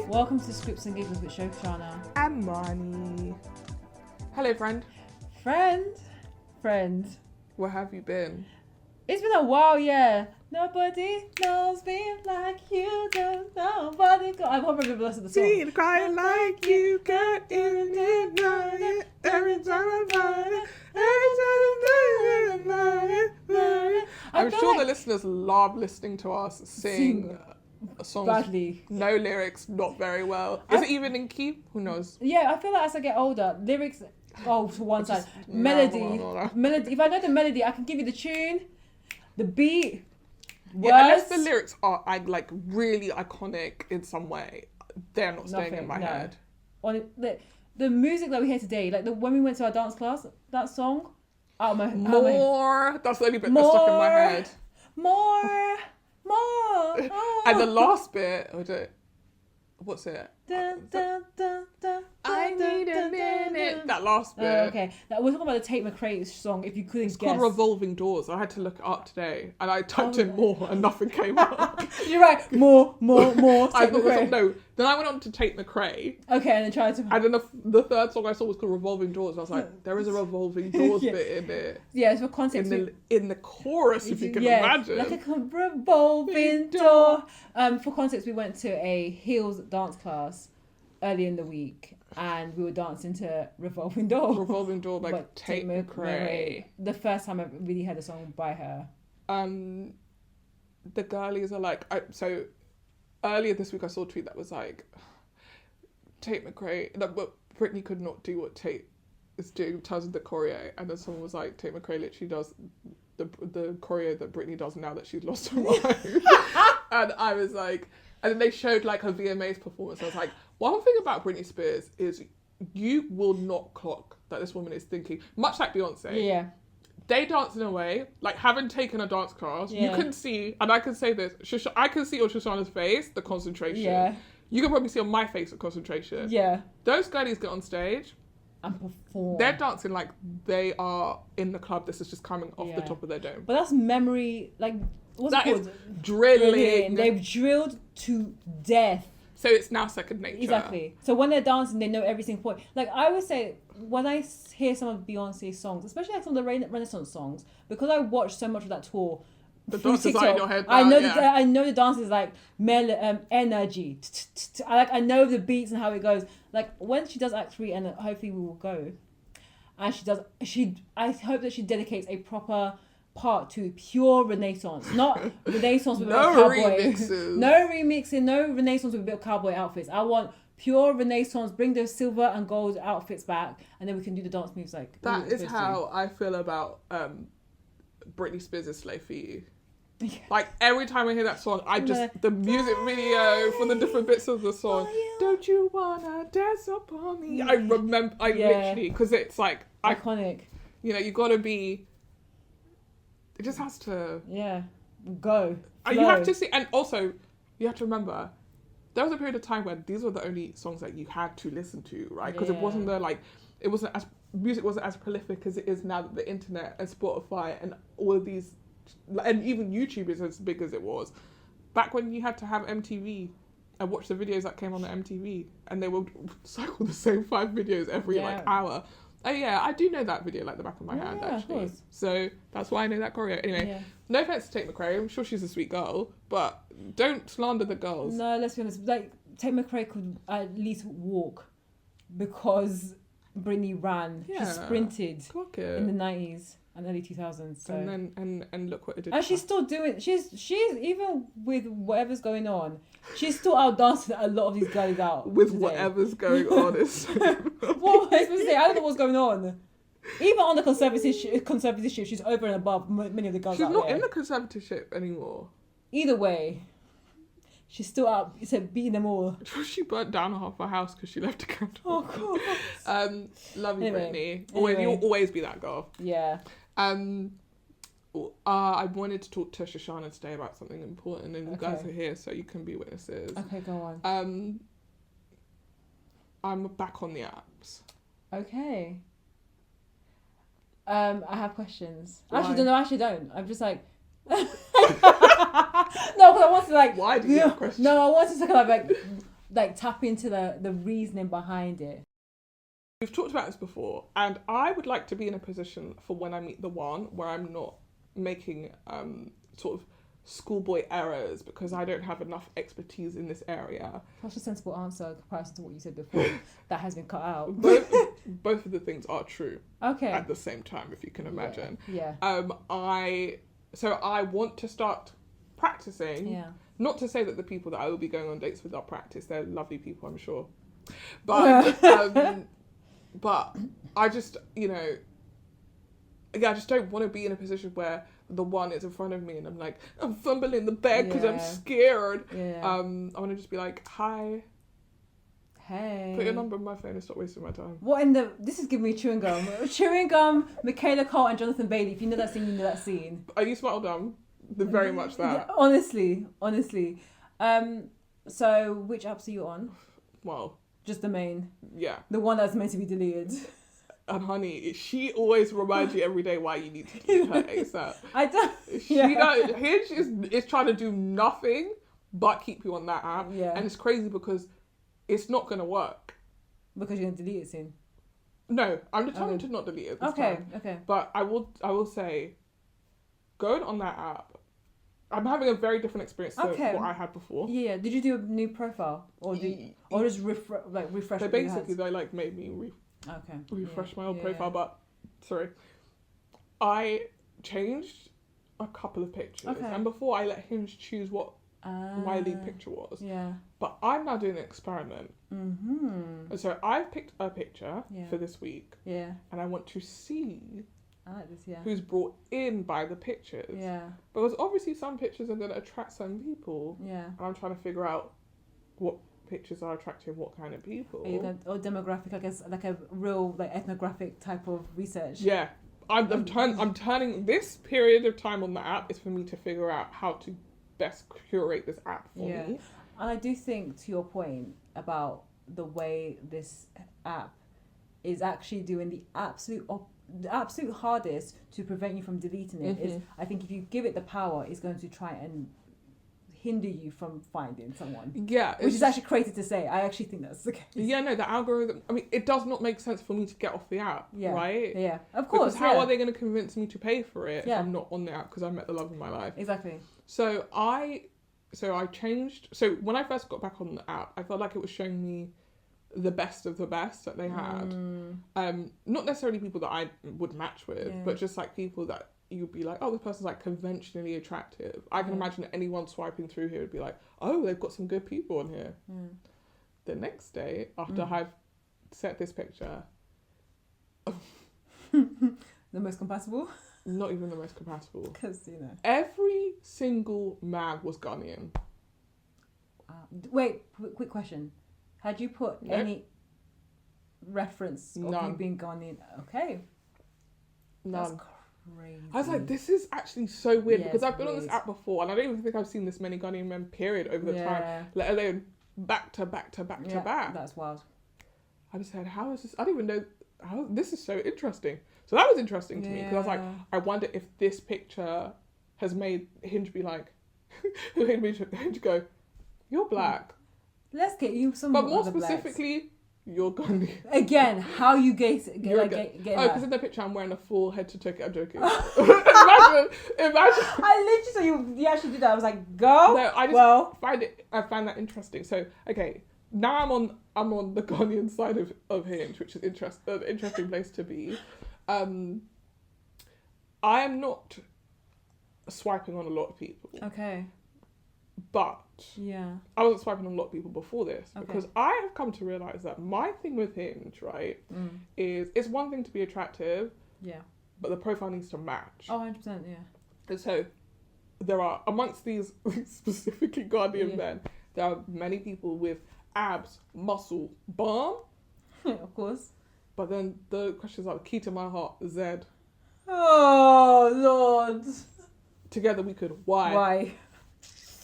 Welcome to Scripts and Giggles with Shoshanna and Marnie. Hello, friend. Friend. Where have you been? It's been a while, yeah. Nobody knows me like you do. Nobody go. I won't remember the rest of the song. See, crying like you got in it, every time I find it, every time I find it. I'm sure the listeners love listening to us sing songs badly. No lyrics, not very well. Is it even in key? Who knows? Yeah, I feel like as I get older, lyrics go to one side. Melody. If I know the melody, I can give you the tune, the beat, words. Yeah, unless the lyrics are like really iconic in some way, they're not staying in my head. On the music that we hear today, like when we went to our dance class, that song, that's the only bit that's stuck in my head. More. Oh. And the last bit, what's it? I need a minute. That last bit. Okay. Now, we're talking about the Tate McRae song, if you couldn't guess. It's called Revolving Doors. I had to look it up today. And I typed in more and nothing came up. You're right. More. I thought, no. Then I went on to Tate McRae. Okay, and then tried to... And then the third song I saw was called Revolving Doors. I was like, there is a Revolving Doors bit in it. Yeah, it's for context. In the chorus, if you can imagine. Like a revolving door. For context, we went to a heels dance class early in the week. And we were dancing to Revolving Door. Revolving Door by Tate McRae. The first time I really heard a song by her. The girlies are like... So earlier this week I saw a tweet that was like, Tate McRae... But Britney could not do what Tate is doing in terms of the choreo. And then someone was like, Tate McRae literally does the choreo that Britney does now that she's lost her mind. And I was like... And then they showed like her VMAs performance. I was like, one thing about Britney Spears is you will not clock that this woman is thinking, much like Beyonce. Yeah. They dance in a way, like having taken a dance class, you can see, and I can say this, I can see on Shoshanna's face, the concentration. Yeah. You can probably see on my face the concentration. Yeah. Those girlies get on stage and perform. They're dancing like they are in the club. This is just coming off the top of their dome. But that's memory, like, what's that it called? Is drilling. They've drilled to death. So it's now second nature. Exactly. So when they're dancing, they know every single point. Like, I would say, when I hear some of Beyonce's songs, especially like some of the Renaissance songs, because I watched so much of that tour, the dances are in your head now, I know the dances like energy. I know the beats and how it goes. Like, when she does Act 3, and hopefully we will go, and I hope that she dedicates a proper part to pure Renaissance, not Renaissance with a bit of cowboy. No remixing, no Renaissance with a bit of cowboy outfits. I want pure Renaissance. Bring those silver and gold outfits back, and then we can do the dance moves like that. Is how I feel about Britney Spears' "Slave for You." Yeah. Like, every time I hear that song, the music video for the different bits of the song. Don't you wanna dance upon me? I remember, literally, because it's like iconic. You know, you gotta be. It just has to... Yeah. Go. You have to see... And also, you have to remember, there was a period of time when these were the only songs that you had to listen to, right? Because it wasn't music wasn't as prolific as it is now that the internet and Spotify and all of these... And even YouTube is as big as it was. Back when you had to have MTV and watch the videos that came on the MTV, and they would cycle the same 5 videos every hour. Oh yeah, I do know that video like the back of my hand actually. So that's why I know that choreo. Anyway, no offense to Tate McRae, I'm sure she's a sweet girl, but don't slander the girls. No, let's be honest. Like, Tate McRae could at least walk because Britney ran. She sprinted in the 90s and early 2000s. So. And then and look what it did. And she's still doing. She's even with whatever's going on, she's still out dancing a lot of these girls out. With today. Whatever's going on is. What was I supposed to say? I don't know what's going on. Even on the conservatorship, she's over and above many of the girls. She's not in the conservatorship anymore. Either way, she's still out. It's like beating them all. She burnt down half her house because she left a candle. Oh God. Love you, Britney. You'll always be that girl. Yeah. I wanted to talk to Shoshanna today about something important, and you guys are here, so you can be witnesses. Okay, go on. I'm back on the apps. Okay. I have questions. Why? Actually don't. I'm just like... No, because I want to like... Why do you have questions? No, I want to kind of like like tap into the reasoning behind it. We've talked about this before, and I would like to be in a position for when I meet the one where I'm not making sort of schoolboy errors because I don't have enough expertise in this area. That's a sensible answer in comparison to what you said before. That has been cut out. Both of the things are true. Okay. At the same time, if you can imagine. Yeah. I want to start practicing. Yeah. Not to say that the people that I will be going on dates with are practice. They're lovely people, I'm sure. But but I just, I just don't want to be in a position where the one is in front of me and I'm like, I'm fumbling the bed because I'm scared. Yeah. I want to just be like, hi. Hey. Put your number on my phone and stop wasting my time. This is giving me chewing gum. Chewing gum, Michaela Cole and Jonathan Bailey. If you know that scene, you know that scene. Are you smart or dumb? They're very much that. Yeah, honestly. So which apps are you on? Well. Just the main. Yeah. The one that's meant to be deleted. And honey, she always reminds you every day why you need to delete her ASAP. I don't. Hinge is trying to do nothing but keep you on that app. Yeah. And it's crazy because it's not going to work. Because you're going to delete it soon. No, I'm determined to not delete it this time. Okay. But I will say, going on that app, I'm having a very different experience to what I had before. Yeah. Did you do a new profile or just refresh? So basically, they made me refresh my old profile. But sorry, I changed a couple of pictures, and before I let Hinge choose what my lead picture was. Yeah. But I'm now doing an experiment. Mm-hmm. And so I've picked a picture for this week. Yeah. And I want to see. I like this, who's brought in by the pictures. Yeah. Because obviously some pictures are going to attract some people. Yeah. And I'm trying to figure out what pictures are attracting what kind of people. Or demographic, I guess, like a real ethnographic type of research. Yeah. I'm turning this period of time on the app is for me to figure out how to best curate this app for me. And I do think, to your point about the way this app is actually doing the absolute hardest to prevent you from deleting it is, I think if you give it the power, it's going to try and hinder you from finding someone. Yeah. Which is actually crazy to say. I actually think that's the case. Yeah, no, the algorithm, I mean, it does not make sense for me to get off the app, right? Yeah, of course. Because how are they going to convince me to pay for it if I'm not on the app because I met the love of my life? Exactly. So I changed, so when I first got back on the app, I felt like it was showing me the best of the best that they had. Not necessarily people that I would match with, but just people that you'd be like, oh, this person's conventionally attractive. I can imagine anyone swiping through here would be like, oh, they've got some good people on here. The next day, after I've set this picture, the most compatible? Not even the most compatible. Because, every single man was Ghanaian. Wait, quick question. Had you put any reference of you being Ghanaian? Okay. None. That's crazy. I was like, this is actually so weird because I've been on this app before and I don't even think I've seen this many Ghanaian men, period, over the time, let alone back to back to back to back. That's wild. I just said, how is this? I don't even know how this is so interesting. So that was interesting to me because I was like, I wonder if this picture has made Hinge be like, Hinge go, you're black. Let's get you some. But more specifically, you're Ghanaian. Again, how you get because in the picture I'm wearing a full head to toe. I'm joking. imagine. I literally, so you actually did that. I was like, go. No, I find that interesting. So okay, now I'm on the Ghanaian side of Hinge, which is an interesting place to be. I am not swiping on a lot of people. Okay. But I wasn't swiping on a lot of people before this because I have come to realise that my thing with Hinge, right, is it's one thing to be attractive, but the profile needs to match. Oh, 100%, yeah. And so there are, amongst these specifically Ghanaian men, there are many people with abs, muscle, bum. Of course. But then the questions are, the key to my heart, Z. Oh, Lord. Together we could, why?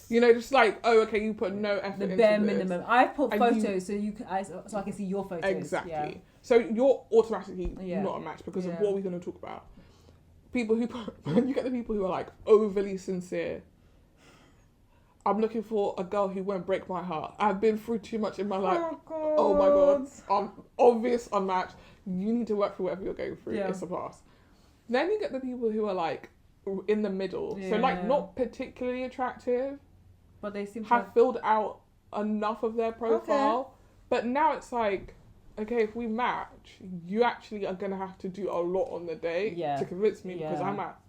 Just you put no effort into the bare this. minimum. I put photos so I can see your photos. Exactly. Yeah. So you're automatically not a match because of what we're going to talk about. People who when you get the people who are overly sincere. I'm looking for a girl who won't break my heart. I've been through too much in my life. God. Oh my God. I'm obvious, unmatched. You need to work through whatever you're going through. Yeah. It's a pass. Then you get the people who are like in the middle. So like Yeah. not particularly attractive, But they seem to have filled out enough of their profile. Okay. But now it's like, okay, if we match, you actually are going to have to do a lot on the date to convince me because I'm at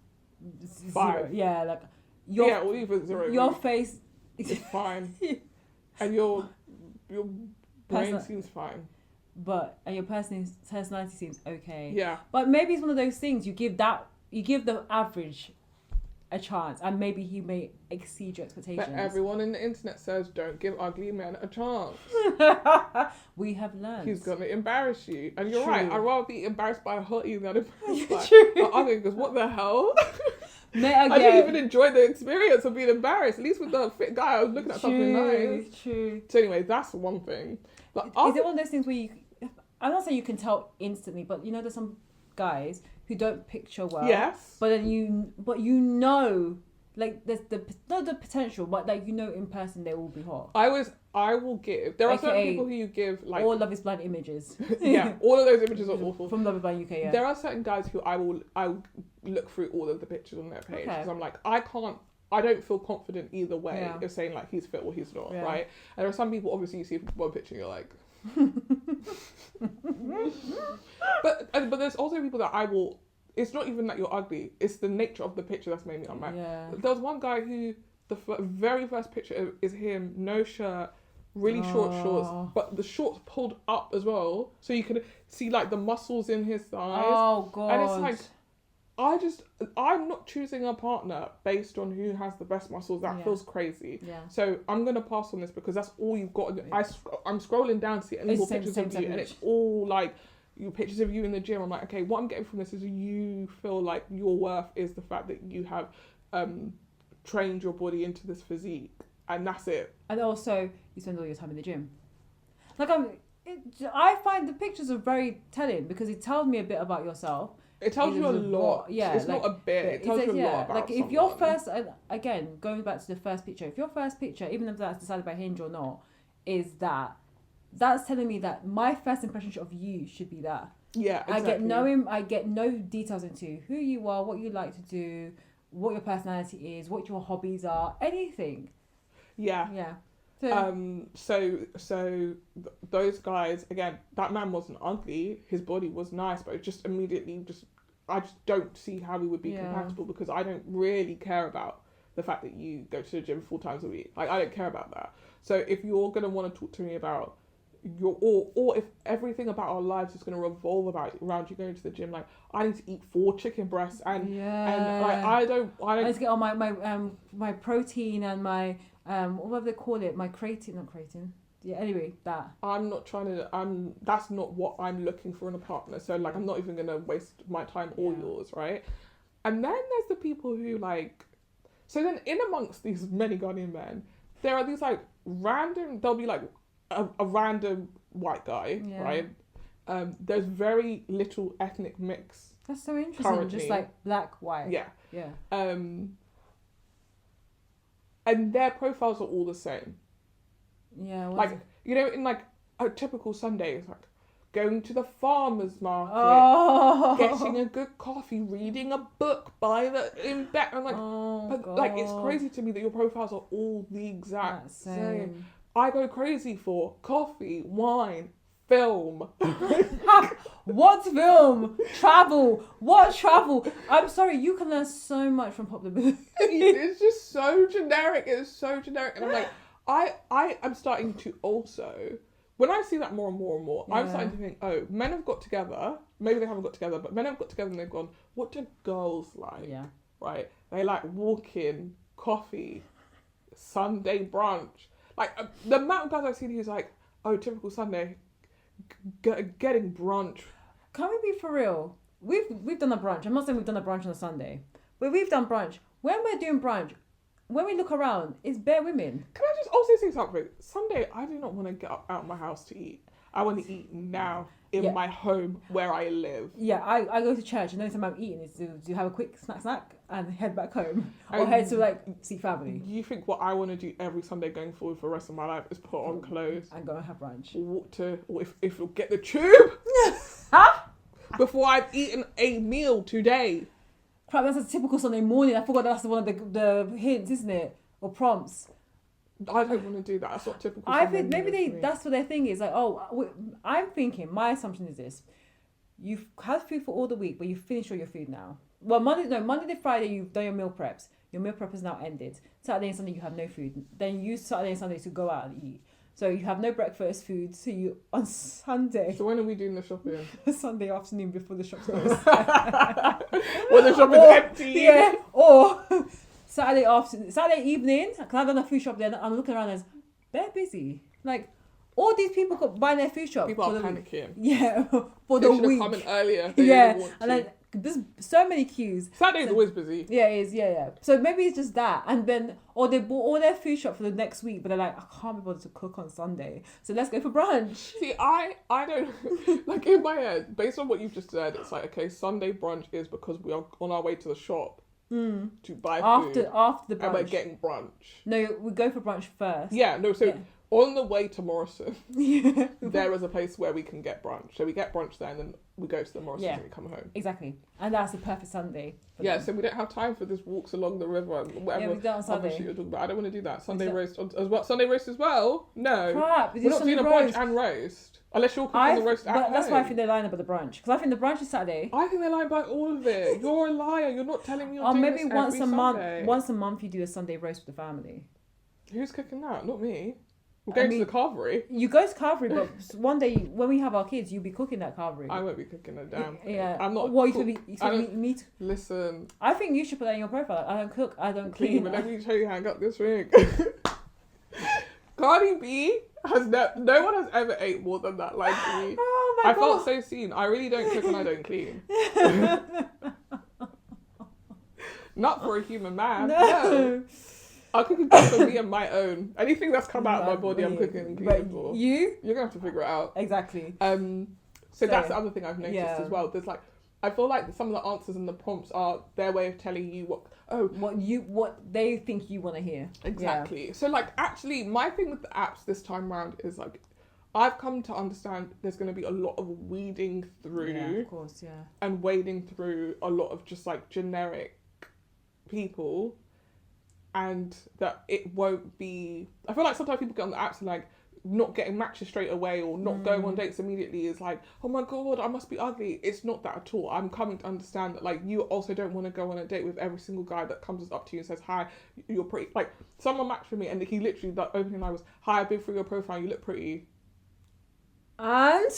5. Zero. Yeah, like or even 0. your face is fine. And your brain seems fine. And your personality seems okay. Yeah. But maybe it's one of those things you give the average a chance, and maybe he may exceed your expectations. But everyone in the internet says don't give ugly men a chance. We have learned. He's gonna embarrass you, and you're right. I'd rather be embarrassed by a hottie than embarrassed by an ugly. Because what the hell? I didn't even enjoy the experience of being embarrassed. At least with the fit guy, I was looking at something nice. True. So anyway, that's one thing. But is it one of those things where I'm not saying you can tell instantly, but you know, there's some guys who don't picture well. Yes. But then you know, like there's not the potential, but like you know in person they will be hot. I will give. There are certain people who you give like all Love Is Blind images. Yeah, all of those images are awful. From Love Is Blind UK. Yeah. There are certain guys who I will look through all of the pictures on their page because I'm like I don't feel confident either way of saying like he's fit or he's not, right? And there are some people obviously you see one picture and you're like. but there's also people that I will. It's not even that you're ugly. It's the nature of the picture that's made me unmatched. Yeah. There was one guy who the very first picture is him, no shirt, really short shorts, but the shorts pulled up as well, so you could see like the muscles in his thighs. Oh God! And it's like, I'm not choosing a partner based on who has the best muscles. That feels crazy. Yeah. So I'm gonna pass on this because that's all you've got. I'm scrolling down to see any more pictures of you, and it's all like pictures of you in the gym. I'm like, okay, what I'm getting from this is you feel like your worth is the fact that you have trained your body into this physique, and that's it. And also, you spend all your time in the gym. Like I find the pictures are very telling because it tells me a bit about yourself. It tells you a lot. Yeah, it's like, not a bit. It tells you a lot about like if your first, again, going back to the first picture, if your first picture, even if that's decided by Hinge or not, is that's telling me that my first impression of you should be that. Yeah, exactly. I get no details into who you are, what you like to do, what your personality is, what your hobbies are, anything. Yeah. Yeah. So those guys, again, that man wasn't ugly. His body was nice, but it just immediately I just don't see how we would be compatible because I don't really care about the fact that you go to the gym 4 times a week. Like I don't care about that. So if you're gonna want to talk to me about or if everything about our lives is going to revolve around you going to the gym, like I need to eat 4 chicken breasts and like I don't need to get on my protein and my what do they call it, my creatine, not creatine, anyway, that that's not what I'm looking for in a partner. So like I'm not even going to waste my time or yours, right? And then there's the people who like, so then in amongst these many Ghanaian men there are these like random, there'll be like a random white guy, right? There's very little ethnic mix. That's so interesting. Currently. Just like black, white. Yeah. And their profiles are all the same. Yeah. Like, you know, in like a typical Sunday, it's like going to the farmer's market, getting a good coffee, reading a book in bed. I'm like, like it's crazy to me that your profiles are all the exact same. I go crazy for coffee, wine, film. What film? Travel. What travel? I'm sorry, you can learn so much from popular. It's just so generic. It's so generic. And I'm like, I am starting to also, when I see that more and more and more, I'm starting to think, oh, men have got together. Maybe they haven't got together, but men have got together and they've gone, what do girls like? Yeah. Right? They like walking, coffee, Sunday brunch. Like, the amount of guys I've seen who's like, oh, typical Sunday, getting brunch. Can we be for real? We've done a brunch. I'm not saying we've done a brunch on a Sunday, but we've done brunch. When we're doing brunch, when we look around, it's bare women. Can I just also say something? Sunday, I do not want to get up out of my house to eat. I want to eat now in Yeah. my home where I live. Yeah, I go to church and the only time I'm eating is to have a quick snack and head back home or And head to like see family You think what I want to do every Sunday going forward for the rest of my life is put on clothes, and go and have brunch. walk to, or if you'll get the tube before I've eaten a meal today. Crap, that's a typical Sunday morning. I forgot that's one of the hints, isn't it? Or prompts. I don't want to do that. That's not typical. I Sunday think maybe meal for me. that's what their thing is. Like, I'm thinking, my assumption is this. You've had food for all the week, but you've finished all your food now. Well, Monday to Friday, you've done your meal preps. Your meal prep has now ended. Saturday and Sunday, you have no food. Then you use Saturday and Sunday to go out and eat. So you have no breakfast food. So you, on Sunday, So when are we doing the shopping? Sunday afternoon before the shops close. When the shop is empty. Yeah, or Saturday evening, because I've done a food shop there, and I'm looking around and they're busy. Like, all these people could buy their food shop. People for are the week. panicking. Yeah, for They the should have week. come in earlier. They Yeah, didn't want and to. then there's so many queues. Saturday's always busy. Yeah, it is. Yeah. So maybe it's just that, and then or they bought all their food shop for the next week, but they're like, I can't be bothered to cook on Sunday, so let's go for brunch. See, I don't like in my head, based on what you've just said, it's like, okay, Sunday brunch is because we are on our way to the shop to buy food After the and we're brunch. getting brunch. No, we go for brunch first. Yeah, no, so Yeah. on the way to Morrison, Yeah. there is a place where we can get brunch. So we get brunch there and then we go to the Morrison Yeah. and we come home. Exactly, and that's the perfect Sunday. for Yeah, them. so we don't have time for this walks along the river and whatever. Yeah, we do that on other Sunday. shit you're talking about. I don't want to do that. Sunday It's roast as well. Sunday roast as well? No. Crap, we We're do not Sunday doing a roast. brunch and roast. Unless you're cooking the roast at But home. that's why I think they're lying about the brunch, because I think the brunch is Saturday. I think they're lying about all of it. You're a liar. You're not telling me you're Or doing maybe this once every a month. Sunday. Once a month, you do a Sunday roast with the family. Who's cooking that? Not me. We're I going mean- to the carvery. You go to Calvary, but one day when we have our kids, you'll be cooking that Calvary. I won't be cooking a damn thing. Yeah. I'm not. What you cook- should be? I don't- Me too. Listen, I think you should put that in your profile. I don't cook. I don't clean. clean. But let me tell you how I got this ring. Cardi B has no one has ever ate more than that like me. Oh my I god! felt so seen. I really don't cook and I don't clean. Not for a human man. No. I'm cooking just for me and my own. Anything that's come out of my body, I'm cooking and cleaning But for. you You're gonna have to figure it out. exactly. So that's the other thing I've noticed yeah. as well. There's like, I feel like some of the answers and the prompts are their way of telling you What they think you want to hear. exactly. So like, actually, my thing with the apps this time around is like, I've come to understand there's going to be a lot of weeding through Yeah, of course, yeah. and wading through a lot of just like generic people, and that it won't be. I feel like sometimes people get on the apps and like not getting matches straight away or not going on dates immediately is like, oh my god, I must be ugly. It's not that at all. I'm coming to understand that like you also don't want to go on a date with every single guy that comes up to you and says, hi, you're pretty. Like someone matched with me and he literally, the opening line was, hi, I've been through your profile, you look pretty. And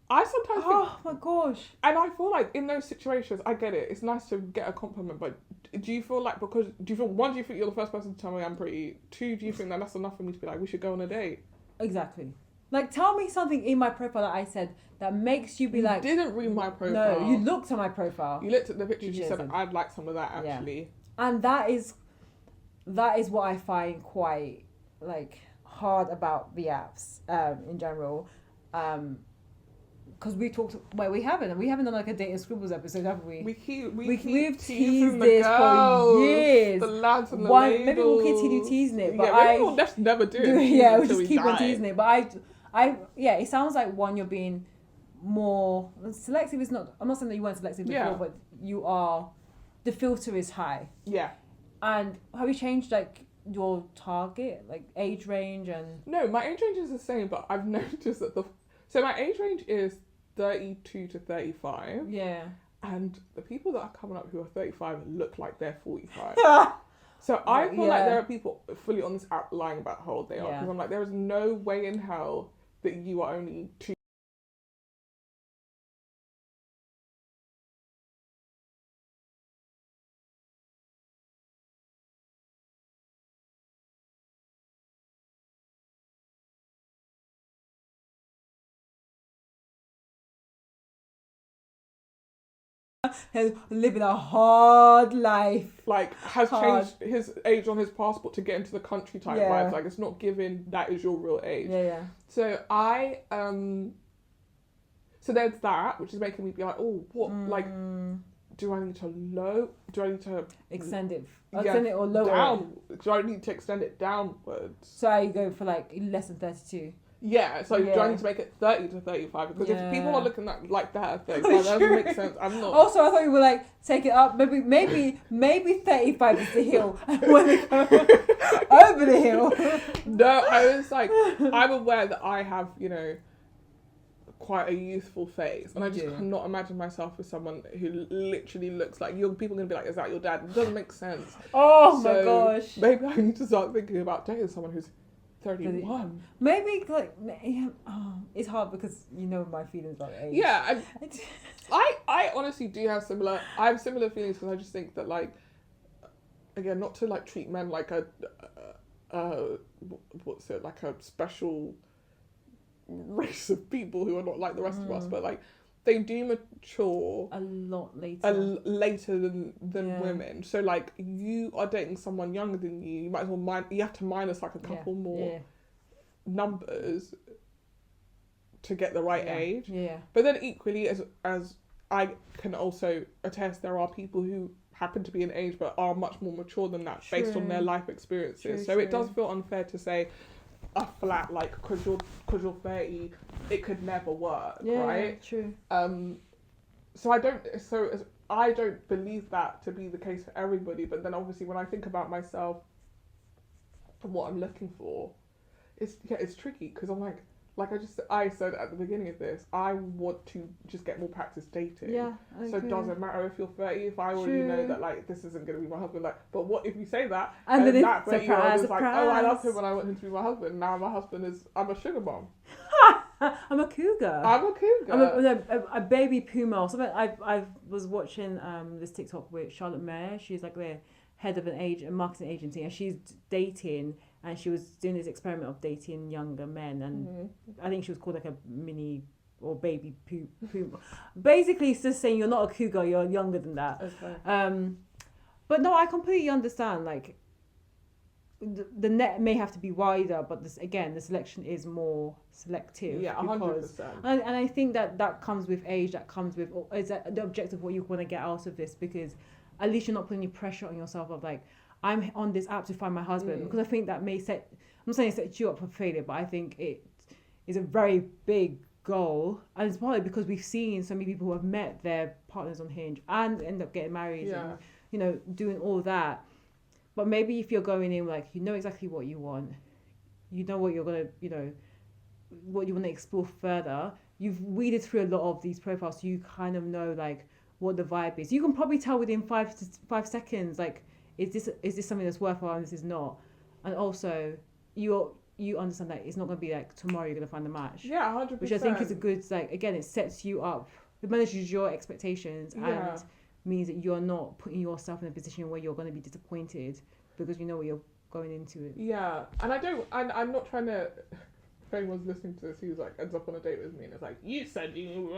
I sometimes think, oh my gosh. and I feel like in those situations, I get it. It's nice to get a compliment, but do you feel like one, do you think you're the first person to tell me I'm pretty? Two, do you think that that's enough for me to be like, we should go on a date? Exactly. Like, tell me something in my profile that I said that makes you be like. Didn't read my profile. No, you looked at my profile. You looked at the pictures. You said, Jason. I'd like some of that actually. Yeah. And that is what I find quite like hard about the apps in general. Because we haven't done like a dating scribbles episode, have we? We've We've teased teased the this girls, for years. the lads and the Maybe ladies. we'll continue teasing it, but yeah, maybe we'll just never do it. yeah, we'll until just we keep on die. teasing it. But it sounds like one, you're being more selective. Is not. I'm not saying that you weren't selective before, Yeah. but you are. The filter is high. Yeah. And have you changed like your target, like age range and? No, my age range is the same, but I've noticed that so my age range is 32 to 35. Yeah. And the people that are coming up who are 35 look like they're 45. So I feel like there are people fully on this app lying about how old they are. Because I'm like, there is no way in hell that you are only 2 He's living a hard life. Like, has Hard. changed his age on his passport to get into the country type Yeah. vibes. Like, it's not given that is your real age. Yeah. So so there's that, which is making me be like, oh, what, like, do I need to Extend it. Yeah, Extend it or lower it. down? Do I need to extend it downwards? So you go for like less than 32. Yeah, so do Yeah. I need to make it 30 to 35? Because if people are looking at like that at 35, that doesn't make sense. I'm not. Also, I thought you were like, take it up. Maybe 35 is the hill. And when we go over the hill. No, I was like, I'm aware that I have, you know, quite a youthful face, and I just cannot imagine myself with someone who literally looks like you. People are gonna be like, "Is that your dad?" It doesn't make sense. Oh So my gosh. maybe I need to start thinking about dating someone who's 31. Maybe like it's hard because you know my feelings about age. Yeah, I honestly do have similar. I have similar feelings because I just think that, like, again, not to like treat men like a what's it, like a special race of people who are not like the rest of us, but like they do mature a lot later. Later than women. So like, you are dating someone younger than you might as well you have to minus like a couple more numbers to get the right age. Yeah. But then equally, as I can also attest, there are people who happen to be in age but are much more mature than that based on their life experiences. So it does feel unfair to say a flat, like, because you're 30, it could never work, right? True. So I don't believe that to be the case for everybody. But then obviously when I think about myself and what I'm looking for, it's tricky because I'm like I said at the beginning of this, I want to just get more practice dating. Yeah. So it doesn't matter if you're 30, if I already know that, like, this isn't going to be my husband. Like, but what if you say that and then that 30-year-old is like, oh, I love him surprise. and I want him to be my husband. Now my husband I'm a sugar mom. I'm a cougar. I'm a cougar. I'm a baby puma. Something I was watching this TikTok with Charlotte Mayer. She's like the head of a marketing agency, and she's dating, and she was doing this experiment of dating younger men, and I think she was called like a mini or baby puma. Basically, it's just saying you're not a cougar, you're younger than that. Okay. But no, I completely understand. Like, the net may have to be wider, but this, again, the selection is more selective. Yeah, 100%. And I think that comes with age, that comes with is that the objective what you want to get out of this, because at least you're not putting any pressure on yourself of like, I'm on this app to find my husband, because I think that may I'm not saying it sets you up for failure, but I think it is a very big goal, and it's partly because we've seen so many people who have met their partners on Hinge and end up getting married and, you know, doing all that. But maybe if you're going in like, you know exactly what you want, you know what you're gonna, you know, what you want to explore further, you've weeded through a lot of these profiles, so you kind of know like what the vibe is. You can probably tell within 5 seconds, like, is this something that's worthwhile and this is not. And also you understand that it's not going to be like tomorrow you're going to find the match. Yeah, 100%. Which I think is a good, like, again, it sets you up, it manages your expectations and means that you're not putting yourself in a position where you're going to be disappointed because you know what you're going into it. Yeah, and I'm not trying to, if anyone's listening to this who's like ends up on a date with me and it's like, you said you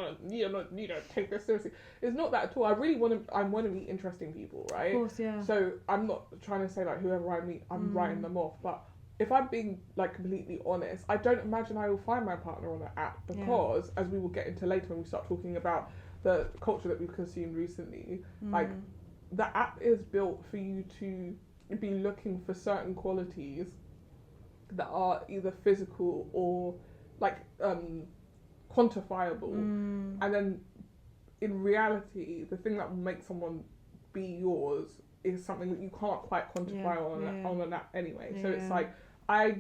don't take this seriously. It's not that at all. I want to meet interesting people, right? Of course, yeah. So I'm not trying to say like whoever I meet, I'm writing them off. But if I'm being like completely honest, I don't imagine I will find my partner on an app because, as we will get into later when we start talking about the culture that we've consumed recently, like, the app is built for you to be looking for certain qualities that are either physical or like quantifiable, and then in reality the thing that will make someone be yours is something that you can't quite quantify on an app anyway. So it's like I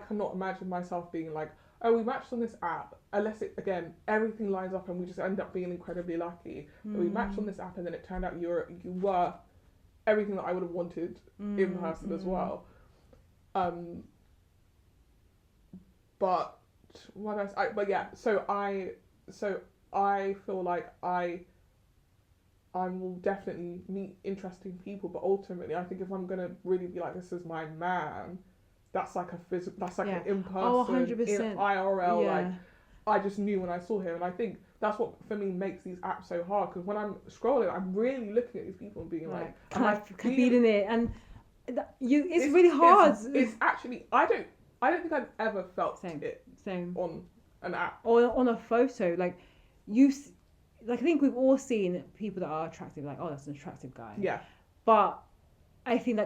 cannot imagine myself being like, oh, we matched on this app, unless it, again, everything lines up and we just end up being incredibly lucky. We matched on this app and then it turned out you were everything that I would have wanted in person as well. But what else? So I feel like I will definitely meet interesting people, but ultimately I think if I'm gonna really be like, this is my man, that's like a physical, that's like an in person, in IRL. Like, I just knew when I saw him, and I think that's what for me makes these apps so hard, because when I'm scrolling, I'm really looking at these people and being like, am I feeling it? And it's really hard. It's actually, I don't think I've ever felt it on an app or on a photo. Like I think we've all seen people that are attractive, like, oh, that's an attractive guy. Yeah. But I think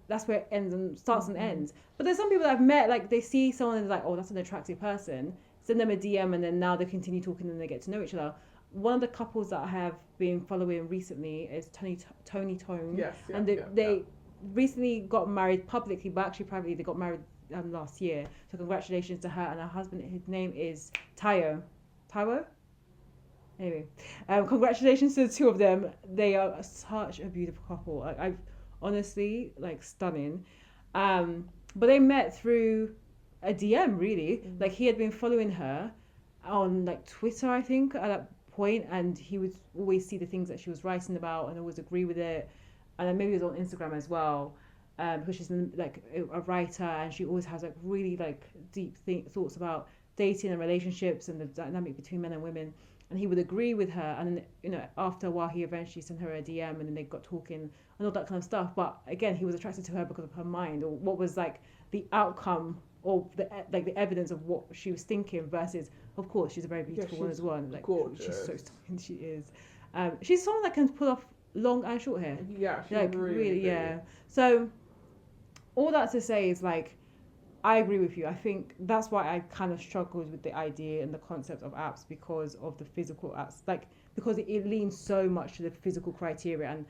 that's where it ends and starts and ends. But there's some people that I've met, like, they see someone and they're like, oh, that's an attractive person, send them a DM, and then now they continue talking and they get to know each other. One of the couples that I have been following recently is Tony Tone. Yes. Yeah, and they recently got married publicly, but actually privately they got married last year. So congratulations to her and her husband. His name is Taiwo. Anyway, congratulations to the two of them. They are such a beautiful couple. I've honestly, like, stunning. But they met through a DM, really. Like, he had been following her on, like, Twitter, I think, at that point, and he would always see the things that she was writing about and always agree with it. And then maybe it was on Instagram as well, because she's like a writer, and she always has, like, really, like, deep thoughts about dating and relationships and the dynamic between men and women. And he would agree with her, and then, you know, after a while he eventually sent her a DM, and then they got talking and all that kind of stuff. But again, he was attracted to her because of her mind, or what was, like, the outcome, or the evidence of what she was thinking, versus, of course, she's a very beautiful one as well. And, like, gorgeous. She's so stunning. She is. She's someone that can pull off long and short hair. Yeah, she's like, really yeah. So all that to say is, like, I agree with you. I think that's why I kind of struggled with the idea and the concept of apps, because of the physical apps, like, because it leans so much to the physical criteria. And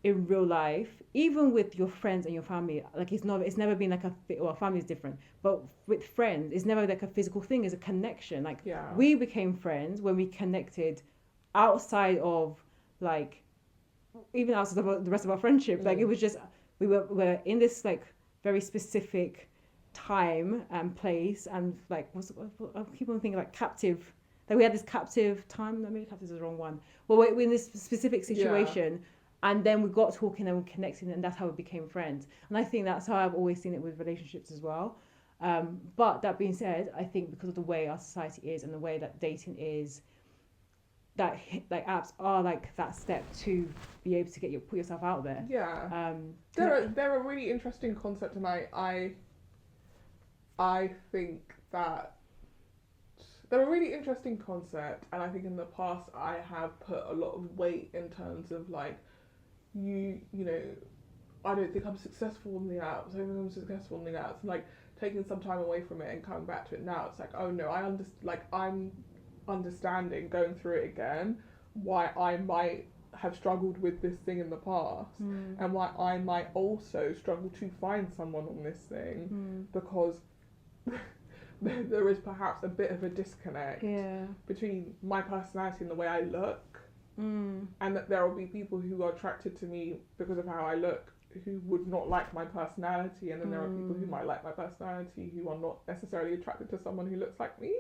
in real life, even with your friends and your family, like, it's never been like well, family is different, but with friends, it's never like a physical thing. It's a connection. Like, we became friends when we connected outside of, like, even outside of the rest of our friendship. Like, it was just, we were in this, like, very specific time and place, and, like, I keep on thinking, like, captive. Like, we had this captive time. No, maybe captive is the wrong one. Well, we're in this specific situation, and then we got talking and we connected, and that's how we became friends. And I think that's how I've always seen it with relationships as well. But that being said, I think because of the way our society is and the way that dating is, that, like, apps are, like, that step to be able to put yourself out there. Yeah. They're a really interesting concept, and I think that they're a really interesting concept, and I think in the past I have put a lot of weight in terms of, like, you know, I don't think I'm successful on the apps. I don't think I'm successful on the apps. And, like, taking some time away from it and coming back to it now, it's like, oh no, I'm understanding, going through it again, why I might have struggled with this thing in the past, and why I might also struggle to find someone on this thing, because there is perhaps a bit of a disconnect between my personality and the way I look, and that there will be people who are attracted to me because of how I look, who would not like my personality, and then there are people who might like my personality who are not necessarily attracted to someone who looks like me.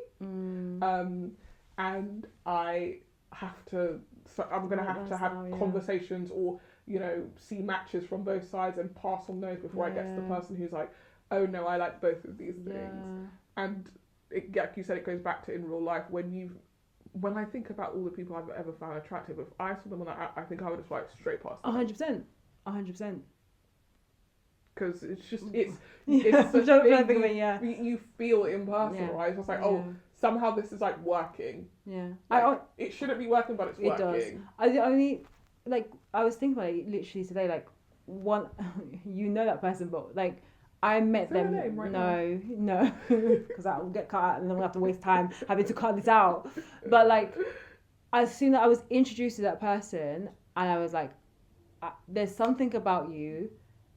And I'm going to have to have conversations, or, you know, see matches from both sides and pass on those before I get to the person who's like, oh no, I like both of these things. And like you said, it goes back to in real life, when I think about all the people I've ever found attractive, if I saw them on that app, I think I would have swiped straight past them. 100%. Because it's just, it's such a thing, you feel it in person, right? It's just like, oh, somehow this is, like, working. Yeah. Like, it shouldn't be working, but it's working. It does. I was thinking about it literally today, like, you know that person, but, like, I met them. Name right no, because that will get cut out, and then we'll have to waste time having to cut this out. But, like, as soon as I was introduced to that person, and I was like, there's something about you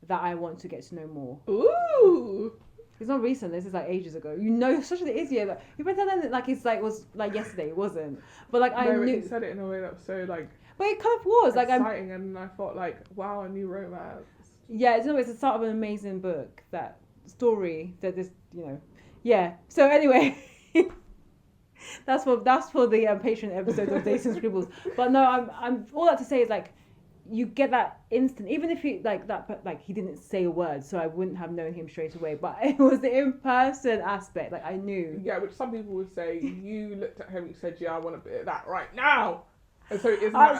that I want to get to know more. Ooh. It's not recent. This is, like, ages ago. You know, such an idiot. Like, you pretend that, like, it's, like, was, like, yesterday. It wasn't. But, like, I knew. You said it in a way that was so, like, but it kind of was. Exciting, like, and I thought, like, wow, a new romance. Yeah, it's the start of an amazing book. That story that this, you know. Yeah. So anyway, that's for the Patreon episode of Dating Scribbles. But no, I'm all that to say is, like, you get that instant, even if he like that, but like he didn't say a word, so I wouldn't have known him straight away. But it was the in-person aspect, like I knew. Yeah, which some people would say, you looked at him, you said, "Yeah, I want a bit of that right now." And so I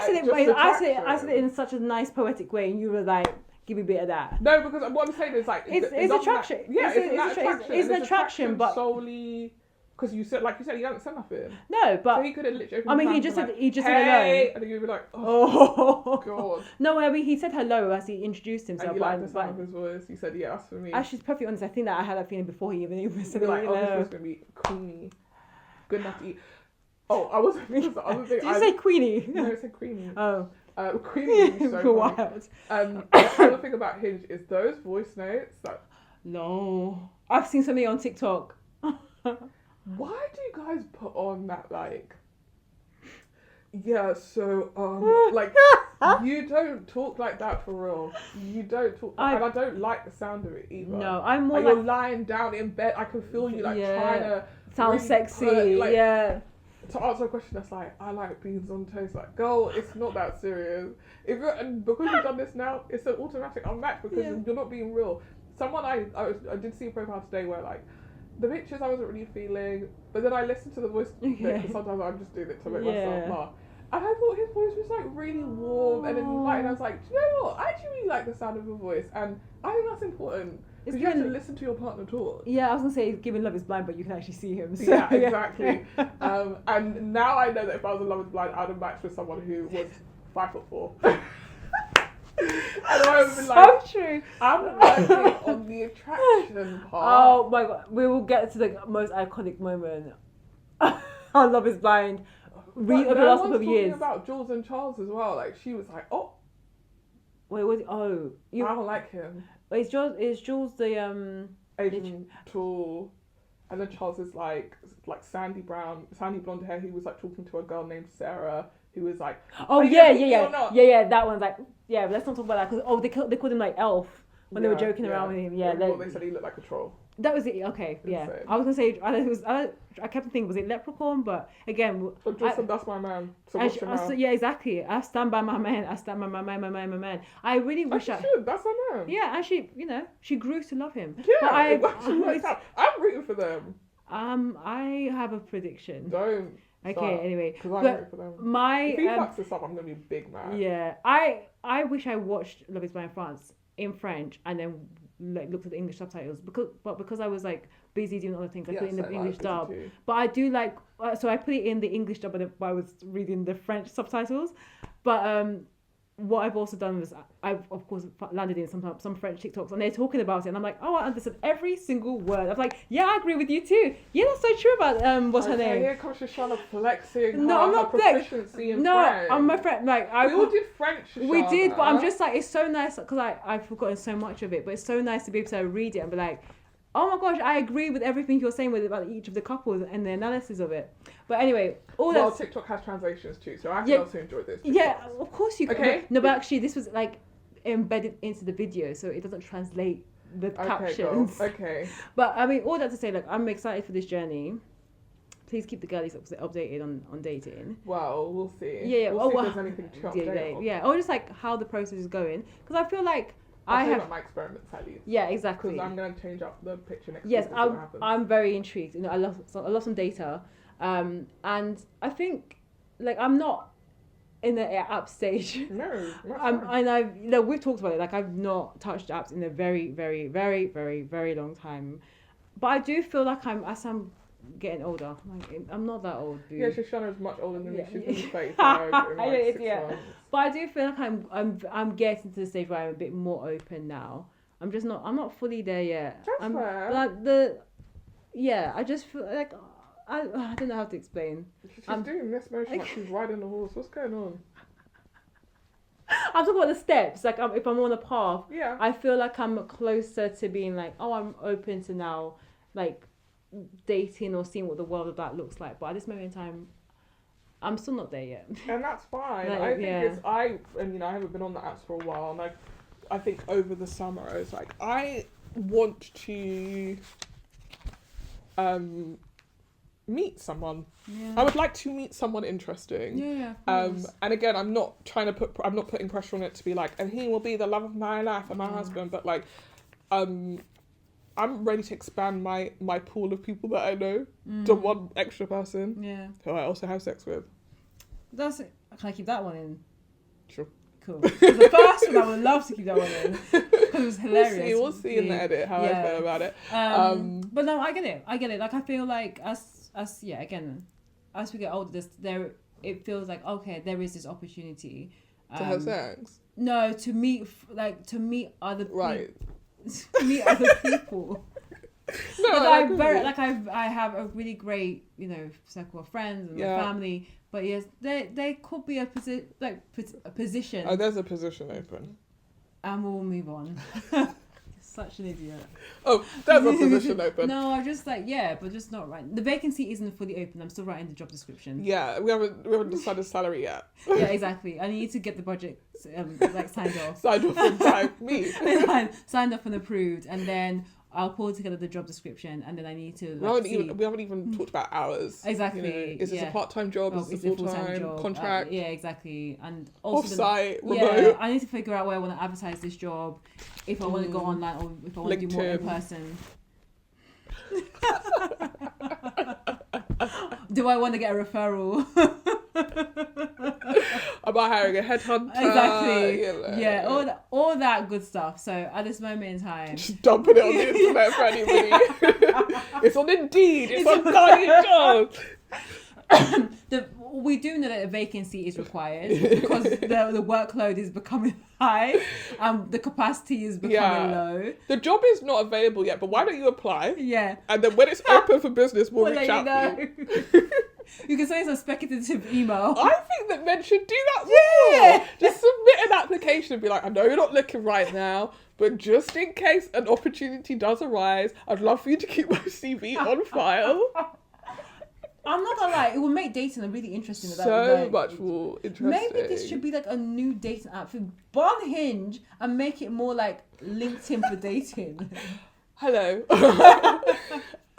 said it in such a nice poetic way, and you were like, "Give me a bit of that." No, because what I'm saying is like it's attraction. It's an attraction, but solely. Because you said, he hadn't said nothing. No, but so he could have literally. I mean, he just said hey, hello, and then you'd be like, "Oh God." No, I mean, he said hello as he introduced himself. And you liked the sound of his voice. He said, "Yes, for me." Actually, to be perfectly honest, I think that I had that feeling before he even said like, hello. this was gonna be creamy, good enough to eat. Oh, I wasn't. The other thing. Did you say Queenie? No, I said creamy. Oh, creamy. So wild. The other thing about Hinge is those voice notes. That no, I've seen something on TikTok. Why do you guys put on that like? Yeah, so like you don't talk like that for real. You don't talk, and I don't like the sound of it either. No, I'm more like you're lying down in bed. I can feel you like trying to sound really sexy. To answer a question that's like, I like beans on toast. Like, girl, it's not that serious. If you're and because you've done this now, it's an automatic unmatch because you're not being real. Someone I did see a profile today where like. The pictures I wasn't really feeling, but then I listened to the voice because sometimes I'm just doing it to make myself laugh. And I thought his voice was like really warm and light, and I was like, do you know what? I actually really like the sound of your voice, and I think that's important because you have to listen to your partner talk. Yeah, I was gonna say, giving love is blind, but you can actually see him. So, yeah, exactly. And now I know that if I was in love is blind, I'd have matched with someone who was 5'4". And I was like, true. I'm working on the attraction part. Oh my god, we will get to the most iconic moment. Our Love is Blind. Over the last couple of years. About Jules and Charles as well. Like she was like, oh, wait, was it? Oh, I don't like him. Wait, is Jules the Asian tall, and then Charles is like sandy blonde hair. He was like talking to a girl named Sarah. Who was like, yeah, that one's like, yeah, but let's not talk about that because they called him like Elf when they were joking around with him. Yeah, they said he looked like a troll. That was it. Okay, yeah. Insane. I was gonna say I kept thinking was it Leprechaun, but again, that's my man. So yeah, exactly. I stand by my man. I stand by my man. I really wish that's her man. Yeah, actually, she grew to love him. Yeah, I'm rooting for them. I have a prediction. Don't. Okay, anyway. Because I'm rooting for them. If he fucks this up, I'm going to be a big man. Yeah. I wish I watched Love is Blind France in French and then looked at the English subtitles. Because I was like busy doing other things, I put it in the English dub. Too. But I do like... So I put it in the English dub but I was reading the French subtitles. But... what I've also done was I've of course landed in some French TikToks and they're talking about it and I'm like, oh, I understood every single word. I was like, yeah, I agree with you too. Yeah, that's so true about what's her name? Here comes Shoshanna flexing. No, I'm not proficiency in French. I'm my friend. Like we all did French. Shoshanna. We did, but I'm just like, it's so nice because I've forgotten so much of it. But it's so nice to be able to read it and be like, oh my gosh, I agree with everything you're saying about each of the couples and the analysis of it. But anyway, TikTok has translations too, so I can also enjoy this. Yeah, of course you can. Okay. No, but actually, this was like embedded into the video, so it doesn't translate the captions. Girl. Okay. But I mean, all that to say, like, I'm excited for this journey. Please keep the girlies updated on dating. Well, we'll see. Yeah. We'll see if there's anything to update. Yeah, or just like how the process is going, because I feel like. I have my experiments at least. Yeah, exactly. Because I'm going to change up the picture next week. Yes, I'm very intrigued. I love some data, and I think like I'm not in the app stage. No, and we've talked about it. Like I've not touched apps in a very, very, very, very, very long time, but I do feel like as I'm getting older. Like I'm not that old, dude. Yeah, Shoshanna is much older than me. She's only 35 in like 6 months. But I do feel like I'm getting to the stage where I'm a bit more open now. I'm not fully there yet. That's fair. Like I just feel like I don't know how to explain. She's doing this motion like she's riding a horse. What's going on? I'm talking about the steps. Like if I'm on a path, yeah, I feel like I'm closer to being like, oh, I'm open to now, like dating or seeing what the world of that looks like. But at this moment in time, I'm still not there yet. And that's fine. Like, I think I haven't been on the apps for a while, and I think over the summer I was like, I want to meet someone. Yeah. I would like to meet someone interesting. Yeah. And again, I'm not putting pressure on it to be like, and he will be the love of my life and my husband, but like, I'm ready to expand my pool of people that I know to one extra person. Yeah. Who I also have sex with. Can I keep that one in? Sure. Cool. The first one, I would love to keep that one in because it was hilarious. We'll see in the edit how I feel about it. But no, I get it. Like, I feel like as we get older, it feels like, okay, there is this opportunity To have sex. No, to meet other right. meet other people. No, I have a really great, circle of friends and my family. But yes, there could be a position. Oh, there's a position open. And we'll move on. Such an idiot. Oh, there's a position open. No, I'm just but just not right. The vacancy isn't fully open. I'm still writing the job description. Yeah, we haven't decided salary yet. Yeah, exactly. I need to get the budget signed off. Signed off in time. Me. Signed off and approved, and then I'll pull together the job description, and then I need to. We haven't even talked about hours. Exactly. Is this a part-time job? Is this a full-time job? Contract? Yeah, exactly. And also off-site, remote. Yeah, I need to figure out where I want to advertise this job, if I want to go online or if I want to do more in person. Do I want to get a referral? Am I hiring a headhunter? Exactly. Yeah, all that good stuff. So at this moment in time, just dumping it on the internet for anybody. It's on Indeed. It's on Guardian Jobs. We do know that a vacancy is required because the workload is becoming high and the capacity is becoming low. The job is not available yet, but why don't you apply? Yeah. And then when it's open for business, we'll reach out to you. You can send us a speculative email. I think that men should do that more. Yeah. Just submit an application and be like, I know you're not looking right now, but just in case an opportunity does arise, I'd love for you to keep my CV on file. I'm not gonna lie, it would make dating a really interesting. So much more interesting. Maybe this should be like a new dating app. Ban Hinge and make it more like LinkedIn for dating. Hello.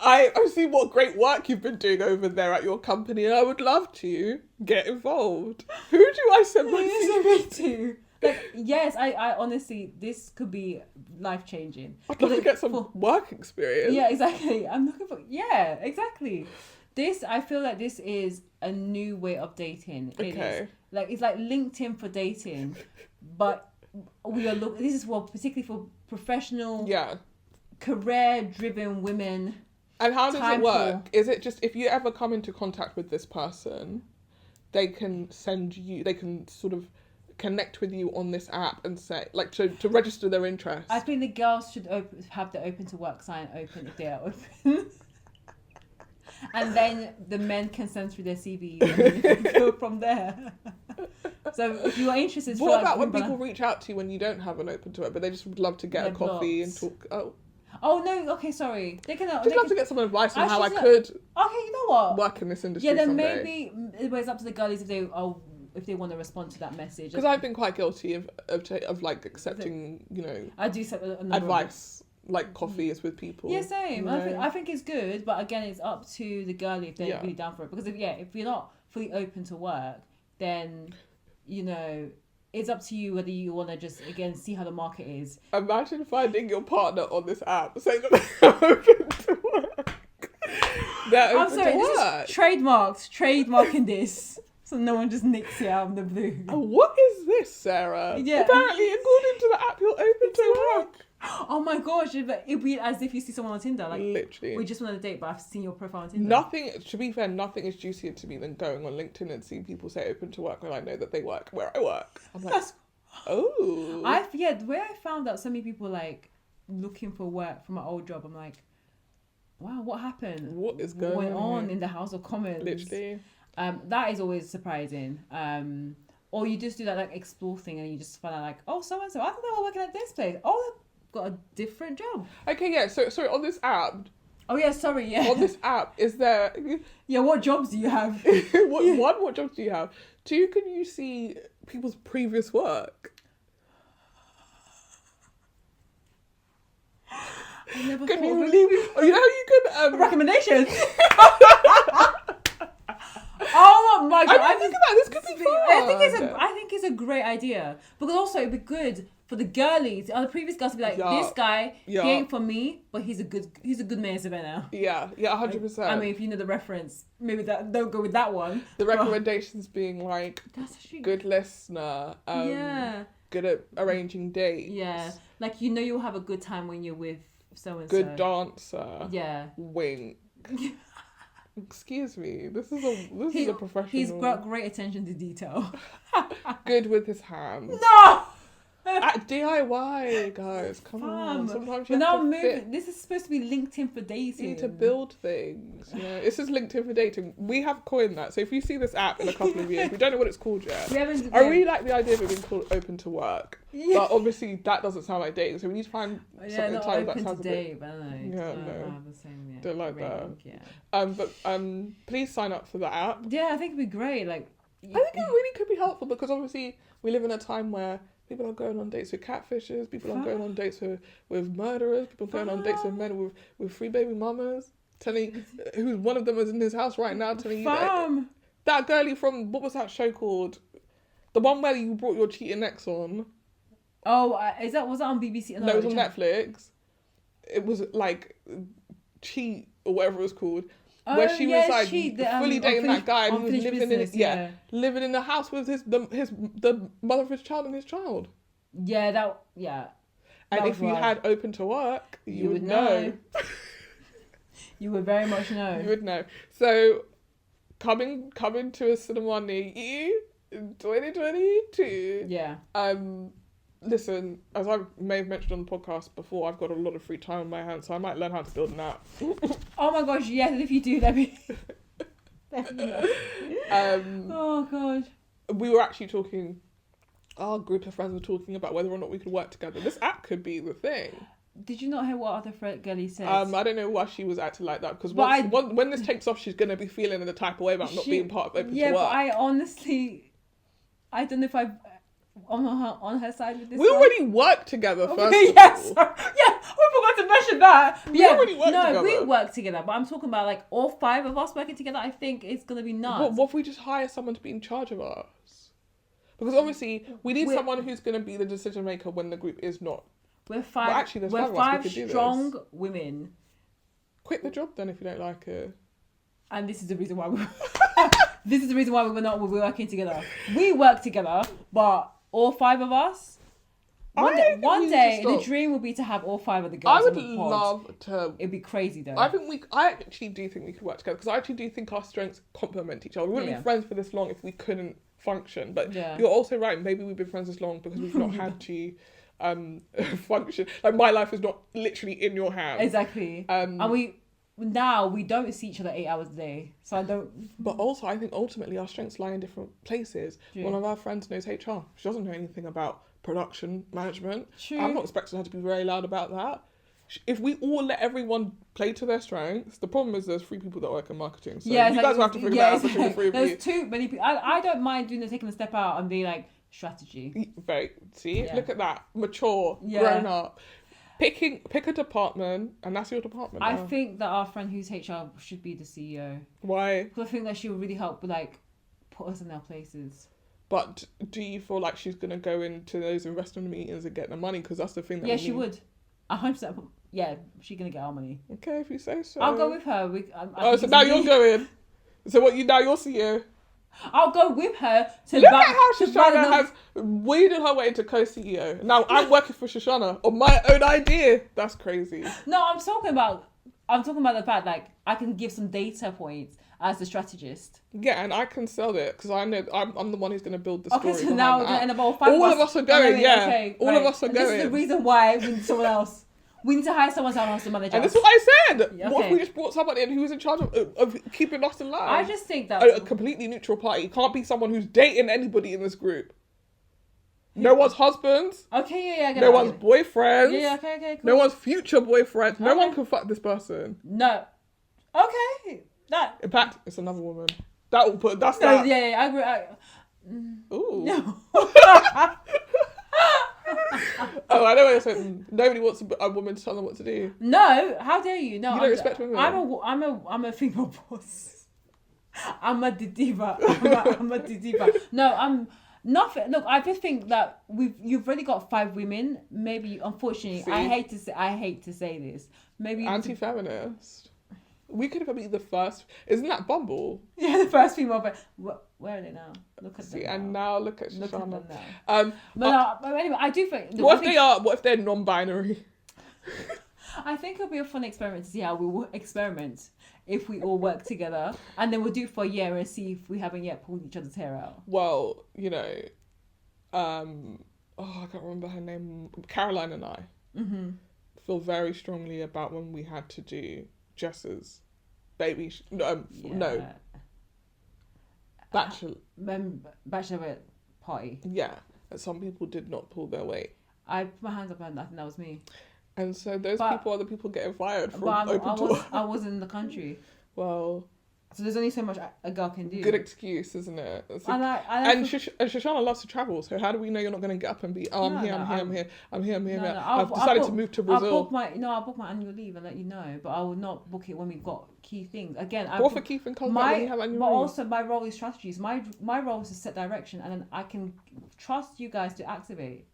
I've seen what great work you've been doing over there at your company, and I would love to get involved. Who do I send my CV to? Like, yes, I honestly, this could be life-changing. I'd love to get some work experience. Yeah, exactly. I'm looking for... Yeah, exactly. I feel like this is a new way of dating. Okay. It's like LinkedIn for dating, but this is particularly for professional, career-driven women. And how does it work? Is it just if you ever come into contact with this person, they can sort of connect with you on this app and say, like, to register their interest? I think the girls should have the open to work sign open if they are open. And then the men can send through their CVs and go from there. So if you are interested... What about when people reach out to you when you don't have an open to it, but they just would love to get a coffee and talk... Oh, no, okay, sorry. I'd love to get some advice on how I could... Okay, you know what? Work in this industry then someday. Maybe it's up to the girlies if they want to respond to that message. Because I've been quite guilty of accepting, I do accept advice, like coffees with people. Yeah, same. I think it's good, but again, it's up to the girlie if they're really down for it. Because if you're not fully open to work, then it's up to you whether you want to just again see how the market is. Imagine finding your partner on this app saying that they're open to work. I'm sorry, this is trademarking this. So no one just nicks it out of the blue. What is this, Sarah? Yeah. Apparently, according to the app, you're open to work. Oh my gosh, it'd be as if you see someone on Tinder. Like, literally. We just went on a date, but I've seen your profile on Tinder. To be fair, nothing is juicier to me than going on LinkedIn and seeing people say open to work when I know that they work where I work. I'm like, oh. The way I found out so many people like looking for work from my old job, I'm like, wow, what happened? What is going on in the House of Commons? Literally. That is always surprising. Or you just do that like explore thing and you just find out like, oh, so-and-so, I thought they were working at this place. Oh, they've got a different job. Okay, yeah. So on this app. Oh yeah, sorry, yeah. On this app, is there? Yeah, what jobs do you have? What jobs do you have? Two, can you see people's previous work? I never can you believe? You know how you can recommendations. my god! I mean, look at that. This could be fun. I think it's a great idea because also it'd be good for the girlies. The previous girls to be like, this guy, he ain't for me, but he's a good man Savannah. Yeah, 100%. I mean, if you know the reference, maybe don't go with that one. The recommendations being like, that's actually good listener. Good at arranging dates. Yeah, like you'll have a good time when you're with so and so. Good dancer. Yeah. Wink. Excuse me. This is a professional. He's got great attention to detail. Good with his hands. No. At DIY, guys, come on. Sometimes you have to fit. This is supposed to be LinkedIn for dating. You need to build things. This is LinkedIn for dating. We have coined that. So if you see this app in a couple of years, we don't know what it's called yet. I really like the idea of it being called Open to Work. Yeah. But obviously that doesn't sound like dating. So we need to find something title that sounds a bit. Don't like that. Yeah. But please sign up for that app. Yeah, I think it'd be great. Like, I think it really could be helpful because obviously we live in a time where people are going on dates with catfishers. People are going on dates with murderers. People are going on dates with men with 3 baby mamas. Telling who's one of them is in his house right now. Telling you that girlie from what was that show called? The one where you brought your cheating ex on. Oh, was that on BBC? No, it was on Netflix. It was like Cheat or whatever it was called. Where she was like fully dating that guy and he was living in the house with the mother of his child and his child. Yeah, And if you had Open to Work, you would know. You would very much know. You would know. So coming to a cinema near you in 2022. Yeah. Listen, as I may have mentioned on the podcast before, I've got a lot of free time on my hands, so I might learn how to build an app. Oh my gosh, yes, if you do, let me know. Oh gosh. We were actually talking, our group of friends were talking about whether or not we could work together. This app could be the thing. Did you not hear what other girlie said? I don't know why she was acting like that, because when this takes off, she's going to be feeling in the type of way about not being part of Open to Work. Yeah, but I honestly, I don't know if I've on her side with this. We already work together first. Yes, yeah, we forgot to mention that. We already work together. We work together, but I'm talking about like all 5 of us working together. I think it's gonna be nuts. What if we just hire someone to be in charge of us? Because obviously we need someone who's gonna be the decision maker when the group is not. We're 5. Well, actually, there's 5 strong women. Quit the job then if you don't like it. And this is the reason why we're not working together. We work together, but all 5 of us. One day, the dream will be to have all 5 of the girls. I would love to. It'd be crazy though. I actually do think we could work together because I actually do think our strengths complement each other. We wouldn't be friends for this long if we couldn't function. But you're also right. Maybe we've been friends this long because we've not had to function. Like my life is not literally in your hands. Exactly. And we don't see each other 8 hours a day, so I don't. But also, I think ultimately our strengths lie in different places. True. One of our friends knows HR. She doesn't know anything about production management. True. I'm not expecting her to be very loud about that. If we all let everyone play to their strengths, the problem is there's 3 people that work in marketing. So you guys will have to figure that out between the 3 of you. There's too many people. I don't mind taking a step out and being like strategy. Look at that, mature, grown up. Pick a department, and that's your department. I think that our friend who's HR should be the CEO. Why? Because I think that she will really help, put us in our places. But do you feel like she's gonna go into those investment meetings and get the money? Because that's the thing that. Yeah, she would. 100%. Yeah, she's gonna get our money. Okay, if you say so. I'll go with her. So now you're going. So now you're CEO. I'll go with her to look at how Shoshanna has weeded her way into co-CEO. Now I'm working for Shoshanna on my own idea. That's crazy. No, I'm talking about the fact I can give some data points as the strategist. Yeah, and I can sell it because I know I'm the one who's going to build the story. Okay, so now and about 5 all of us are going. All of us are going. This is the reason why we need someone else. We need to hire someone else to manage us. And this is what I said. Okay. What if we just brought someone in who's in charge of keeping us alive? I just think that a completely neutral party. It can't be someone who's dating anybody in this group. No one's husbands. Okay, yeah, I get no one's boyfriends. Yeah, okay, cool. No one's future boyfriends. No one can fuck this person. No. Okay. In fact, it's another woman. That's that. Yeah, I agree. Ooh. No. Oh, I know what you're saying. Nobody wants a woman to tell them what to do. No, how dare you? No, you don't respect women. I'm a female boss. I'm a diva. I'm a diva. No, I'm nothing. Look, I just think that you've already got 5 women. Maybe, unfortunately, See? I hate to say this. Maybe Anti-feminist. We could have been the first. Isn't that Bumble? Yeah, the first female. But where are they now? Look at See, them. and now look at Look at Shoshanna. them now. But anyway, I do think. What if they are? What if they're non-binary? I think it'll be a fun experiment to see how we will experiment if we all work together, and then we'll do it for a year and see if we haven't yet pulled each other's hair out. Well, you know, I can't remember her name. Caroline and I feel very strongly about when we had to do Jess's baby. No, bachelorette party. Yeah, and some people did not pull their weight. I put my hands up and I think that was me. And so those people are the people getting fired from I wasn't in the country. Well, so there's only so much a girl can do. Good excuse, isn't it? And Shoshana loves to travel, so how do we know you're not going to get up and be, I'm here. I've decided to move to Brazil. I'll book my annual leave and let you know, but I will not book it when we've got key things. Again, What for Keith and Colin when you have annual leave? Also my role is strategies. My role is to set direction, and then I can trust you guys to activate.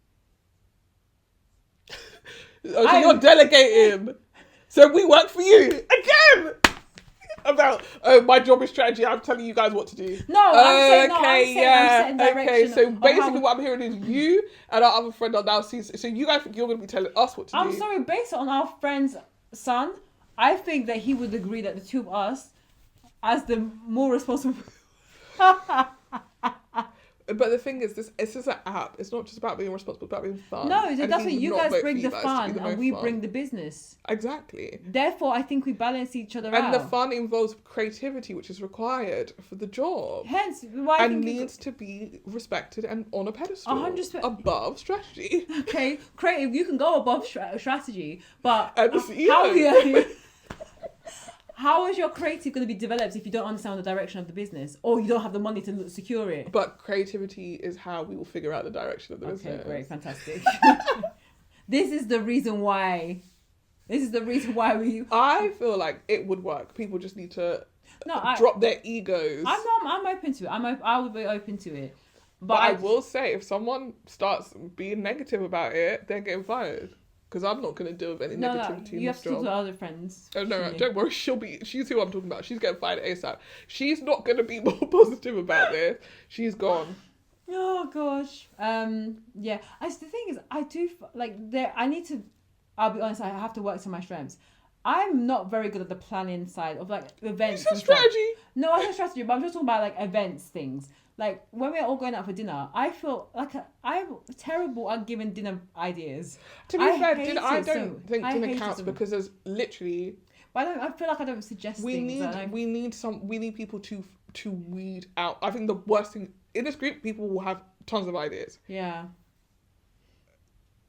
So you're delegating. So we work for you again. About my job is strategy. I'm telling you guys what to do. I'm setting direction. Okay, so basically what I'm hearing is you and our other friend are now seeing. So you guys think you're going to be telling us what to do? I'm sorry, based on our friend's son, I think that he would agree that the two of us, as the more responsible. But the thing is, this is an app. It's not just about being responsible, it's about being fun. No, that's what you guys bring the fun and we bring the business. Exactly. Therefore, I think we balance each other out. And the fun involves creativity, which is required for the job. Hence, why and needs to be respected and on a pedestal. 100% above strategy. Okay, creative. You can go above strategy, but how is your creative going to be developed if you don't understand the direction of the business or you don't have the money to secure it? But creativity is how we will figure out the direction of the business. Okay, great, fantastic. This is the reason why we... I feel like it would work. People just need to drop their egos. I'm open to it. I would be open to it. But I will say, if someone starts being negative about it, they're getting fired. Because I'm not going to deal with any negativity in this job. You have to talk to other friends. Oh, no, don't worry. She's who I'm talking about. She's getting fired ASAP. She's not going to be more positive about this. She's gone. Oh, gosh. Yeah. The thing is, I do, I'll be honest, I have to work to my strengths. I'm not very good at the planning side of, events. You said strategy. No, I said strategy, but I'm just talking about, events things. Like, when we're all going out for dinner, I feel like I'm terrible at giving dinner ideas. To be fair, I don't think dinner counts because there's literally... But I feel like I don't suggest things. We need people to weed out. I think the worst thing... In this group, people will have tons of ideas. Yeah.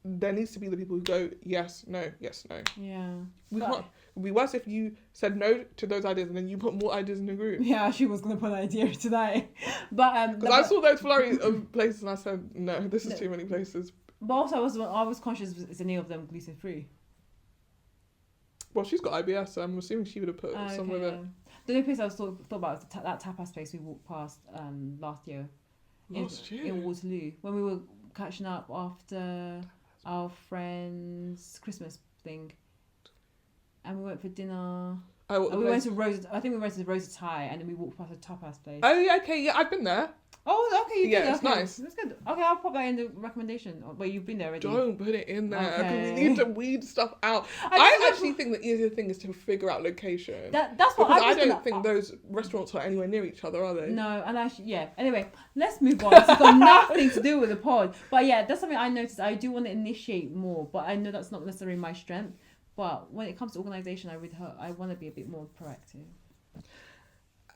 There needs to be the people who go, yes, no, yes, no. Yeah. It would be worse if you said no to those ideas and then you put more ideas in the group. Yeah, she was going to put an idea today. But because I saw those flurries of places and I said, no, this is too many places. But also I was conscious is any of them gluten free. Well, she's got IBS, so I'm assuming she would have put somewhere there. The only place I was thought about was that tapas place we walked past last year. In Waterloo, when we were catching up after our friend's Christmas thing. And we went for dinner. We went to Rosa. I think we went to Rosa Thai, and then we walked past a tapas place. Oh yeah, okay, yeah, I've been there. Oh, okay, it's nice. That's good. Okay, I'll pop that in the recommendation. Where you've been there already. Don't put it in there because we need to weed stuff out. I actually think the easier thing is to figure out location. That's what I don't think those restaurants are anywhere near each other, are they? No, and actually, yeah. Anyway, let's move on. It's got nothing to do with the pod, but yeah, that's something I noticed. I do want to initiate more, but I know that's not necessarily my strength. But when it comes to organisation, I want to be a bit more proactive.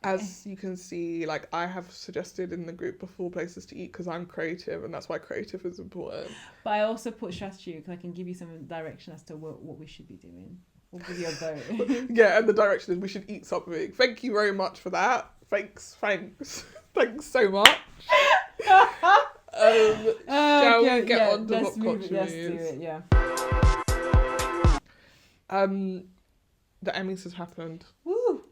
As you can see, I have suggested in the group before places to eat because I'm creative and that's why creative is important. But I also put strategy because I can give you some direction as to what we should be doing. We'll give you a vote. Yeah, and the direction is we should eat something. Thank you very much for that. Thanks. Thanks so much. Shall we get on to what culture Let's do it, yeah. The Emmys has happened. Woo!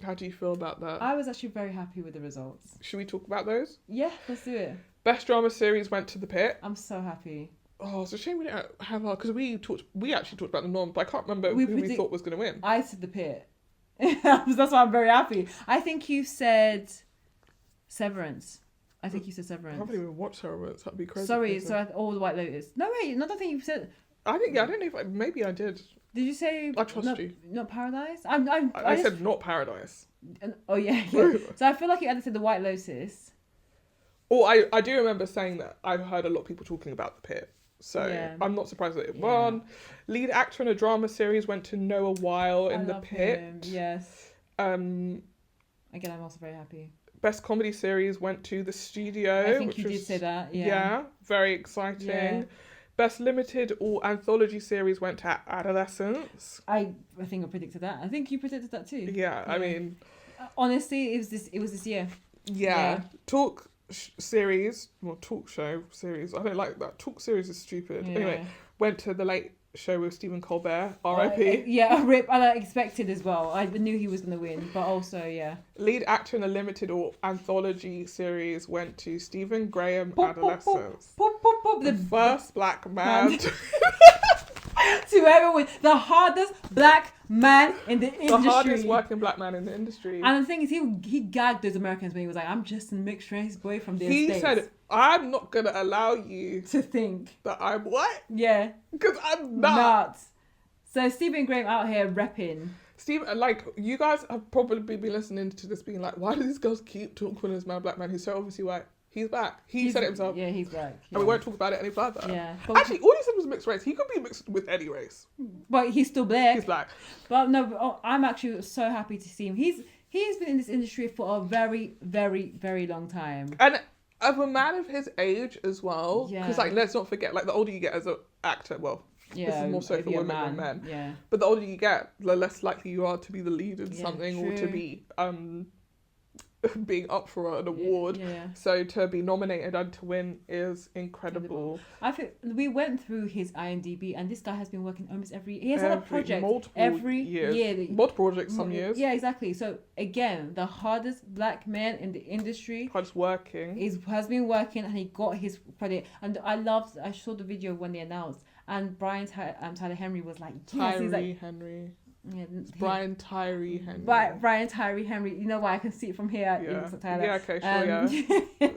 How do you feel about that? I was actually very happy with the results. Should we talk about those? Yeah, let's do it. Best drama series went to The Pit. I'm so happy. Oh, it's a shame we didn't have our, because we actually talked about the norm, but I can't remember who we thought was going to win. I said The Pit. That's why I'm very happy. I think you said Severance. I think you said I Severance. haven't even watched Severance. That'd be crazy. Sorry, all the White Lotus. No, wait, another thing you said. I think, yeah, I don't know if maybe I did. Did you say? I trust you. Not Paradise. I said not Paradise. Oh yeah. So I feel like you either said the White Lotus. Oh, I do remember saying that. I've heard a lot of people talking about The Pit, so Yeah. I'm not surprised that it won. Lead actor in a drama series went to Noah Weil in The Pit. Him. Yes. Again, I'm also very happy. Best comedy series went to The Studio. I think you did say that. Yeah. Very exciting. Yeah. Best limited or anthology series went to Adolescents. I think I predicted that. I think you predicted that too. Yeah, I mean, honestly, it was this year. Yeah. Talk series, talk show series. I don't like that. Talk series is stupid. Yeah. Anyway, went to The Late Show with Stephen Colbert. R.I.P. Yeah, rip. I expected as well. I knew he was gonna win, but also Lead actor in a limited or anthology series went to Stephen Graham. Adolescents. The first black man. To ever win, the hardest black man in the industry. The hardest working black man in the industry. And the thing is, he gagged those Americans when he was like, "I'm just a mixed race boy from the States." He said, "I'm not gonna allow you to think that I'm what? Yeah, because I'm not." So Stephen Graham out here repping. Stephen, like, you guys have probably been listening to this, being like, "Why do these girls keep talking to this man, black man? He's so obviously white." He's back. He said it himself. Yeah, he's back. Yeah. And we won't talk about it any further. Yeah. Actually, all he said was mixed race. He could be mixed with any race. But he's still black. He's black. But no, I'm actually so happy to see him. He's been in this industry for a very, very, very long time. And of a man of his age as well. Yeah. Because, like, let's not forget, like, the older you get as an actor, well, this is more so for women than men. Yeah. But the older you get, the less likely you are to be the lead in something, or to be being up for an award. Yeah. So to be nominated and to win is incredible. I think we went through his IMDb, and this guy has been working almost he has had a project every year. Multiple projects some years. Yeah, exactly. So again, the hardest black man in the industry hardest working has been working, and he got his credit. And I saw the video when they announced, and Tyler Henry was like, yes, he's like, Henry. Yeah, Brian Tyree Henry. Brian Tyree Henry. You know why? I can see it from here. Yeah. Yeah, okay, sure, yeah.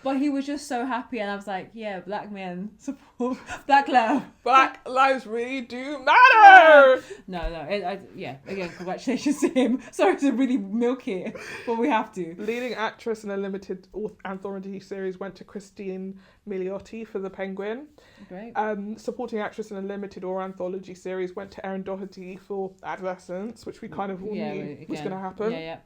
But he was just so happy, and I was like, yeah, black men support black love. Black lives really do matter. No. Again, congratulations to him. Sorry to really milk it, but we have to. Leading actress in a limited anthology series went to Christine Milioti for The Penguin. Great. Supporting actress in a limited or anthology series went to Erin Doherty for Adolescents, which we kind of all knew was going to happen. Yeah.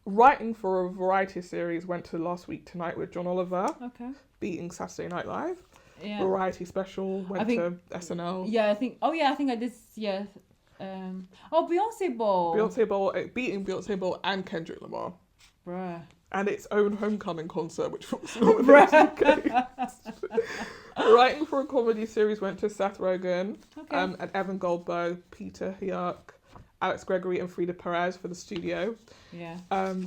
Writing for a variety series went to Last Week Tonight with John Oliver. Okay. Beating Saturday Night Live. Yeah. Variety special went to SNL. Yeah, I think I did. Yeah. Beyonce Bowl. Beating Beyonce Bowl and Kendrick Lamar. Bruh. And its own homecoming concert, which was not Writing for a comedy series went to Seth Rogen, and Evan Goldberg, Peter Hyuk, Alex Gregory, and Frida Perez for The Studio. Yeah.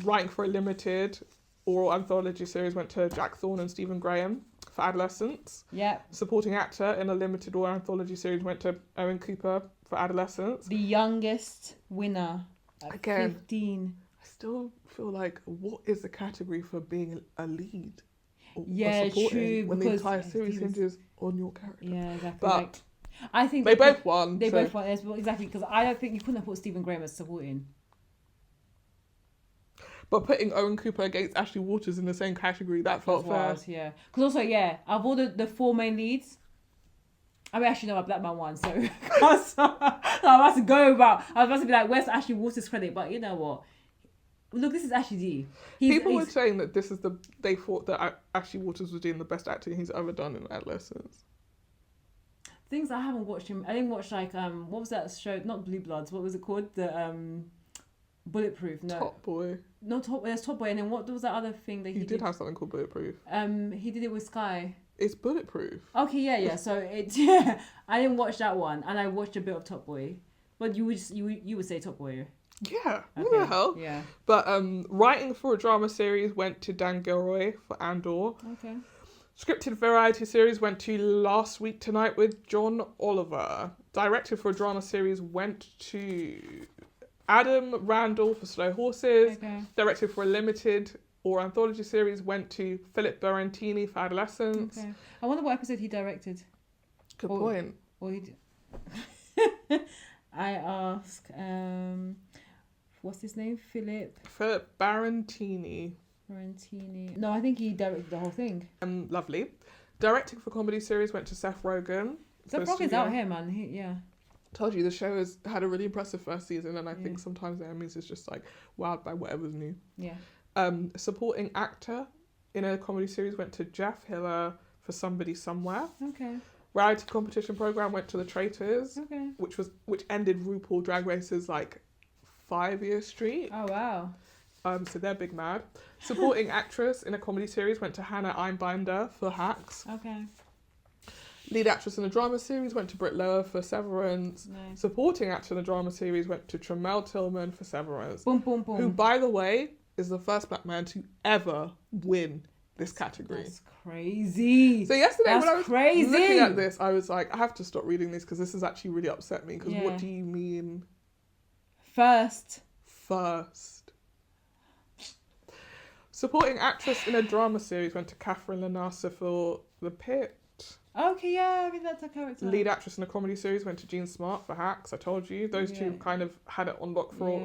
Writing for a limited oral anthology series went to Jack Thorne and Stephen Graham for Adolescents. Yeah. Supporting actor in a limited oral anthology series went to Owen Cooper for Adolescents. The youngest winner at 15. I still feel like, what is the category for being a lead? Or supporting, true. When the entire series hinges on your character. Yeah, exactly. But I think they both won. They both won, exactly, because I don't think you couldn't have put Stephen Graham as supporting. But putting Owen Cooper against Ashley Waters in the same category, that felt fair. Yeah. Because also, of all the four main leads, I mean, actually, no, my black man won, so I was about to be like, where's Ashley Waters' credit? But you know what? Look, this is Ashley D. People were saying that they thought that Ashley Waters was doing the best acting he's ever done in Adolescence. Things I haven't watched him. I didn't watch what was that show? Not Blue Bloods. What was it called? The Bulletproof. No. Top Boy. No, there's Top Boy, and then what was that other thing that he did? Have something called Bulletproof. He did it with Sky. It's Bulletproof. Okay, yeah. So I didn't watch that one, and I watched a bit of Top Boy. But you would say Top Boy. Yeah, what the hell? Yeah. But writing for a drama series went to Dan Gilroy for Andor. Okay. Scripted variety series went to Last Week Tonight with John Oliver. Directed for a drama series went to Adam Randall for Slow Horses. Okay. Directed for a limited or anthology series went to Philip Berentini for Adolescence. Okay. I wonder what episode he directed. Good point. Or he I ask, what's his name? Philip Berentini. No, I think he directed the whole thing. Lovely. Directing for comedy series went to Seth Rogen. Seth Rogen's out here, man. Yeah. Told you the show has had a really impressive first season, and I think sometimes the Emmys is just like wowed by whatever's new. Yeah. Supporting actor in a comedy series went to Jeff Hiller for Somebody Somewhere. Okay. Reality competition program went to The Traitors. Okay. Which ended RuPaul Drag Race's like 5-year streak. Oh wow. So they're big mad. Supporting actress in a comedy series went to Hannah Einbinder for Hacks. Okay. Lead actress in a drama series went to Britt Lower for Severance. Nice. Supporting actor in a drama series went to Tremel Tillman for Severance. Boom, boom, boom. Who, by the way, is the first black man to ever win this category. That's crazy. So yesterday when I was crazy. looking at this, I was like, I have to stop reading this because this has actually really upset me. Because Yeah. what do you mean First? Supporting actress in a drama series went to Catherine Lanassa for The Pit. Okay, yeah, I mean that's a character. Lead actress in a comedy series went to Jean Smart for Hacks. I told you. Those two kind of had it on lock for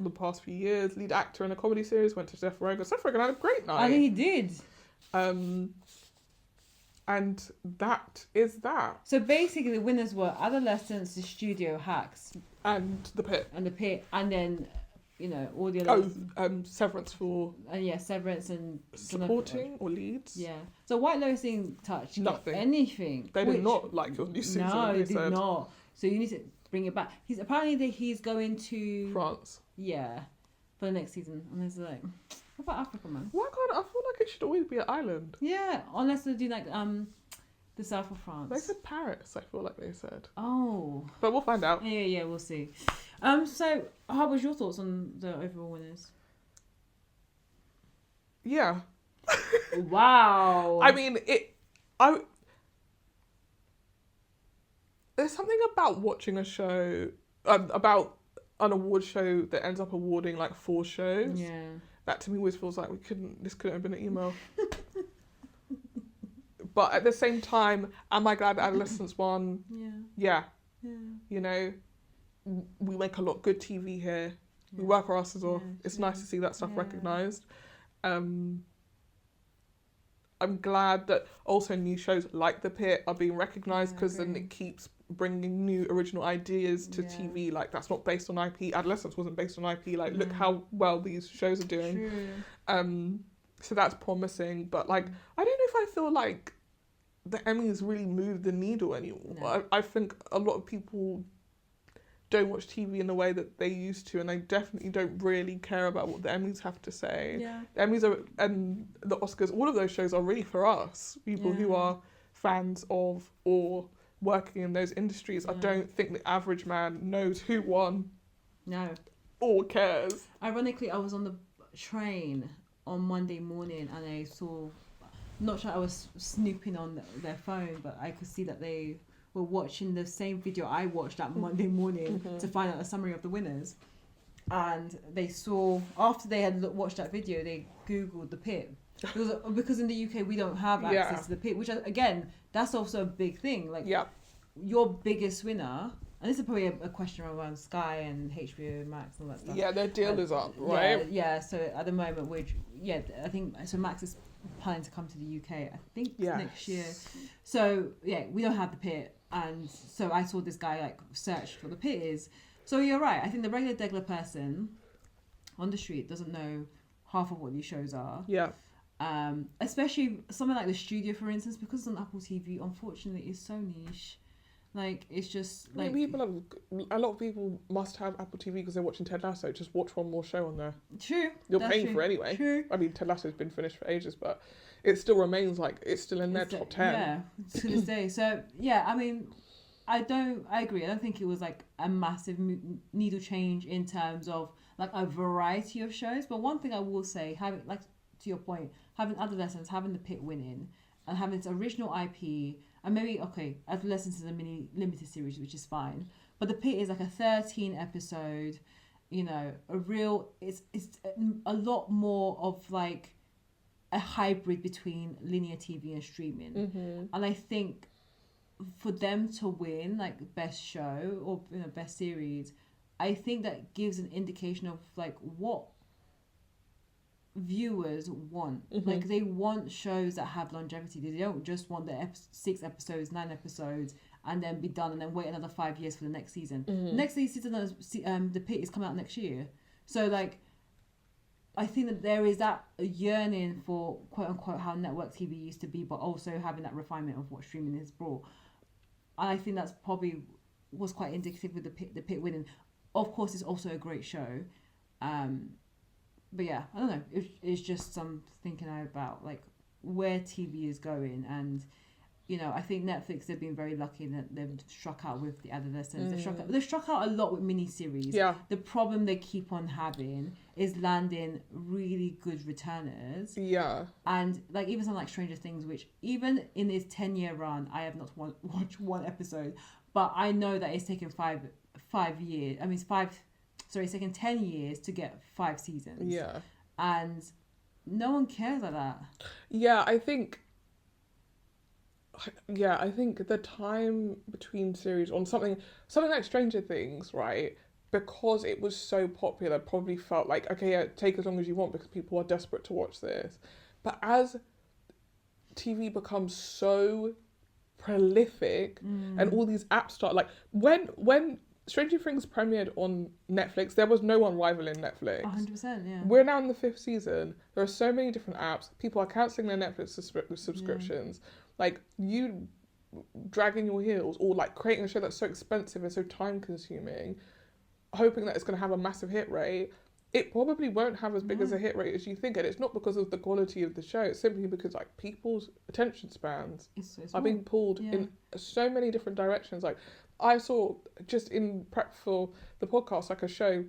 the past few years. Lead actor in a comedy series went to Seth Rogen. Seth Rogen had a great night. I think he did. And that is that. So basically the winners were Adolescents, The Studio, Hacks. And The Pit. And The Pit. And then, you know, all the other... Severance for... Severance and... Supporting or leads. Yeah. So White Lotus didn't touch nothing. Anything. They did not like your new season. No, they did not. So you need to bring it back. He's going to... France. Yeah. For the next season. And it's like... What about Africa, man? Why can't I feel like it should always be an island? Yeah, unless they do like the south of France. They said Paris, I feel like they said. Oh. But we'll find out. Yeah, we'll see. So how was your thoughts on the overall winners? Yeah. Wow. I mean, there's something about watching a show, about an award show that ends up awarding like 4 shows. Yeah. That to me always feels like this couldn't have been an email. But at the same time, am I glad that Adolescence won? Yeah. You know, we make a lot of good TV here. We work our asses off. It's nice to see that stuff recognised. I'm glad that also new shows like The Pit are being recognised because then it keeps bringing new original ideas to TV. Like, that's not based on IP. Adolescence wasn't based on IP. Like, look how well these shows are doing. True. So that's promising. But, like, I don't know if I feel like the Emmys really move the needle anymore. No. I think a lot of people don't watch TV in the way that they used to, and they definitely don't really care about what the Emmys have to say. Yeah. The Emmys and the Oscars, all of those shows are really for us, people who are fans of or working in those industries. I don't think the average man knows who won. No. Or cares. Ironically, I was on the train on Monday morning and I saw, not sure I was snooping on their phone, but I could see that they were watching the same video I watched that Monday morning to find out a summary of the winners. And they saw, after they had watched that video, they Googled The Pit. Because in the UK we don't have access to The Pit, which again, that's also a big thing. Like, your biggest winner, and this is probably a question around Sky and HBO Max and all that stuff. Yeah, their deal is up, right? Yeah, so at the moment, I think, so Max is planning to come to the UK, I think next year. So, we don't have The Pit, and so I saw this guy, like, search for The Pit is. So you're right, I think the regular degular person on the street doesn't know half of what these shows are. Yeah. Especially something like The Studio, for instance, because it's on Apple TV, unfortunately, it's so niche. Like, it's just like... a lot of people must have Apple TV because they're watching Ted Lasso. Just watch one more show on there. True. You're paying for it anyway. True. I mean, Ted Lasso's been finished for ages, but it still remains like it's still in their top 10. Yeah, to this day. So, yeah, I mean, I agree. I don't think it was like a massive needle change in terms of like a variety of shows. But one thing I will say, having, like, to your point, having Adolescents, having the Pit winning, and having its original IP, and maybe, okay, Adolescents is a mini limited series, which is fine. But the Pit is like a 13 episode, you know, it's a lot more of like a hybrid between linear TV and streaming. Mm-hmm. And I think for them to win like best show or, you know, best series, I think that gives an indication of like what viewers want. Mm-hmm. Like, they want shows that have longevity. They don't just want the 6 episodes, 9 episodes, and then be done and then wait another 5 years for the next season. Mm-hmm. Next season, the Pit is coming out next year. So like, I think that there is that yearning for, quote unquote, how network TV used to be, but also having that refinement of what streaming has brought. And I think that's probably was quite indicative with the Pit winning. Of course, it's also a great show. But yeah, I don't know. It's just some thinking about like where TV is going, and you know, I think Netflix, they've been very lucky that they've struck out with the Adolescents. They've struck out a lot with miniseries. Yeah. The problem they keep on having is landing really good returners. Yeah. And like even something like Stranger Things, which even in its 10-year run, I have not watched one episode, but I know that it's taken 5 years. I mean, it's taken 10 years to get 5 seasons. Yeah. And no one cares like that. Yeah, I think the time between series on something like Stranger Things, right? Because it was so popular, probably felt like, okay, yeah, take as long as you want because people are desperate to watch this. But as TV becomes so prolific and all these apps start, like when Stranger Things premiered on Netflix, there was no one rivaling Netflix. 100%, yeah. We're now in the 5th season. There are so many different apps. People are cancelling their Netflix subscriptions. Yeah. Like, you dragging your heels or like creating a show that's so expensive and so time consuming, hoping that it's going to have a massive hit rate. It probably won't have as big as a hit rate as you think. And it's not because of the quality of the show. It's simply because like people's attention spans are being pulled in so many different directions. Like, I saw just in prep for the podcast, like a show,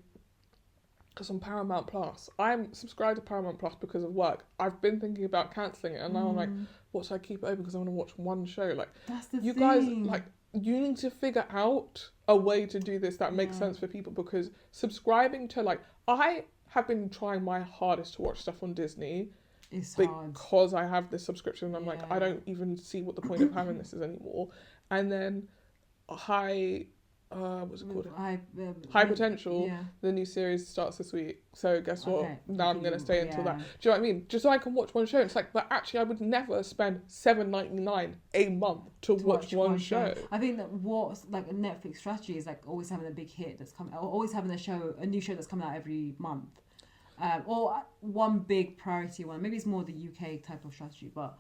because on Paramount Plus, I'm subscribed to Paramount Plus because of work. I've been thinking about cancelling it, and now I'm like, what should I keep it open because I want to watch one show? Like, that's the you thing. guys, like, you need to figure out a way to do this that makes sense for people, because subscribing to, like, I have been trying my hardest to watch stuff on Disney. It's because I have this subscription, and I'm like, I don't even see what the point of having this is anymore. And then what's it called? High Potential. The new series starts this week. So guess what? Now I'm gonna stay until that. Do you know what I mean? Just so I can watch one show. It's like, but actually, I would never spend $7.99 a month to watch one show. I think that what's like a Netflix strategy is like always having a big hit that's coming, or always having a new show that's coming out every month, or one big priority one. Maybe it's more the UK type of strategy, but.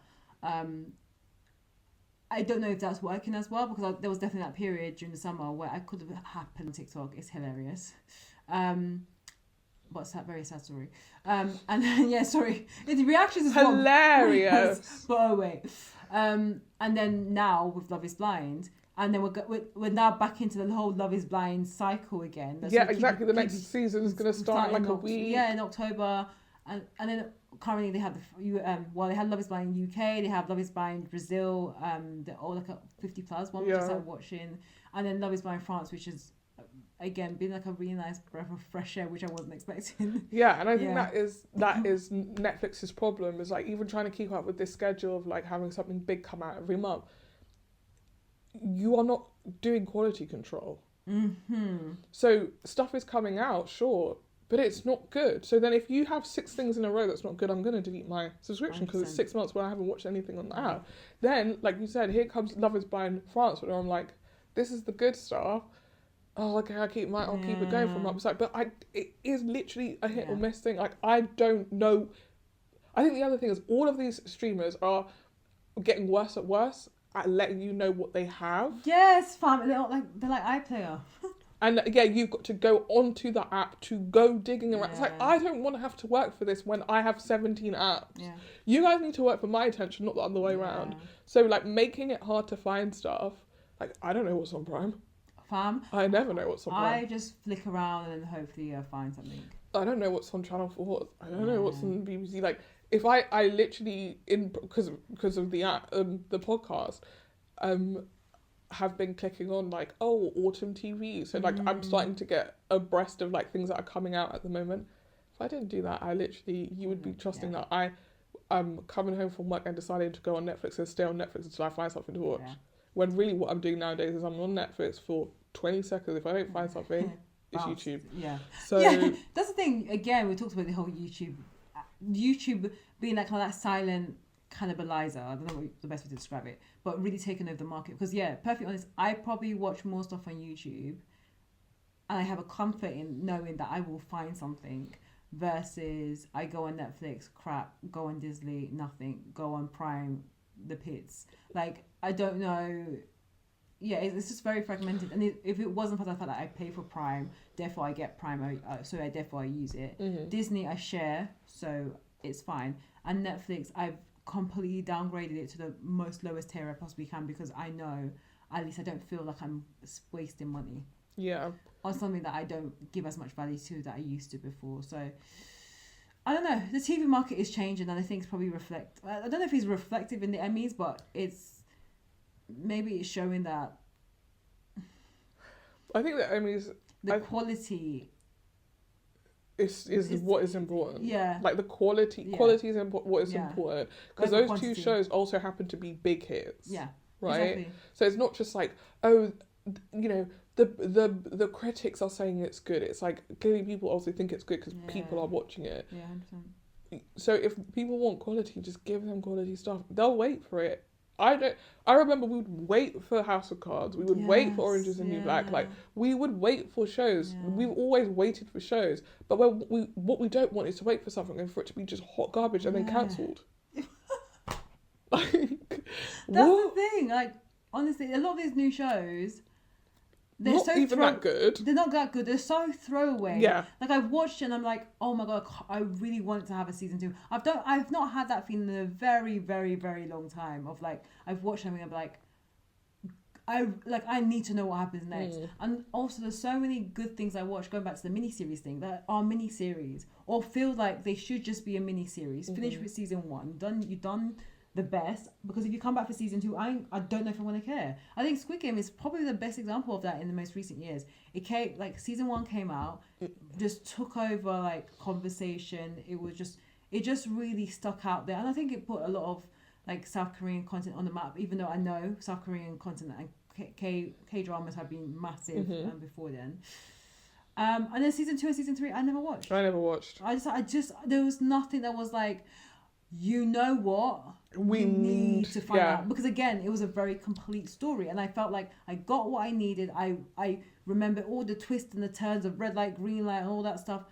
I don't know if that's working as well, because there was definitely that period during the summer where I could have happened on TikTok. It's hilarious. What's that very sad story? And then, sorry. The reactions is hilarious. But oh wait. And then now with Love Is Blind, and then we're now back into the whole Love Is Blind cycle again. Exactly. The next season is going to start in like a week. Yeah, in October, and then. Currently, they have they had Love Is Blind UK. They have Love Is Blind Brazil. They're all like a 50+ one, which I started watching, and then Love Is Blind France, which is again been like a really nice breath of fresh air, which I wasn't expecting. Yeah, and I think that is Netflix's problem, is like even trying to keep up with this schedule of like having something big come out every month. You are not doing quality control. So stuff is coming out, sure. But it's not good. So then if you have 6 things in a row that's not good, I'm going to delete my subscription because it's 6 months where I haven't watched anything on the app. Then, like you said, here comes Love Is Blind France, where I'm like, this is the good stuff. Oh, okay, I'll keep it going from upside. But it is literally a hit or miss thing. Like, I don't know. I think the other thing is all of these streamers are getting worse at letting you know what they have. Yes, fam. They're like iPlayer. And you've got to go onto the app to go digging around. It's like, I don't want to have to work for this when I have 17 apps. Yeah. You guys need to work for my attention, not the other way around. So like making it hard to find stuff Like, I don't know what's on Prime. Fam, I never know what's on Prime. I just flick around and hopefully I find something. I don't know what's on Channel 4. I don't know what's on BBC. Like, if I literally, because of the podcast, have been clicking on like, oh, autumn TV. So like I'm starting to get abreast of like things that are coming out at the moment. If I didn't do that, you would be trusting that I'm coming home from work and deciding to go on Netflix and stay on Netflix until I find something to watch. Yeah. When really what I'm doing nowadays is I'm on Netflix for 20 seconds. If I don't find something, it's YouTube. Yeah. So that's the thing. Again, we talked about the whole YouTube being that kind of that silent cannibalizer. I don't know what the best way to describe it, but really taking over the market. Because perfectly honest, I probably watch more stuff on YouTube, and I have a comfort in knowing that I will find something. Versus I go on Netflix, crap. Go on Disney, nothing. Go on Prime, the pits. Like I don't know. Yeah, it's just very fragmented. And if it wasn't for the fact that I pay for Prime, therefore I get Prime, therefore I use it. Mm-hmm. Disney I share, so it's fine. And Netflix, I've completely downgraded it to the most lowest tier I possibly can because I know at least I don't feel like I'm wasting money. Yeah. On something that I don't give as much value to that I used to before. So I don't know. The TV market is changing, and I think it's probably I don't know if it's reflective in the Emmys, but maybe it's showing that. I think the Emmys. The quality. Is what is important. Yeah. Like the quality. Yeah. Quality is what is important because those quantity. 2 shows also happen to be big hits. Yeah. Right. Exactly. So it's not just like, oh, you know, the critics are saying it's good. It's like clearly people also think it's good because people are watching it. Yeah. 100%. So if people want quality, just give them quality stuff. They'll wait for it. I remember we would wait for House of Cards. We would wait for Orange is the New Black. Like we would wait for shows. Yeah. We've always waited for shows. But what we don't want is to wait for something and for it to be just hot garbage and then cancelled. That's the thing. Like honestly, a lot of these new shows, they're not so even that good. They're not that good. They're so throwaway. Yeah. Like I've watched it and I'm like, oh my god, I really want to have a season 2. I've not had that feeling in a very, very, very long time. Of like, I've watched something and I'm like, I need to know what happens next. And also, there's so many good things I watch. Going back to the miniseries thing, that are miniseries or feel like they should just be a miniseries. Finish with season 1. You've done the best, because if you come back for season 2, I don't know if I want to care. I think Squid Game is probably the best example of that in the most recent years. It came like season 1 came out, just took over like conversation. It just really stuck out there, and I think it put a lot of like South Korean content on the map. Even though I know South Korean content and K dramas have been massive before then. And then season 2 and season 3 I never watched. I never watched. I just there was nothing that was like, you know what? We need to find out. Because again, it was a very complete story. And I felt like I got what I needed. I remember all the twists and the turns of red light, green light, and all that stuff.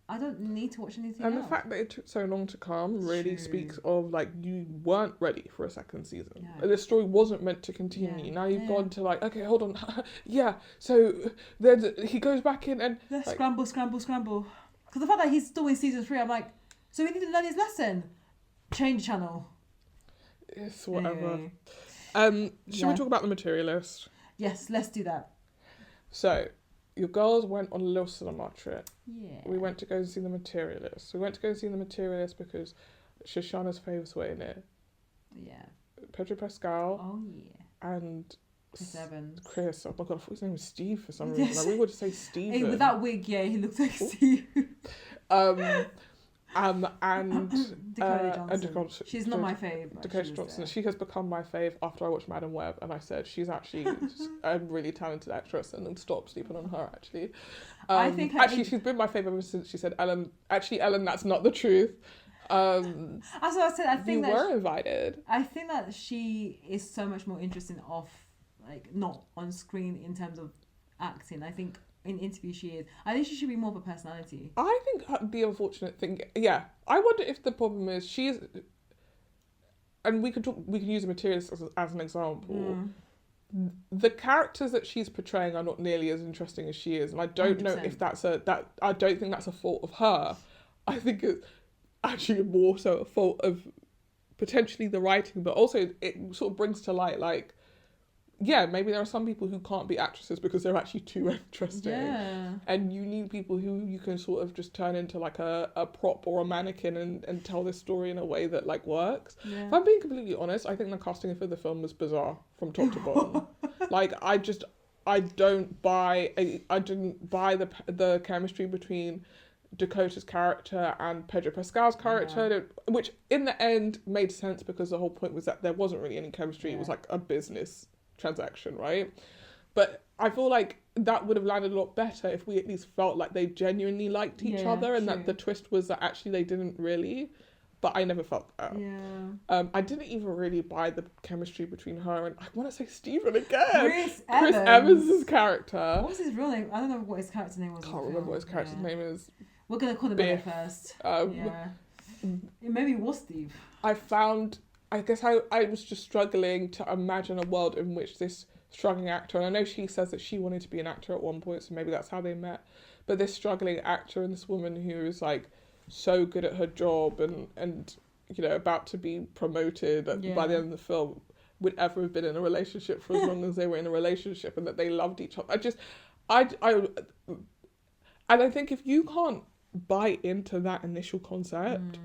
I don't need to watch anything else. And the fact that it took so long to come really speaks of like you weren't ready for a second season. Yeah. The story wasn't meant to continue. Yeah. Now you've gone to like, okay, hold on. So then he goes back in and... Let's like, scramble. Because the fact that he's still in season 3, I'm like, so he didn't learn his lesson. Change channel. It's whatever. Anyway. Should we talk about the Materialist? Yes, let's do that. So, your girls went on a little cinema trip. Yeah. We went to go and see the Materialist. We went to go and see the Materialist because Shoshanna's favourites were in it. Yeah. Pedro Pascal. Oh yeah. And Chris Evans. Chris. Oh my god, I thought his name was Steve for some reason. I really wanted to say Steven. Hey, with that wig, he looks like Steve. And Dakota Johnson. She's not my fave. Dakota Johnson. She has become my fave after I watched Madam Web, and I said she's actually a really talented actress, and then stop sleeping on her. Actually, I think she's been my fave ever since she said Ellen. Actually, Ellen, that's not the truth. As I said, I think you were invited. I think that she is so much more interesting off, like not on screen in terms of acting. I think. In interview she is. I think she should be more of a personality. I think the unfortunate thing, I wonder if the problem is she's, and we can use the Materialist as an example. The characters that she's portraying are not nearly as interesting as she is, and I don't 100%. Know if I don't think that's a fault of her. I think it's actually more so a fault of potentially the writing, but also it sort of brings to light like maybe there are some people who can't be actresses because they're actually too interesting. Yeah. And you need people who you can sort of just turn into like a prop or a mannequin and tell this story in a way that like works. Yeah. If I'm being completely honest, I think the casting for the film was bizarre from top to bottom. Like I didn't buy the chemistry between Dakota's character and Pedro Pascal's character, which in the end made sense because the whole point was that there wasn't really any chemistry. It was like a business transaction, right? But I feel like that would have landed a lot better if we at least felt like they genuinely liked each other, and that the twist was that actually they didn't really. But I never felt that. Yeah. I didn't even really buy the chemistry between her and, I want to say Stephen again. Chris Evans' character. What was his real name? I don't know what his character name was. Can't remember what his character's name is. We're going to call him Biff first. Maybe it was Steve. I guess I was just struggling to imagine a world in which this struggling actor, and I know she says that she wanted to be an actor at one point, so maybe that's how they met, but this struggling actor and this woman who is like so good at her job and you know about to be promoted by the end of the film would ever have been in a relationship for as long as they were in a relationship, and that they loved each other. I think if you can't buy into that initial concept,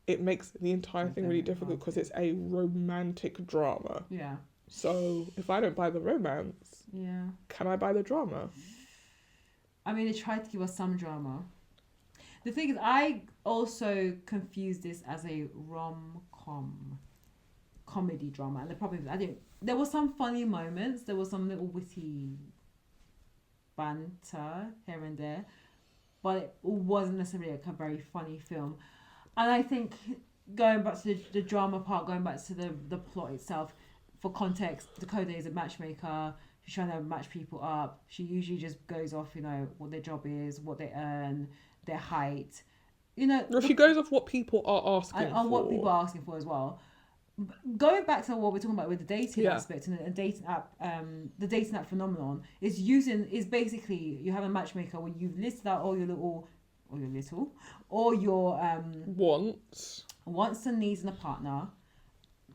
it makes the entire thing really difficult because it's a romantic drama. Yeah. So if I don't buy the romance, can I buy the drama? I mean, they tried to give us some drama. The thing is, I also confused this as a rom-com comedy drama, and the problem is, there were some funny moments, there was some little witty banter here and there, but it wasn't necessarily like a very funny film. And I think going back to the drama part, going back to the plot itself, for context, Dakota is a matchmaker. She's trying to match people up. She usually just goes off, you know, what their job is, what they earn, their height. You know, or she goes off what people are asking for. And what people are asking for as well. Going back to what we're talking about with the dating aspect and the dating app phenomenon is basically you have a matchmaker where you've listed out all your wants and needs in a partner,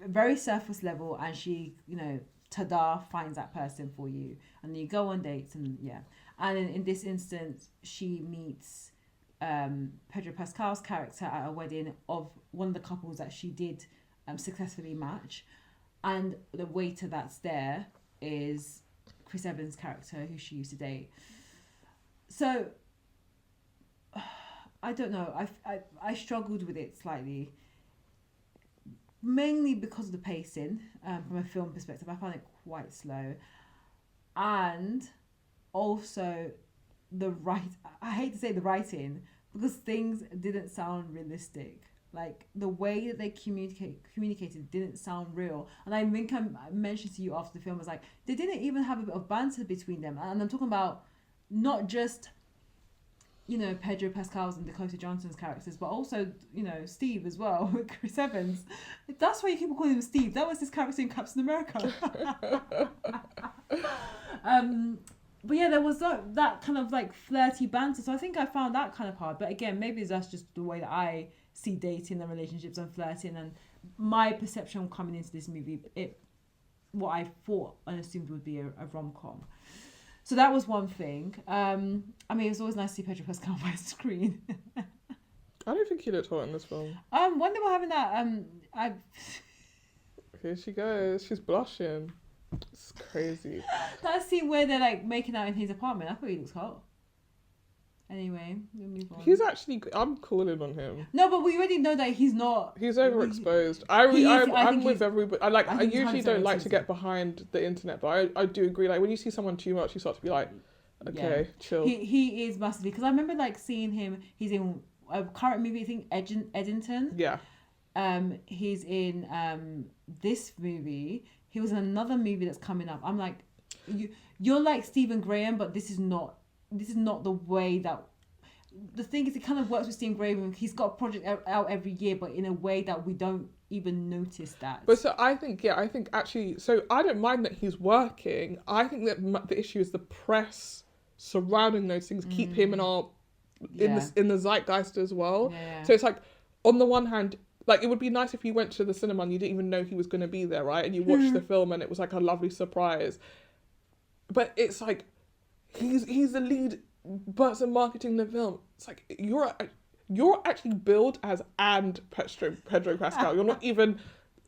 very surface level, and she, you know, ta-da, finds that person for you, and then you go on dates, and in this instance she meets Pedro Pascal's character at a wedding of one of the couples that she did successfully match, and the waiter that's there is Chris Evans' character who she used to date. So I don't know, I struggled with it slightly, mainly because of the pacing. From a film perspective, I found it quite slow, and also I hate to say the writing, because things didn't sound realistic. Like the way that they communicated didn't sound real. And I think I mentioned to you after the film, was like, they didn't even have a bit of banter between them. And I'm talking about not just, you know, Pedro Pascal's and Dakota Johnson's characters, but also, you know, Steve as well, with Chris Evans. That's why you keep calling him Steve. That was his character in Captain America. But yeah, there was that kind of like flirty banter. So I think I found that kind of hard. But again, maybe that's just the way that I see dating and relationships and flirting, and my perception coming into this movie, what I thought and assumed would be a rom-com. So that was one thing. I mean, it was always nice to see Pedro Pascal by screen. I don't think he looked hot in this film. When they were having that, Here she goes. She's blushing. It's crazy. That scene where they're like making out in his apartment, I thought he looks hot. Anyway, we'll move on. He's actually, I'm calling on him. No, but we already know that he's not. He's overexposed. I'm with everybody. I usually don't like to get behind the internet, but I do agree. Like when you see someone too much, you start to be like, okay, chill. He is massively, because I remember like seeing him. He's in a current movie, I think Eddington. Yeah. He's in this movie. He was in another movie that's coming up. I'm like, you're like Stephen Graham, but this is not the way that. The thing is, it kind of works with Stephen Graham. He's got a project out every year, but in a way that we don't even notice that. But so I think actually, so I don't mind that he's working. I think that the issue is the press surrounding those things keep him in the zeitgeist as well. Yeah. So it's like, on the one hand, like, it would be nice if you went to the cinema and you didn't even know he was going to be there, right? And you watched the film and it was like a lovely surprise. But it's like, he's the lead person marketing the film. It's like, you're actually billed as Pedro Pascal. You're not even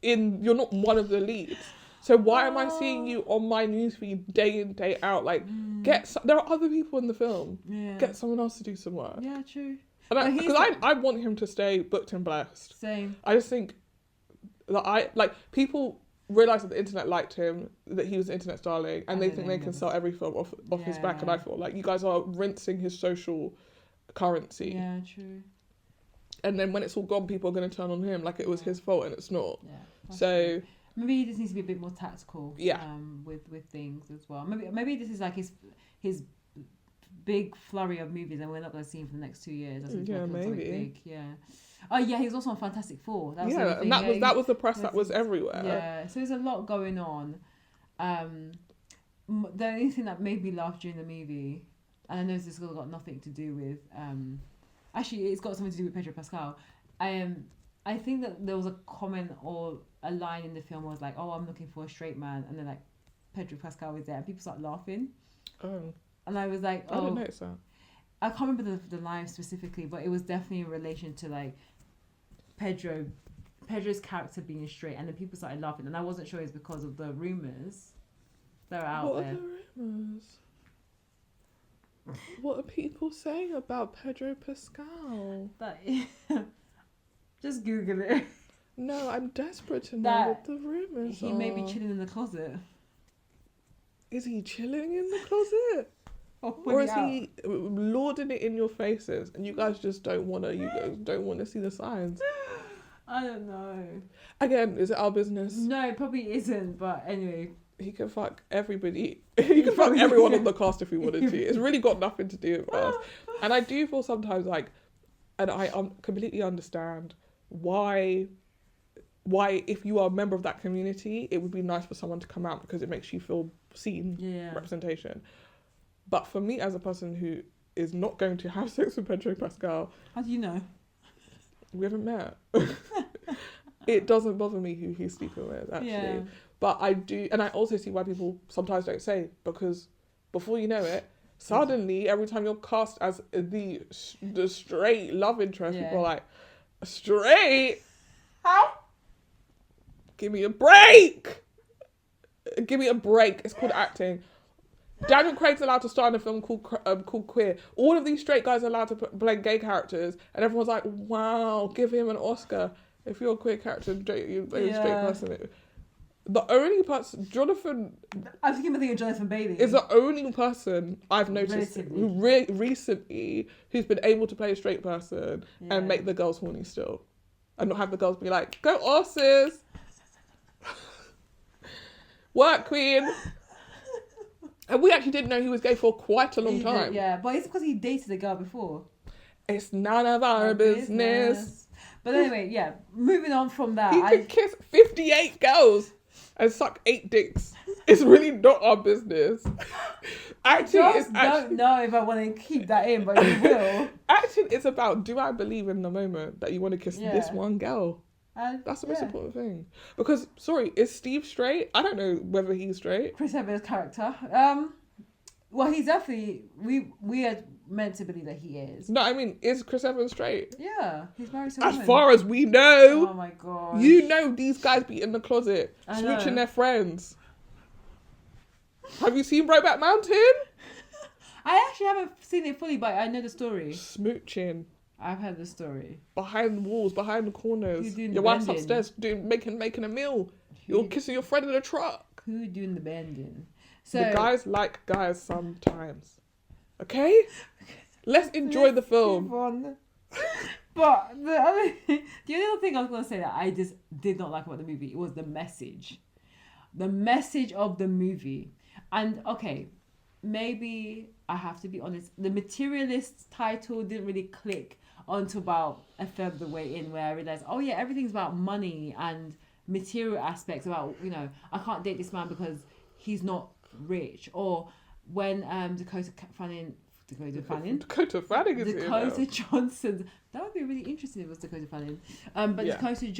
you're not one of the leads. So why am I seeing you on my newsfeed day in, day out? Like, there are other people in the film. Yeah. Get someone else to do some work. Yeah, true. Because I want him to stay booked and blessed. Same. I just think that people realised that the internet liked him, that he was the internet's darling, and they think they can sell every film off his back. And I feel like you guys are rinsing his social currency. Yeah, true. And then when it's all gone, people are going to turn on him like it was his fault, and it's not. Yeah. So true. Maybe he just needs to be a bit more tactical. Yeah. With things as well. Maybe this is like his big flurry of movies, and we're not going to see him for the next 2 years. Yeah, maybe. Big. Yeah. Oh yeah, he was also on Fantastic Four. That was and that was the press that was everywhere. Yeah, so there's a lot going on. The only thing that made me laugh during the movie, and I know this has got nothing to do with, actually it's got something to do with Pedro Pascal. I think that there was a comment or a line in the film was like, "Oh, I'm looking for a straight man," and then like Pedro Pascal was there, and people start laughing. Oh. And I was like, I didn't notice that. I can't remember the line specifically, but it was definitely in relation to like Pedro's character being straight, and then people started laughing, and I wasn't sure it's because of the rumors that are out there. What are the rumors? What are people saying about Pedro Pascal? That just Google it. No, I'm desperate to know what the rumors are. He may be chilling in the closet. Is he chilling in the closet? Or is he lording it in your faces, and you guys just don't want to see the signs? I don't know. Again, is it our business? No, it probably isn't, but anyway. He can fuck everybody. He can fuck everyone on the cast if he wanted to. It's really got nothing to do with us. And I do feel sometimes like, and I completely understand why if you are a member of that community, it would be nice for someone to come out because it makes you feel seen, representation. But for me as a person who is not going to have sex with Pedro Pascal... How do you know? We haven't met. It doesn't bother me who he's sleeping with, actually. Yeah. But I do... And I also see why people sometimes don't say, because before you know it, suddenly, every time you're cast as the straight love interest, people are like, straight? How? Give me a break! Give me a break. It's called acting. Daniel Craig's allowed to star in a film called Queer. All of these straight guys are allowed to play gay characters, and everyone's like, "Wow, give him an Oscar if you're a queer character, you're a straight person." The only person, Jonathan... I was thinking of Jonathan Bailey. Is the only person I've noticed who recently who's been able to play a straight person and make the girls horny still, and not have the girls be like, "Go horses, work queen." And we actually didn't know he was gay for quite a long time. Yeah, but it's because he dated a girl before. It's none of our business. But anyway, yeah, moving on from that. He could kiss 58 girls and suck 8 dicks. It's really not our business. Don't know if I want to keep that in, but you will. Acting is about, do I believe in the moment that you want to kiss this one girl? That's the most important thing. Because, sorry, is Steve straight? I don't know whether he's straight. Chris Evans' character. Well, he's definitely... We are meant to believe that he is. No, I mean, is Chris Evans straight? Yeah, he's married to a woman. As far as we know. Oh my god. You know these guys be in the closet, smooching their friends. Have you seen Brokeback Mountain? I actually haven't seen it fully, but I know the story. Smooching. I've heard the story. Behind the walls, behind the corners. Your wife's upstairs making a meal. You're kissing your friend in a truck. Who doing the bending? So the guys like guys sometimes. Okay? Let's enjoy the film. But the other thing I was going to say that I just did not like about the movie, it was the message. The message of the movie. And okay, maybe I have to be honest, the Materialists title didn't really click until about a third of the way in, where I realised, oh yeah, everything's about money and material aspects, about, you know, I can't date this man because he's not rich. Or when Dakota Dakota Fanning. Dakota Fanning is Dakota here. Johnson. That would be really interesting if it was Dakota Fanning. But Yeah. Dakota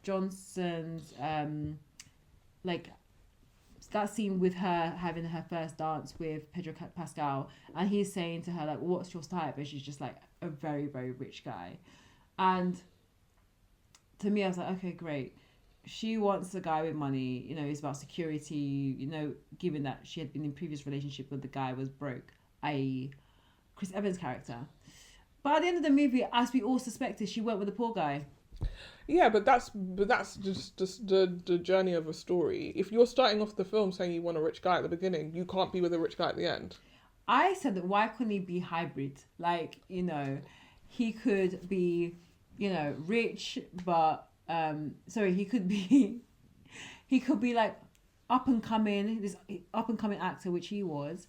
Johnson's like that scene with her having her first dance with Pedro Pascal, and he's saying to her like, "What's your type?" And she's just like, "A very, very rich guy." And to me, I was like, "Okay, great." She wants a guy with money. You know, it's about security. You know, given that she had been in previous relationship where the guy was broke, i.e., Chris Evans' character. But at the end of the movie, as we all suspected, she went with the poor guy. Yeah, but that's just the journey of a story. If you're starting off the film saying you want a rich guy at the beginning, you can't be with a rich guy at the end. I said that why couldn't he be hybrid? Like, you know, he could be, you know, rich, but he could be like up and coming actor, which he was,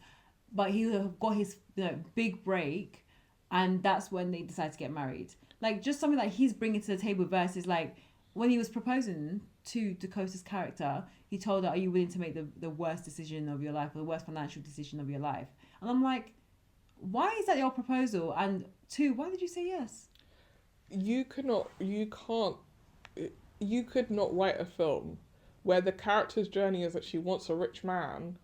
but he would have got his, you know, big break, and that's when they decide to get married. Like, just something that he's bringing to the table versus, like, when he was proposing to Dakota's character, he told her, "Are you willing to make the worst decision of your life, or the worst financial decision of your life?" And I'm like, why is that your proposal? And two, why did you say yes? You could not write a film where the character's journey is that she wants a rich man,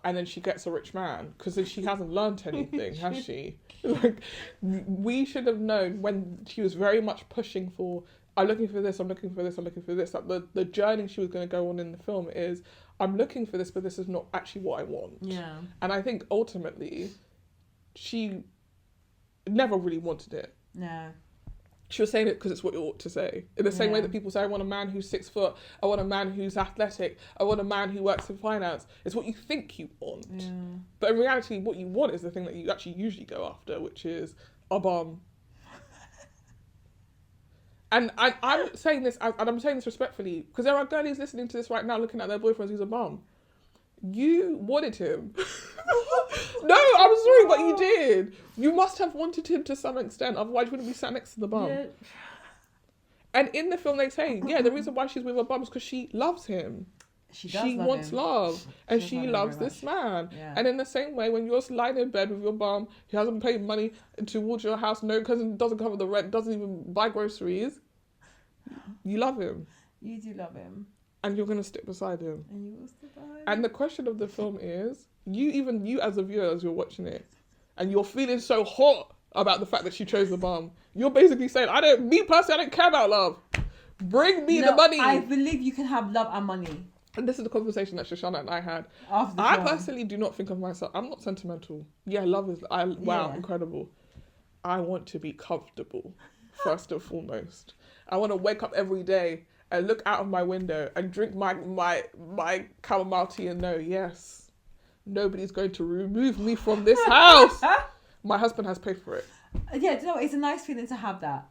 and then she gets a rich man, because then she hasn't learned anything, has she? Like, we should have known when she was very much pushing for, I'm looking for this, I'm looking for this, I'm looking for this. Like, the journey she was going to go on in the film is, I'm looking for this, but this is not actually what I want. Yeah. And I think ultimately, she never really wanted it. No. She was saying it because it's what you ought to say. In the same way that people say, I want a man who's 6 foot, I want a man who's athletic, I want a man who works in finance. It's what you think you want. Yeah. But in reality, what you want is the thing that you actually usually go after, which is a bum. And I'm saying this, and I'm saying this respectfully, because there are girlies listening to this right now looking at their boyfriends who's a bum. You wanted him. No, I'm sorry, but you did. You must have wanted him to some extent, otherwise you wouldn't be sat next to the bum. Yeah. And in the film they say, the reason why she's with a bum is because she loves him. She wants love, and she loves this man. Yeah. And in the same way, when you're lying in bed with your bum, he hasn't paid money towards your house, no, because it doesn't cover the rent, doesn't even buy groceries, you love him. You do love him. And you're going to stick beside him. And you will stick beside him. And the question of the film is, you as a viewer, as you're watching it, and you're feeling so hot about the fact that she chose the bum, you're basically saying, I don't care about love. Bring me the money. I believe you can have love and money. And this is the conversation that Shoshanna and I had. After the I film. personally do not think of myself, I'm not sentimental. Yeah, love is, incredible. I want to be comfortable, first and foremost. I want to wake up every day and look out of my window and drink my chamomile tea and know, yes, nobody's going to remove me from this house. My husband has paid for it. Yeah, it's a nice feeling to have that.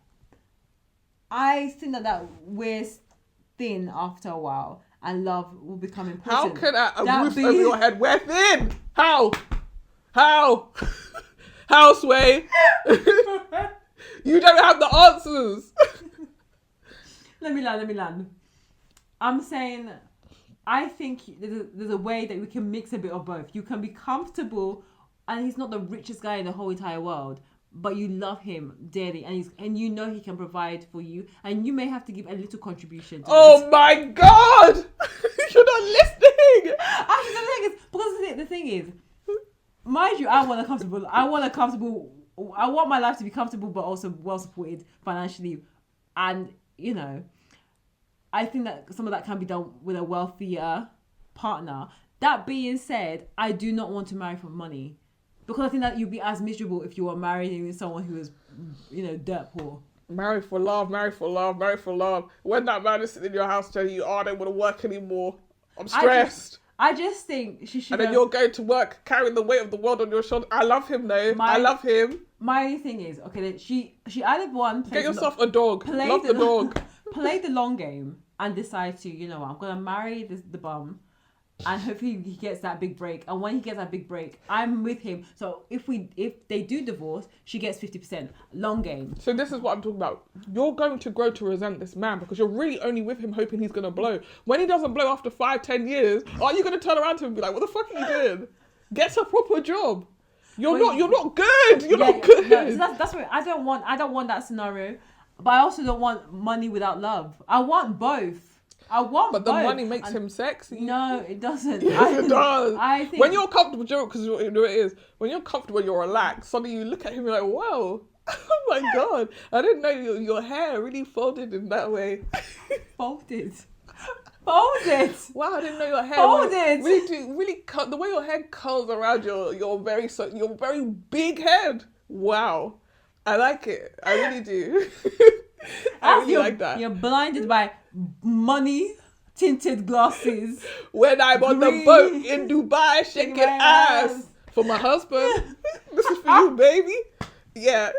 I think that wears thin after a while, and love will become important. How can a roof over your head wear thin? How? How, Sway? You don't have the answers. Let me land. I'm saying, I think there's a way that we can mix a bit of both. You can be comfortable, and he's not the richest guy in the whole entire world, but you love him dearly, and you know he can provide for you, and you may have to give a little contribution to this. My God! You're not listening! Actually, the thing is, mind you, I want my life to be comfortable, but also well supported financially, and, you know, I think that some of that can be done with a wealthier partner. That being said, I do not want to marry for money, because I think that you'd be as miserable if you were marrying someone who is, you know, dirt poor. Marry for love. When that man is sitting in your house telling you, I don't want to work anymore, I'm stressed. I just think she should. And then you're going to work carrying the weight of the world on your shoulder. I love him though. I love him. My only thing is, okay, then she either one get yourself a dog. Love the dog. Play the long game and decide to, you know what, I'm gonna marry the bum, and hopefully he gets that big break. And when he gets that big break, I'm with him. So if they do divorce, she gets 50%. Long game. So this is what I'm talking about. You're going to grow to resent this man because you're really only with him hoping he's gonna blow. When he doesn't blow after 5-10 years, are you gonna turn around to him and be like, what the fuck are you doing? Get a proper job. You're not good. You're not good. No, so that's what I don't want that scenario. But I also don't want money without love. I want both. But the money makes him sexy. No, it doesn't. Yes, it does. I think when you're comfortable, because you know what it is. When you're comfortable, you're relaxed. Suddenly you look at him, you're like, wow. Oh my God. I didn't know your hair really folded in that way. Folded. Folded. Wow, I didn't know your hair Folded. really cut the way your hair curls around your very big head. Wow. I like it. I really do. I really like that. You're blinded by money tinted glasses. When I'm on the boat in Dubai shaking ass for my husband. This is for you, baby. Yeah.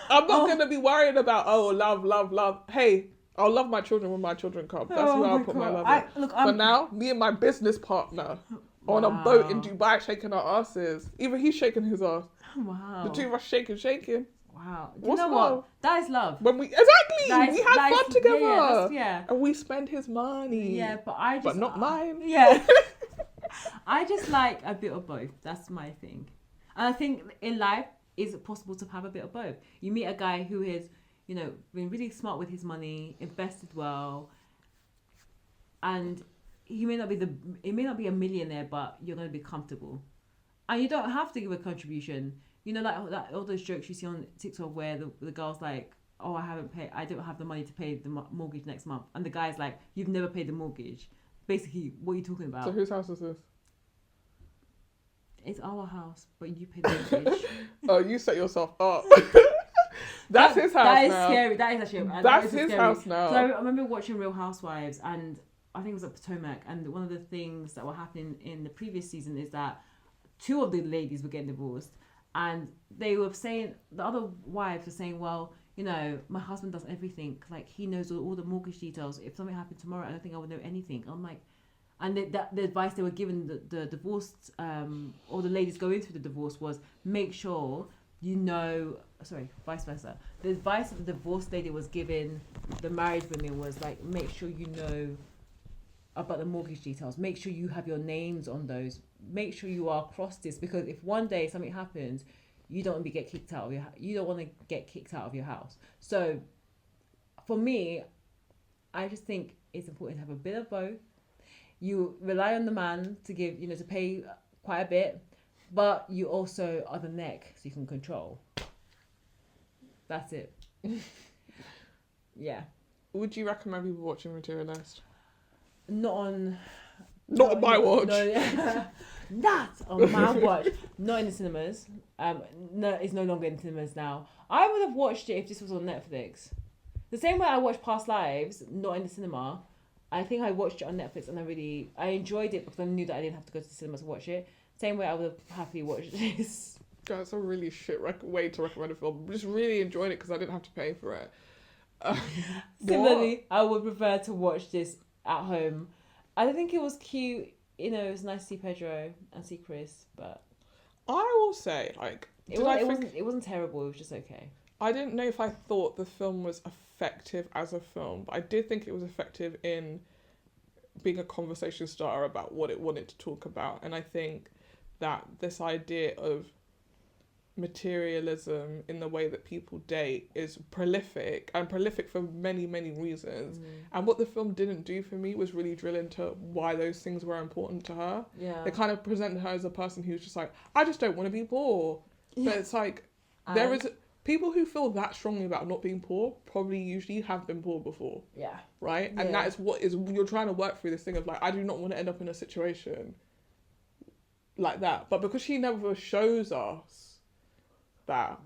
I'm not going to be worried about, love. Hey, I'll love my children when my children come. That's where I'll put my love in. For now, me and my business partner on a boat in Dubai shaking our asses. Even he's shaking his ass. Wow. The two of us shaking. Wow. You know what? That is love. When we have fun together. Yeah. And we spend his money. Yeah, but not mine. Yeah. I just like a bit of both. That's my thing. And I think in life, is it possible to have a bit of both? You meet a guy who is, been really smart with his money, invested well, and he may not be a millionaire, but you're going to be comfortable. And you don't have to give a contribution. Like all those jokes you see on TikTok where the girl's like, oh, I don't have the money to pay the mortgage next month. And the guy's like, you've never paid the mortgage. Basically, what are you talking about? So whose house is this? It's our house, but you pay the mortgage. Oh, you set yourself up. That's his house now. That is scary. That is actually... That's his house now. So I remember watching Real Housewives, and I think it was at Potomac, and one of the things that were happening in the previous season is that two of the ladies were getting divorced, and they were saying, the other wives were saying, well, my husband does everything. Like, he knows all the mortgage details. If something happened tomorrow, I don't think I would know anything. I'm like... And the advice they were given the divorced, or the ladies going through the divorce was make sure vice versa. The advice that the divorced lady was giving the married women was like, make sure you know about the mortgage details. Make sure you have your names on those. Make sure you are across this, because if one day something happens, you don't want to get kicked out of you don't want to get kicked out of your house. So for me, I just think it's important to have a bit of both. You rely on the man to give, to pay quite a bit, but you also are the neck, so you can control. That's it. Yeah. Would you recommend people watching Materialist? Not on my watch. Not on my watch. Not in the cinemas. No, it's no longer in cinemas now. I would have watched it if this was on Netflix. The same way I watched Past Lives, not in the cinema. I think I watched it on Netflix and I enjoyed it because I knew that I didn't have to go to the cinema to watch it. Same way I would have happily watched this. That's a really shit way to recommend a film. I just really enjoyed it because I didn't have to pay for it. Similarly, I would prefer to watch this at home. I think it was cute. It was nice to see Pedro and see Chris, but I will say, it wasn't terrible. It was just okay. I didn't know if I thought the film was effective as a film, but I did think it was effective in being a conversation starter about what it wanted to talk about. And I think that this idea of materialism in the way that people date is prolific for many, many reasons. And what the film didn't do for me was really drill into why those things were important to her. Yeah. It kind of presented her as a person who's just like, I just don't want to be poor. But it's like, there is... People who feel that strongly about not being poor probably usually have been poor before. Yeah. Right? And that is you're trying to work through this thing of like, I do not want to end up in a situation like that. But because she never shows us that,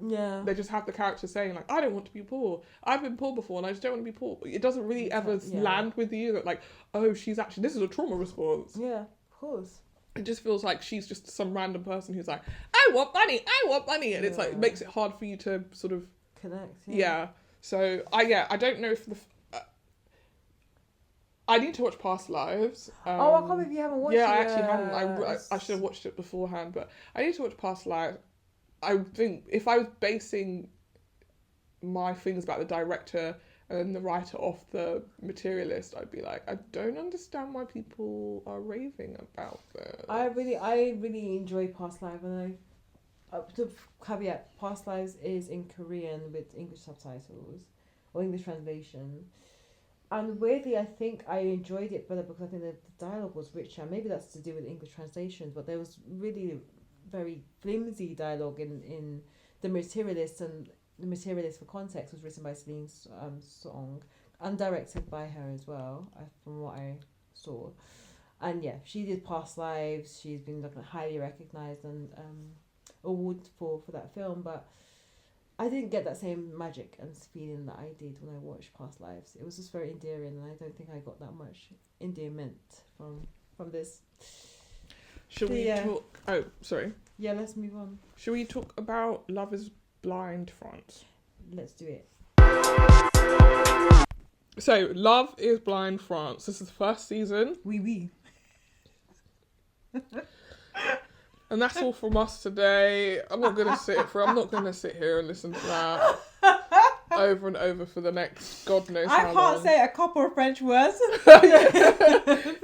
they just have the character saying like, I don't want to be poor. I've been poor before and I just don't want to be poor. It doesn't really ever land with you that like, oh, this is a trauma response. Yeah, of course. It just feels like she's just some random person who's like, I want money. And it's like, it makes it hard for you to sort of... Connect, yeah. So, I don't know if I need to watch Past Lives. I can't believe you haven't watched it. Yeah, I actually haven't. I should have watched it beforehand, but I need to watch Past Lives. I think if I was basing my feelings about the director and then the writer of the Materialist, I'd be like, I don't understand why people are raving about this. I really enjoy Past Lives, and to caveat, Past Lives is in Korean with English subtitles or English translation. And weirdly, I think I enjoyed it better because I think the dialogue was richer. Maybe that's to do with English translations, but there was really very flimsy dialogue in The Materialist, and The Materialist, for context, was written by Celine's Song and directed by her as well, from what I saw. And yeah, she did Past Lives. She's been highly recognised and awarded for that film, but I didn't get that same magic and feeling that I did when I watched Past Lives. It was just very endearing, and I don't think I got that much endearment from this. Should we talk? Oh, sorry. Yeah, let's move on. Should we talk about Love is Blind France? Let's do it. So, Love is Blind France. This is the first season. Oui. And that's all from us today. I'm not gonna sit here and listen to that over and over for the next God knows how long. I can't say a couple of French words.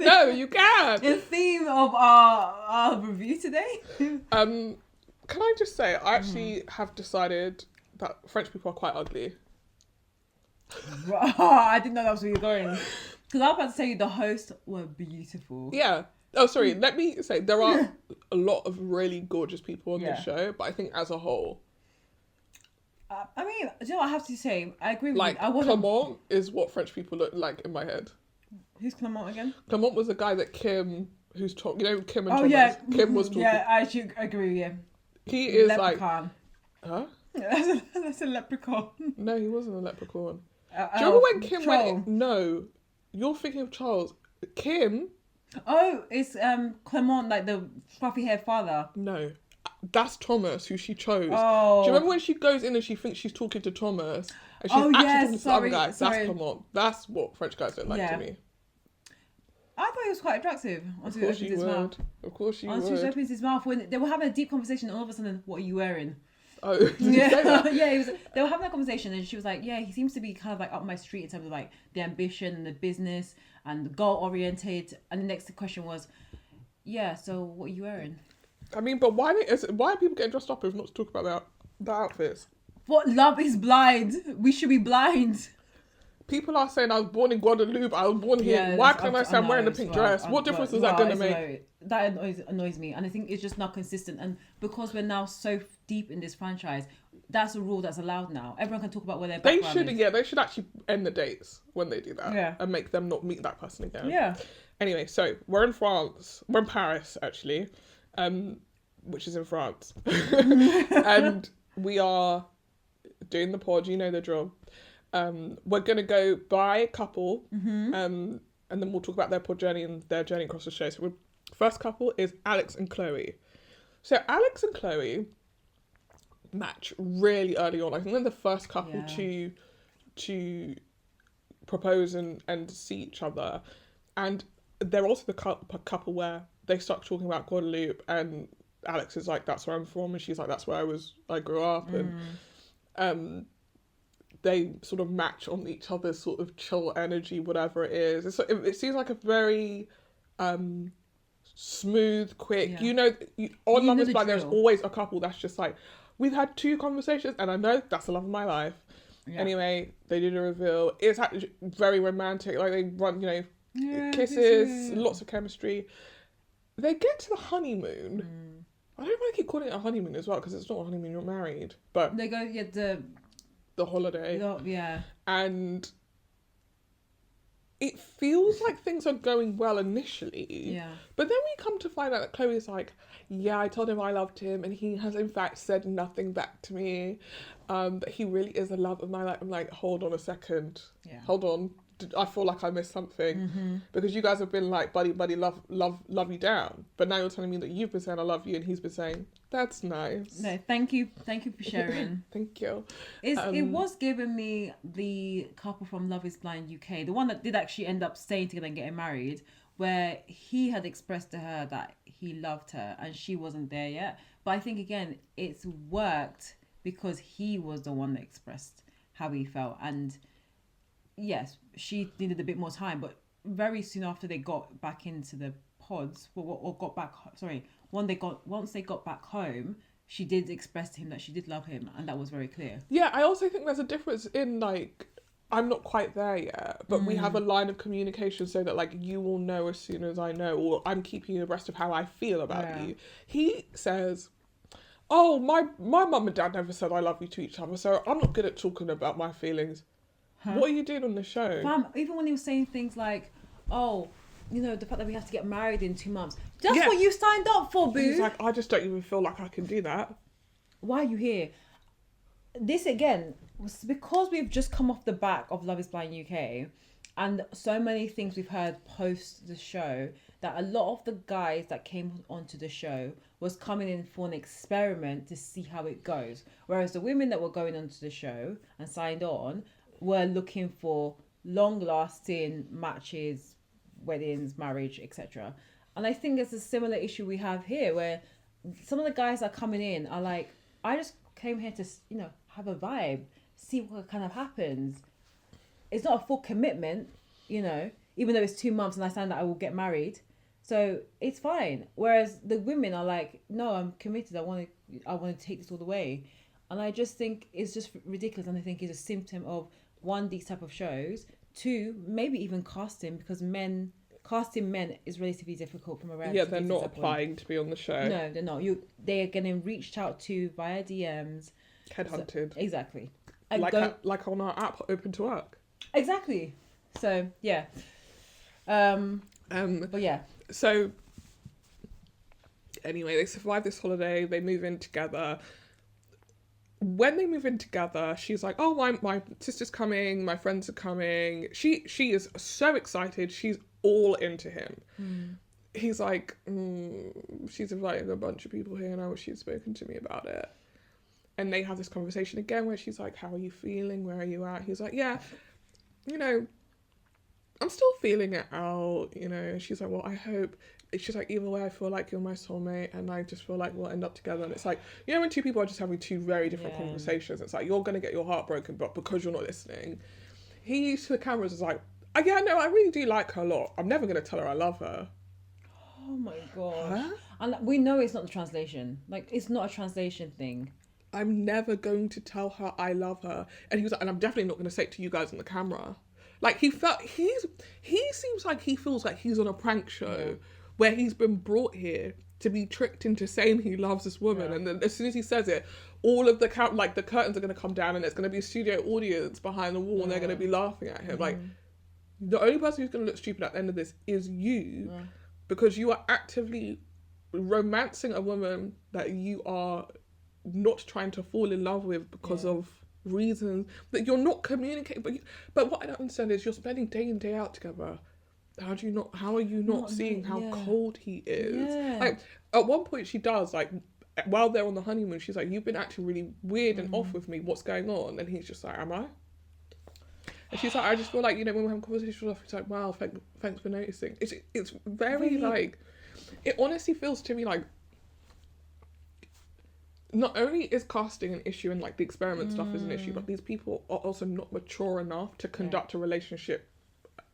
No, you can. In theme of our review today. Can I just say, I actually have decided that French people are quite ugly. I didn't know that was where you're going. Because I was about to say the hosts were beautiful. Yeah. Oh, sorry. Let me say, there are a lot of really gorgeous people on this show, but I think as a whole, I mean, do you know what I have to say? I agree with like, you. Clement is what French people look like in my head. Who's Clement again? Clement was the guy that Kim, who's talking, Kim and Thomas. Oh, yeah. Kim was talking. Yeah, I should agree with you. He is leprechaun. Huh? That's a leprechaun. No, he wasn't a leprechaun. Do you remember when Kim went? No, you're thinking of Charles. Kim. Oh, it's Clement, like the fluffy haired father. No, that's Thomas, who she chose. Oh. Do you remember when she goes in and she thinks she's talking to Thomas, and she's actually talking to the other guy? That's Clement. That's what French guys don't like to me. I thought he was quite attractive. Of course you would. Of course you would. Until he opens his mouth, when they were having a deep conversation, and all of a sudden, what are you wearing? Oh, did you say that? Yeah, they were having that conversation, and she was like, yeah, he seems to be kind of like up my street in terms of like the ambition and the business and the goal oriented. And the next question was, yeah, so what are you wearing? I mean, but why are people getting dressed up if not to talk about their outfits? What? Love is blind. We should be blind. People are saying I was born in Guadeloupe, I was born here. Yeah, why can't I say I'm wearing a pink dress? What difference is that going to make? That annoys me, and I think it's just not consistent. And because we're now so deep in this franchise, that's a rule that's allowed now. Everyone can talk about where their background is. They should actually end the dates when they do that, and make them not meet that person again. Yeah. Anyway, so we're in France. We're in Paris, actually, which is in France, and we are doing the pod. You know the drill. We're gonna go by couple, and then we'll talk about their pod journey and their journey across the show. So, first couple is Alex and Chloe. So Alex and Chloe match really early on. I think they're the first couple to propose and see each other, and they're also the couple where they start talking about Guadeloupe, and Alex is like, "That's where I'm from," and she's like, "That's where I grew up," and they sort of match on each other's sort of chill energy, whatever it is. It seems like a very smooth, quick. Yeah. On Love is Blind, there's always a couple that's just like, we've had 2 conversations and I know that's the love of my life. Yeah. Anyway, they do the reveal. It's actually very romantic. Like they run, kisses, lots of chemistry. They get to the honeymoon. I don't want to keep calling it a honeymoon as well because it's not a honeymoon. You're married, but they go get the holiday. Yeah. And it feels like things are going well initially. Yeah. But then we come to find out that Chloe's like, yeah, I told him I loved him and he has in fact said nothing back to me. But he really is the love of my life. I'm like, hold on a second. Yeah. Hold on. I feel like I missed something because you guys have been like buddy, love you down. But now you're telling me that you've been saying I love you and he's been saying that's nice. No, thank you for sharing. Thank you. It was giving me the couple from Love Is Blind UK, the one that did actually end up staying together and getting married, where he had expressed to her that he loved her and she wasn't there yet. But I think again, it's worked because he was the one that expressed how he felt, and yes, she needed a bit more time, but very soon after they got back into the pods, or got back, sorry, once they got back home, she did express to him that she did love him, and that was very clear. Yeah, I also think there's a difference in, like, I'm not quite there yet, but we have a line of communication so that, like, you will know as soon as I know, or I'm keeping you abreast of how I feel about you. He says, oh, my mum and dad never said I love you to each other, so I'm not good at talking about my feelings. Huh? What are you doing on the show? Fam, even when he was saying things like, oh, you know, the fact that we have to get married in 2 months. That's what you signed up for, boo. He's like, I just don't even feel like I can do that. Why are you here? This, again, was because we've just come off the back of Love is Blind UK, and so many things we've heard post the show, that a lot of the guys that came onto the show was coming in for an experiment to see how it goes. Whereas the women that were going onto the show and signed on were looking for long-lasting matches, weddings, marriage, etc. And I think it's a similar issue we have here, where some of the guys that are coming in are like, I just came here to, you know, have a vibe, see what kind of happens. It's not a full commitment, you know, even though it's 2 months and I signed that I will get married. So it's fine. Whereas the women are like, no, I'm committed. I want to take this all the way. And I just think it's just ridiculous. And I think it's a symptom of, one, these type of shows, two, maybe even casting, because casting men is relatively difficult from a reality. Yeah, they're not applying to be on the show. No, they're not. They are getting reached out to via DMs. Headhunted. So, exactly. Like on our app, Open to Work. Exactly. So, yeah. But yeah. So, anyway, they survive this holiday. They move in together. When they move in together, she's like, oh, my sister's coming. My friends are coming. She is so excited. She's all into him. He's like, she's inviting a bunch of people here and I wish she'd spoken to me about it. And they have this conversation again where she's like, how are you feeling? Where are you at? He's like, yeah, you know, I'm still feeling it out, you know. She's like, well, I hope. She's like, either way, I feel like you're my soulmate and I just feel like we'll end up together. And it's like, you know, when two people are just having two very different conversations, it's like, you're going to get your heart broken, but because you're not listening. He to the cameras is like, yeah, no, I really do like her a lot. I'm never going to tell her I love her. Oh my gosh. Huh? And we know it's not the translation. Like, it's not a translation thing. I'm never going to tell her I love her. And he was like, and I'm definitely not going to say it to you guys on the camera. Like, he seems like he feels like he's on a prank show where he's been brought here to be tricked into saying he loves this woman. Yeah. And then as soon as he says it, all of the the curtains are going to come down and there's going to be a studio audience behind the wall and they're going to be laughing at him. Like, the only person who's going to look stupid at the end of this is you because you are actively romancing a woman that you are not trying to fall in love with because of reasons that you're not communicating. But what I don't understand is you're spending day in, day out together. How are you not seeing how cold he is? Yeah. Like, at one point she does, like, while they're on the honeymoon, she's like, you've been acting really weird and off with me. What's going on? And he's just like, am I? And she's like, I just feel like, you know, when we're having conversations with her, it's like, wow, thanks for noticing. It's very, like, it honestly feels to me like, not only is casting an issue and, like, the experiment stuff is an issue, but these people are also not mature enough to conduct a relationship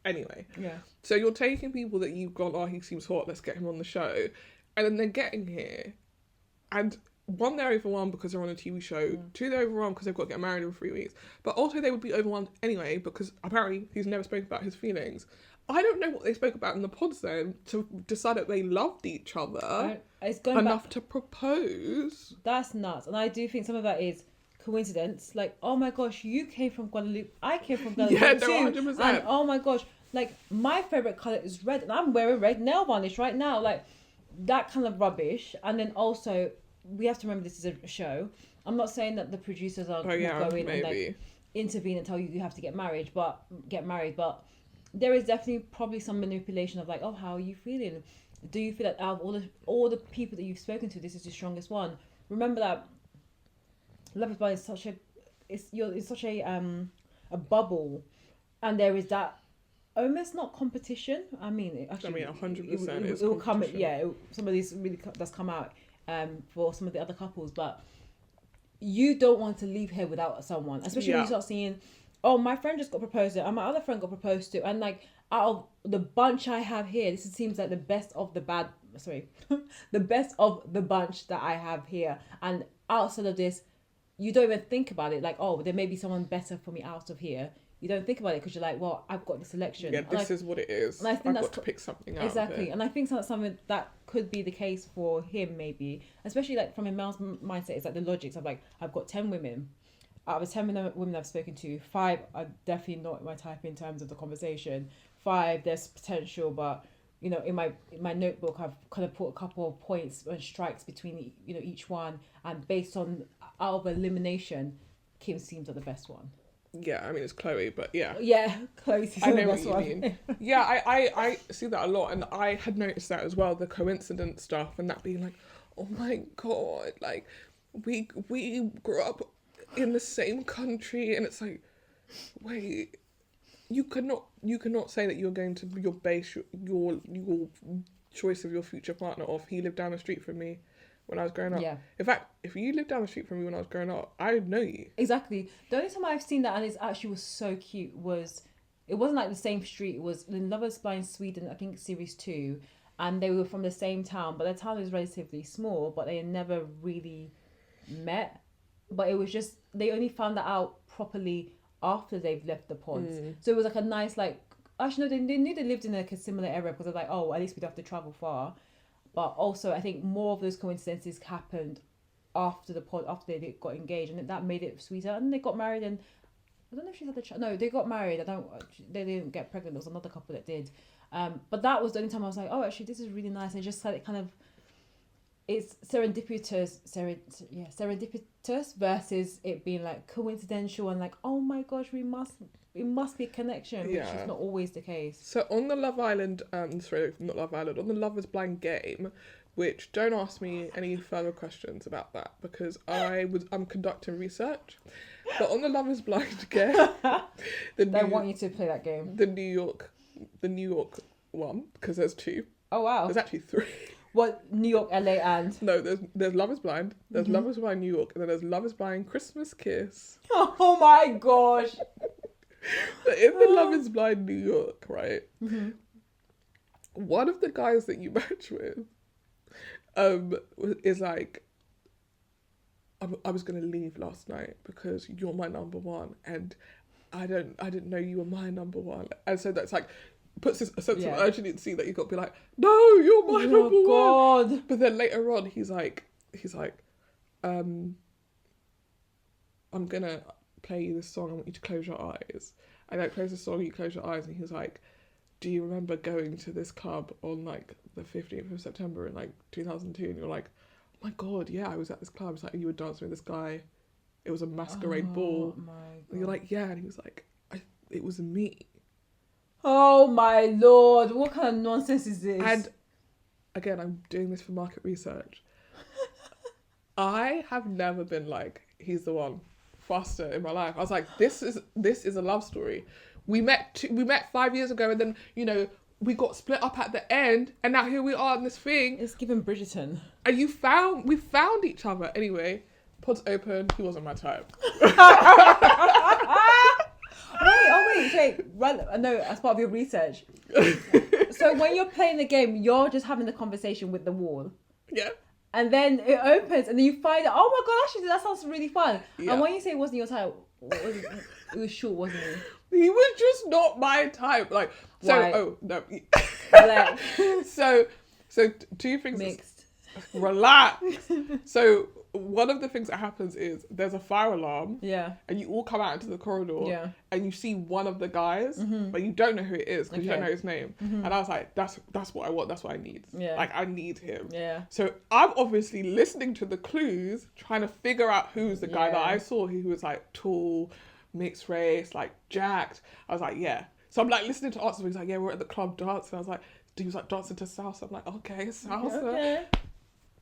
anyway. Yeah. So you're taking people that you've gone, oh, he seems hot, let's get him on the show. And then they're getting here. And one, they're overwhelmed because they're on a TV show. Two, they're overwhelmed because they've got to get married in 3 weeks. But also they would be overwhelmed anyway because apparently he's never spoken about his feelings. I don't know what they spoke about in the pods then to decide that they loved each other enough to propose. That's nuts. And I do think some of that is coincidence. Like, oh my gosh, you came from Guadeloupe. I came from Guadeloupe too. 100%. And oh my gosh, like, my favourite colour is red and I'm wearing red nail varnish right now. Like, that kind of rubbish. And then also, we have to remember this is a show. I'm not saying that the producers are going and like intervene and tell you have to get married, but there is definitely probably some manipulation of like, oh, how are you feeling? Do you feel that out of all the people that you've spoken to, this is the strongest one? Remember that Love is Blind is such a bubble, and there is that almost not competition. I mean, actually, 100% it will come. Yeah, some of these really does come out for some of the other couples, but you don't want to leave here without someone, especially when you start seeing oh, my friend just got proposed to, and my other friend got proposed to, and like out of the bunch I have here, this seems like the best of the bad. Sorry, the best of the bunch that I have here, and outside of this, you don't even think about it. Like, oh, there may be someone better for me out of here. You don't think about it because you're like, well, I've got the selection. Yeah, this is what it is. And I think I've got to pick something out. Exactly, and I think that's something that could be the case for him, maybe, especially like from a male's mindset. It's like the logics of like, I've got 10 women. Out of the 10 women I've spoken to, 5 are definitely not my type in terms of the conversation. 5, there's potential, but you know, in my notebook, I've kind of put a couple of points and strikes between each one, and based on out of elimination, Kim seems like the best one. Yeah, I mean it's Chloe, but yeah. Yeah, Chloe seems like the best best one. I know what you mean. Yeah, I see that a lot, and I had noticed that as well, the coincidence stuff, and that being like, oh my god, like we grew up in the same country, and it's like, wait, you cannot say that you're going to base your choice of your future partner off he lived down the street from me when I was growing up. Yeah. In fact, if you lived down the street from me when I was growing up, I would know you. Exactly. The only time I've seen that, and it actually was so cute, was it wasn't like the same street. It was in Love is Blind Sweden, I think series 2, and they were from the same town, but their town is relatively small, but they never really met. But it was just, they only found that out properly after they've left the pods. So it was like a nice, like, actually no, they knew they lived in like a similar area because they're like, oh, at least we don't have to travel far. But also I think more of those coincidences happened after the pod, after they got engaged, and that made it sweeter. And they got married, and I don't know if she had the child. No, they got married. They didn't get pregnant. There was another couple that did. But that was the only time I was like, oh, actually this is really nice. I just had it kind of, it's serendipitous versus it being like coincidental and like, oh my gosh, it must be a connection, which is not always the case. So on the Love Island, sorry, not Love Island, on the Love is Blind game, which don't ask me any further questions about that because I'm conducting research. But on the Love is Blind game, they want you to play that game. The New York one, because there's 2. Oh wow. There's actually 3. What, New York, LA, and? No, there's Love is Blind, there's Love is Blind New York, and then there's Love is Blind Christmas Kiss. Oh my gosh. But in the Love is Blind New York, right? Mm-hmm. One of the guys that you match with is like, I was going to leave last night because you're my number one, and I didn't know you were my number one. And so that's like, puts this a sense of urgency that you've got to be like, no, you're my number one. But then later on, he's like, I'm gonna play you this song. I want you to close your eyes. And I close the song, you close your eyes, and he was like, do you remember going to this club on like the 15th of September in like 2002? And you're like, oh my god, yeah, I was at this club. It's like, you were dancing with this guy. It was a masquerade ball. My god. And you're like, yeah. And he was like, it was me. Oh my lord, what kind of nonsense is this? And again, I'm doing this for market research. I have never been like, he's the one, faster in my life. I was like, this is a love story. We met 5 years ago, and then we got split up at the end, and now here we are in this thing. It's given Bridgerton. And we found each other. Anyway, pods open. He wasn't my type. Wait. No, as part of your research. So when you're playing the game, you're just having the conversation with the wall. Yeah. And then it opens, and then you find out, oh my god, actually, that sounds really fun. Yeah. And when you say it wasn't your type, it was short, wasn't it? He was just not my type. Like, so, right. Oh, no. Like, so 2 things. Mixed. Relax. So one of the things that happens is there's a fire alarm. Yeah. And you all come out into the corridor. Yeah. And you see one of the guys, but you don't know who it is because you don't know his name. Mm-hmm. And I was like, that's what I want. That's what I need. Yeah. Like, I need him. Yeah. So I'm obviously listening to the clues, trying to figure out who's the guy that I saw who was like tall, mixed race, like jacked. I was like, yeah. So I'm like listening to answers. He's like, yeah, we're at the club dancing. I was like, he was like dancing to salsa. I'm like, okay, salsa. Okay.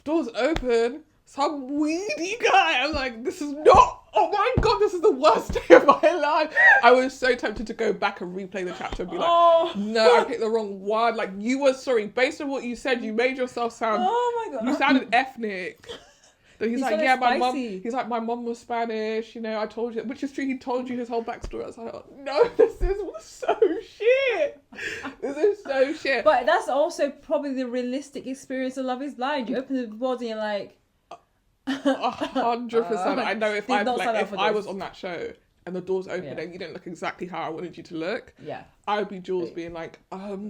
Doors open. Some weedy guy. I'm like, this is not. Oh my god, this is the worst day of my life. I was so tempted to go back and replay the chapter and be like, no, I picked the wrong one. Like, you were sorry. Based on what you said, you made yourself sound. Oh my god. You sounded ethnic. Then he's He's like, so yeah, my mom. spicy. He's like, my mom was Spanish. You know, I told you, which is true. He told you his whole backstory. I was like, oh, no, this is so shit. This is so shit. But that's also probably the realistic experience of Love Is Blind. You open the board and you're like, 100%. I know if did not sign up if for I this. was on that show and the doors open Yeah. and you didn't look exactly how I wanted you to look, yeah. I would be Jules being like,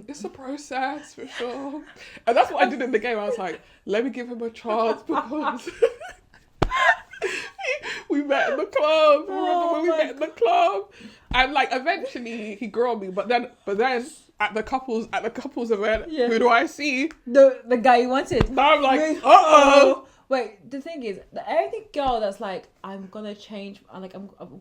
it's a process for sure. And that's what I did in the game. I was like, let me give him a chance because we met in the club. Remember when we met in the club? And like eventually he grew on me, but then at the couples event, Yeah. who do I see? The guy you wanted. Now I'm like, uh-oh. Wait, the thing is, every girl that's like, I'm gonna change, I'm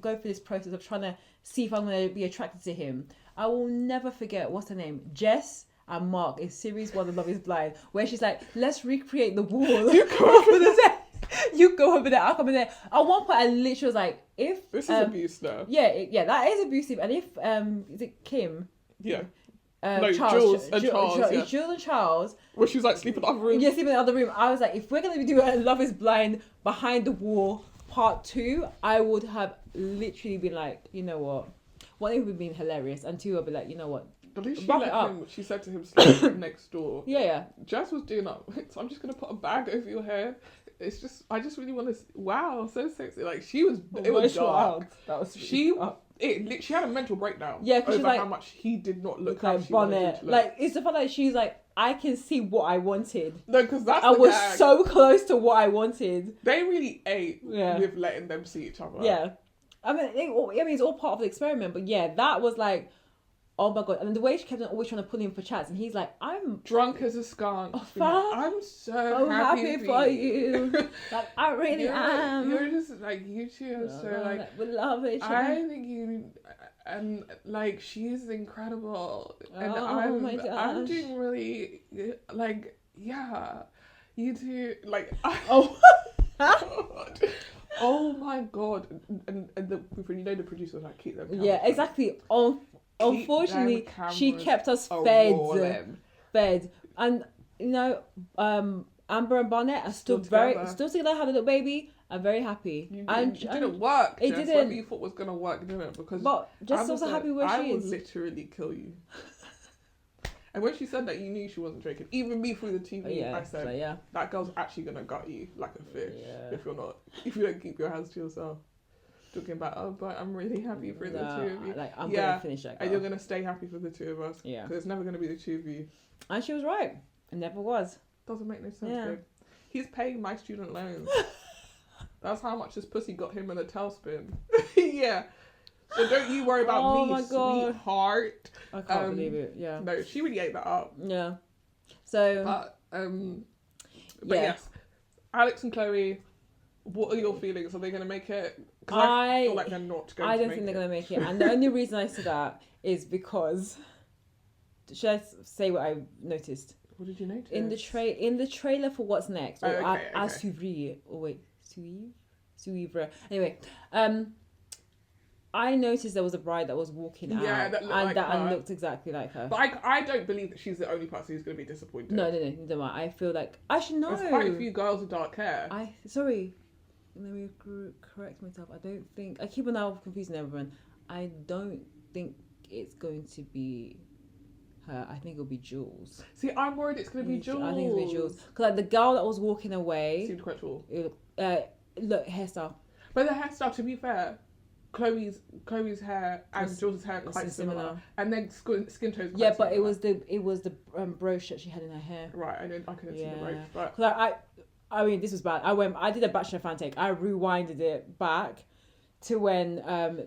going through this process of trying to see if I'm gonna be attracted to him. I will never forget, what's her name? Jess and Mark in series 1 of Love Is Blind, where she's like, let's recreate the wall. You go over there. You go over there, I'll come in there. At one point, I literally was like, if This is abuse now. yeah, that is abusive. And if is it Kim? Yeah. No, Jules and Charles. Yeah. Jules and Charles. Where she was like sleeping in the other room. Yeah, sleeping in the other room. I was like, if we're gonna do a Love Is Blind Behind the Wall Part 2, I would have literally been like, you know what? One, it would have been hilarious, and two, I'd be like, you know what? At least she Wrap let it up. him. She said to him, sleep next door. Yeah. Jess was doing that. So I'm just gonna put a bag over your head. It's just, I just really want to. Wow, so sexy. Like she was. It was dark. That was She had a mental breakdown. Yeah, because over she's like, how much he did not look like how she wanted him bonnet. to look. Like it's the fact that she's like, I can see what I wanted. No, because that's I the was gag. so close to what I wanted. They really ate Yeah. with letting them see each other. Yeah. I mean, it's all part of the experiment, but yeah, that was like, oh my god. And the way she kept on always trying to pull him for chats, and he's like, I'm Drunk as a skunk. Oh, Being like, I'm so happy for you. Like, I really am. You're just like, you two are so like, we love each other. I think you, and like, she's incredible. And Oh my I'm gosh. doing really, like, yeah, you two, like, Oh. God. Oh my god. And the producers like, keep them cameras Yeah, exactly. Unfortunately, them she cameras kept us a-rolling. fed. And, you know, Amber and Barnett are still together. together, had a little baby. I'm very happy. It didn't work. It Jess. didn't. Whatever you thought was gonna work didn't, because But Jess is was also happy where I she would is. literally kill you. And when she said that, you knew she wasn't joking. Even me through the TV, Yeah, I said, so, yeah. that girl's actually gonna gut you like a fish Yeah. if you don't keep your hands to yourself. Talking about, oh, but I'm really happy for the two of you. Like, I'm Yeah, gonna finish that. and you're gonna stay happy for the two of us. Yeah. Because it's never gonna be the two of you. And she was right. It never was. Doesn't make no sense, Yeah. babe. He's paying my student loans. That's how much this pussy got him in a tailspin. Yeah. So don't you worry about Oh me, my God. sweetheart. I can't believe it. Yeah. No, she really ate that up. Yeah. So. But Yeah. yes, Alex and Chloe, what are your feelings? Are they going to make it? 'Cause I feel like they're not going I to don't make think they're it. going to make it. And the only reason I say that is because. Should I say what I noticed? What did you notice? In the trailer for What's Next, or okay. As Suivre, or wait, Suivre. Anyway, I noticed there was a bride that was walking out, that looked like her. and looked exactly like her. But I don't believe that she's the only person who's going to be disappointed. No, neither am I. I feel like I should know. There's quite a few girls with dark hair. Sorry, let me correct myself. I don't think I keep on now confusing everyone. I don't think it's going to be her. I think it'll be Jules. See, I'm worried it's going to be Jules. I think it'll be Jules. Because like the girl that was walking away seemed quite tall. Look, hairstyle. But the hairstyle, to be fair, Chloe's hair and Jules' hair are quite It's similar. And then skin tones. Yeah, but it was the brooch that she had in her hair. Right, I couldn't see the brooch. But Cause I mean, this was bad. I did a Bachelor fan take. I rewinded it back to when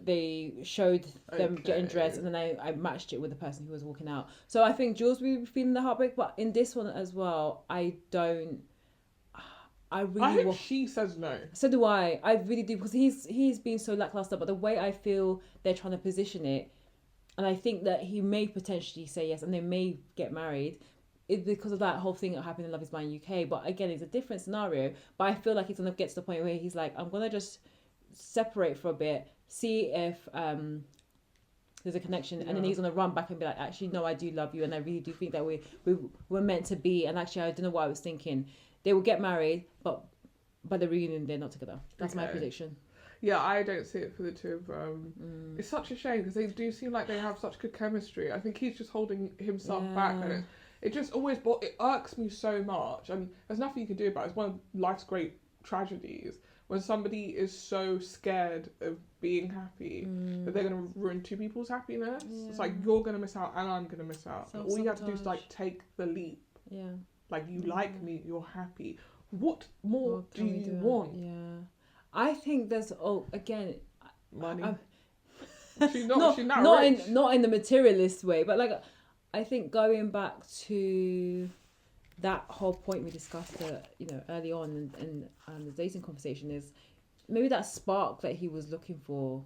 they showed them getting dressed, and then I matched it with the person who was walking out. So I think Jules will be feeling the heartbreak, but in this one as well, I hope she says no. So do I. I really do, because he's been so lackluster. But the way I feel they're trying to position it, and I think that he may potentially say yes, and they may get married, is because of that whole thing that happened in Love Is Blind UK. But again, it's a different scenario. But I feel like he's gonna get to the point where he's like, I'm gonna just separate for a bit, see if there's a connection, and then he's gonna run back and be like, actually, no, I do love you, and I really do think that we're meant to be. And actually, I don't know what I was thinking. They will get married, but by the reunion they're not together. That's my Okay. prediction. Yeah, I don't see it for the two of them. It's such a shame because they do seem like they have such good chemistry. I think he's just holding himself back, and it just always it irks me so much. And there's nothing you can do about it. It's one of life's great tragedies when somebody is so scared of being happy that they're going to ruin two people's happiness. It's like you're going to miss out and I'm going to miss out. And all you have to do is like take the leap. Yeah. Like you like me, you're happy. What more do you want? Yeah. I think there's again Money. She's not rich. in the materialist way, but like I think going back to that whole point we discussed, early on in the dating conversation is maybe that spark that he was looking for,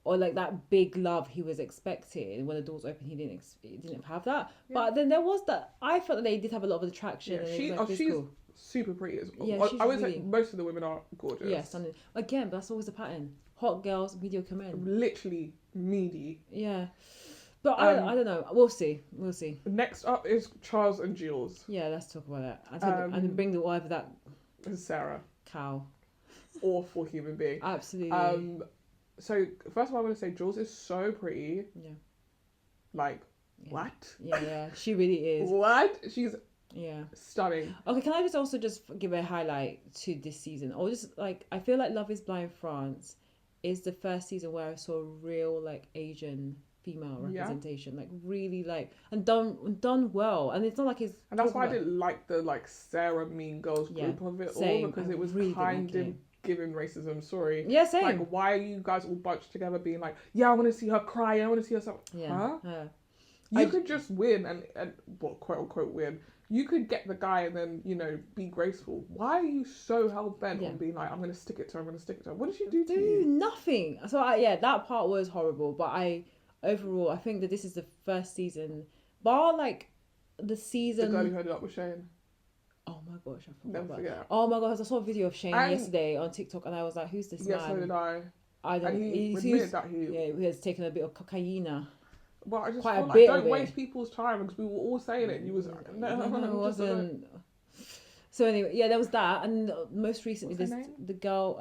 or like that big love he was expecting. When the doors opened, he didn't have that. Yeah. But then there was that. I felt that they did have a lot of attraction. Yeah, she's cool. Super pretty as well. Yeah, I would say most of the women are gorgeous. Yes, and again, but that's always the pattern. Hot girls, mediocre men. Literally meaty. Yeah. But I don't know. We'll see. Next up is Charles and Jules. Yeah, let's talk about that. And bring the wife of that Sarah. Cow. Awful human being. Absolutely. So first of all, I'm going to say Jules is so pretty. Yeah. Like, what? Yeah, she really is. What? She's stunning. Okay, can I also give a highlight to this season? Or just like, I feel like Love is Blind France is the first season where I saw real like Asian female representation, like really like and done well. And it's not like it's and that's why I didn't like the like Sarah Mean Girls group of it all, because it was really kind of giving racism. Sorry. Yeah, same. Like, why are you guys all bunched together being like, yeah, I want to see her cry, I want to see her something. Yeah. Huh? You could just win and well, quote unquote win. You could get the guy and then, be graceful. Why are you so hell-bent on being like, I'm going to stick it to her, What did she do to you? Nothing. So, that part was horrible. But overall, I think that this is the first season, bar like the season... The girl who ended up with Shane. Oh my gosh, I forgot Never about forget. Oh my gosh, I saw a video of Shane yesterday on TikTok and I was like, who's this man? Yeah, so did I. I don't know. He admitted that he has taken a bit of cocaine. Well, I just Quite feel a like bit don't waste people's time because we were all saying it. And you was like, no, it wasn't. So anyway, there was that, and most recently the girl,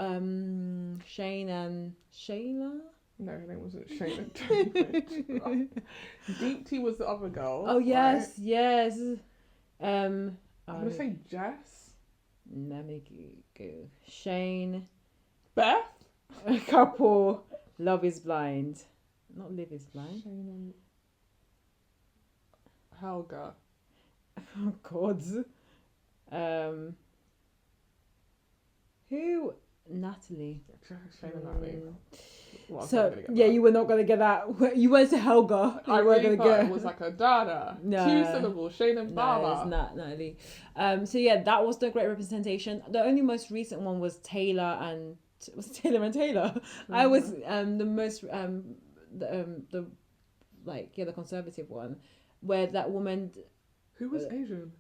Shane and Shayla. No, her name wasn't Shane. Deep Tea was the other girl. Oh yes, right? Yes. I'm gonna say Jess. Let me go. Shane. Beth. A couple. Love is Blind. Not Live is Blind. Shane and Helga. Oh God. Who? Natalie. Shane and Natalie. Well, so you were not gonna get that. You went to Helga. I really thought it was like a Dada. No. 2 syllables. Shane and Baba. No, it's not Natalie. So that was the great representation. The only most recent one was Taylor and Taylor. Mm-hmm. I was the most the conservative one, where that woman. Who was Asian?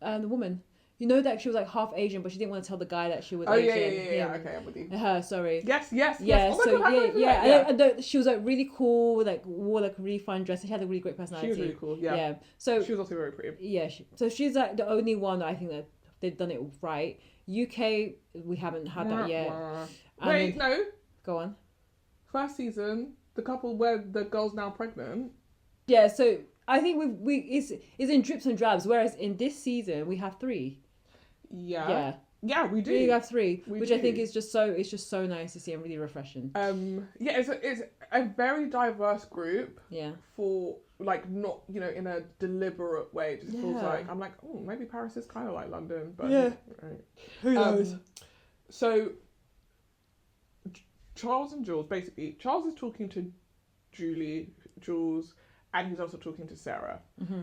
The woman. You know that she was like half Asian, but she didn't want to tell the guy that she was Asian. Yeah. Okay, I'm with you. Her, sorry. Yes. Yeah, oh And she was like really cool, like wore like a really fine dress. She had a really great personality. She was really cool. Yeah. So she was also very pretty. Yeah. So she's like the only one that I think that they've done it right. UK, we haven't had that yet. Wait, no. Go on. First season, the couple where the girl's now pregnant. Yeah. So I think it's in drips and drabs. Whereas in this season we have 3. Yeah, we do. We have 3, which I think is just so nice to see and really refreshing. It's a very diverse group. Yeah. For like not in a deliberate way. It just feels like I'm like, oh, maybe Paris is kind of like London, but right. Who knows? So Charles and Jules, basically, Charles is talking to Jules, and he's also talking to Sarah. Mm-hmm.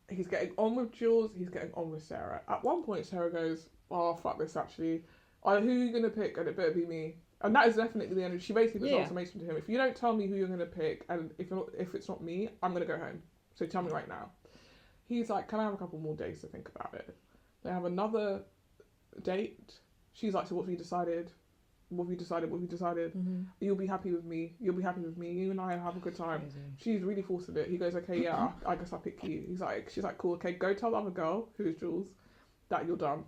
He's getting on with Jules, he's getting on with Sarah. At one point, Sarah goes, oh, fuck this, actually. Who are you going to pick? And it better be me. And that is definitely the end. She basically puts an ultimatum to him. If you don't tell me who you're going to pick, and if it's not me, I'm going to go home. So tell me right now. He's like, can I have a couple more days to think about it? They have another date. She's like, so what have you decided? What have you decided? Mm-hmm. You'll be happy with me. You and I have a good time. Crazy. She's really forcing it. He goes, okay, yeah, I guess I'll pick you. She's like, cool, okay, go tell the other girl, who is Jules, that you're done.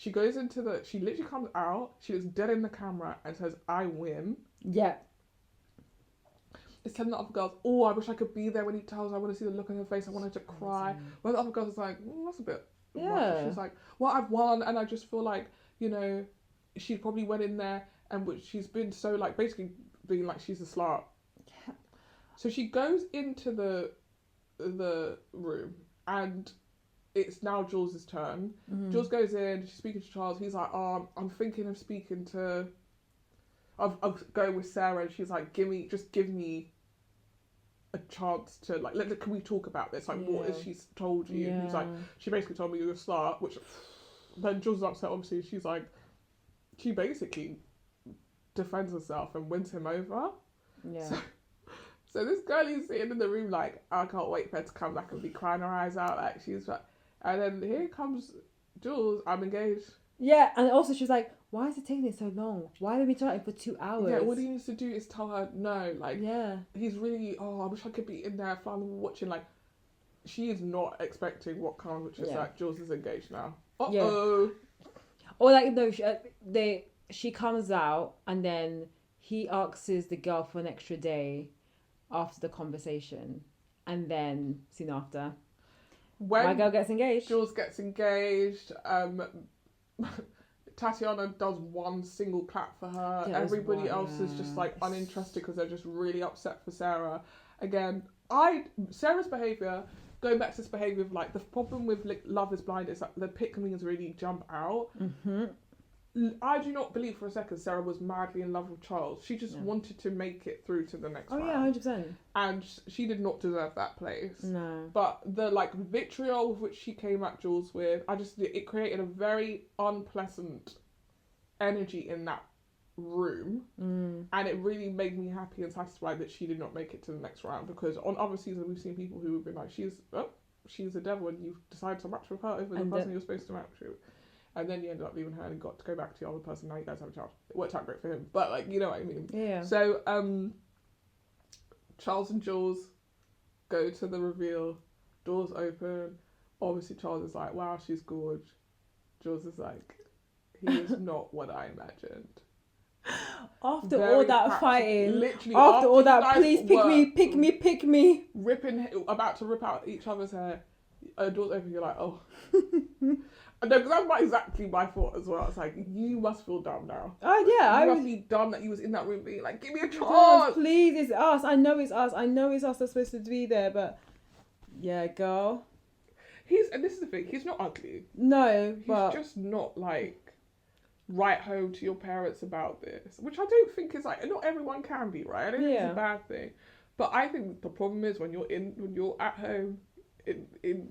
She goes into she literally comes out, she looks dead in the camera and says, I win. Yeah. It's telling the other girls, oh, I wish I could be there when he tells her. I want to see the look on her face. I wanted to cry. When the other girls is like, that's a bit much. She's like, well, I've won. And I just feel like, you know, she probably went in there and she's been so like, basically being like, she's a slut. Yeah. So she goes into the room and it's now Jules' turn. Mm-hmm. Jules goes in, she's speaking to Charles. He's like, oh, I'm thinking of speaking to... Of going with Sarah, and she's like, give me a chance to like, can we talk about this? Like, what has she told you? And he's like, she basically told me you're a slut, which then Jules is upset, obviously. She's like, she basically defends herself and wins him over. Yeah. So this girl is sitting in the room like, I can't wait for her to come back and be crying her eyes out. Like, she's like, and then here comes Jules, I'm engaged. Yeah, and also she's like, why is it taking it so long? Why have we been chatting for 2 hours? Yeah, what he needs to do is tell her no. Like, he's really, I wish I could be in there finally watching. Like, she is not expecting what comes, which is like, Jules is engaged now. Uh-oh. Yeah. Or like, no, she comes out and then he asks the girl for an extra day after the conversation. And then, soon after, when my girl gets engaged. Jules gets engaged. Tatiana does one single clap for her. Yeah, everybody else is just like uninterested because they're just really upset for Sarah. Again, Sarah's behaviour, going back to this behaviour of like, the problem with like, Love is Blind is that the pick-me's really jump out. Mm-hmm. I do not believe for a second Sarah was madly in love with Charles. She just wanted to make it through to the next round. Oh yeah, 100%. And she did not deserve that place. No. But the like vitriol with which she came at Jules with, it created a very unpleasant energy in that room. And it really made me happy and satisfied that she did not make it to the next round, because on other seasons we've seen people who have been like, she's the devil, and you decide to match with her over the person you're supposed to match with. And then you ended up leaving her and got to go back to your other person. Now you guys have a child. It worked out great for him. But, like, you know what I mean. Yeah. So, Charles and Jules go to the reveal. Doors open. Obviously, Charles is like, wow, she's gorgeous. Jules is like, he is not what I imagined. After very all that fighting. Literally. After all that, please pick me. About to rip out each other's hair. Doors open, you're like, oh. No, because that's exactly my thought as well. It's like, you must feel dumb now. Oh, yeah. You must be dumb that you was in that room being like, give me a chance. Please, it's us. I know it's us that's supposed to be there, but yeah, girl. And this is the thing, he's not ugly. No, He's just not like, write home to your parents about this, which I don't think is like, not everyone can be, right? I don't think it's a bad thing. But I think the problem is when you're at home,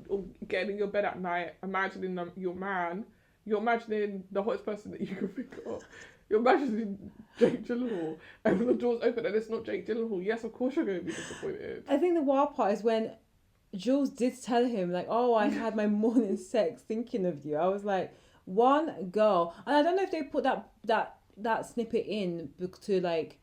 or getting in your bed at night, imagining your man, you're imagining the hottest person that you can think of. You're imagining Jake Gyllenhaal, and when the doors open and it's not Jake Gyllenhaal, yes, of course you're going to be disappointed. I think the wild part is when Jules did tell him, like, oh, I had my morning sex thinking of you. I was like, one girl. And I don't know if they put that snippet in to, like,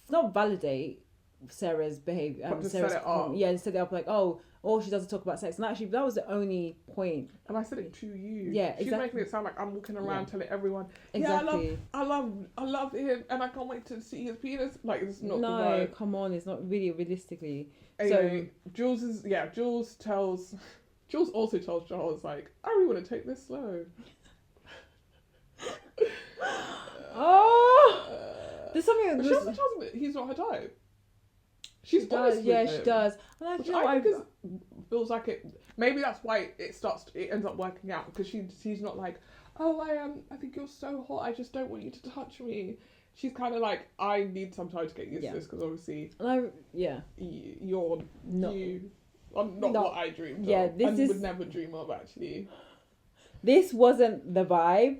not validate Sarah's behaviour. But to set it up. Yeah, to set it up like, oh, she doesn't talk about sex. And actually, that was the only point. And I said it to you. Yeah, exactly. She's making it sound like I'm walking around telling everyone, exactly. I love him, and I can't wait to see his penis. Like, it's not the No, vibe. come on, it's not really realistically. Anyway, Jules also tells Charles, like, I really want to take this slow. There's something. She also tells him he's not her type. She does. She does. And I think feels like it. Maybe that's why it ends up working out, because she's not like, oh, I think you're so hot. I just don't want you to touch me. She's kind of like, I need some time to get used to this, because obviously, you're not what I dreamed of. Would never dream of, actually. This wasn't the vibe.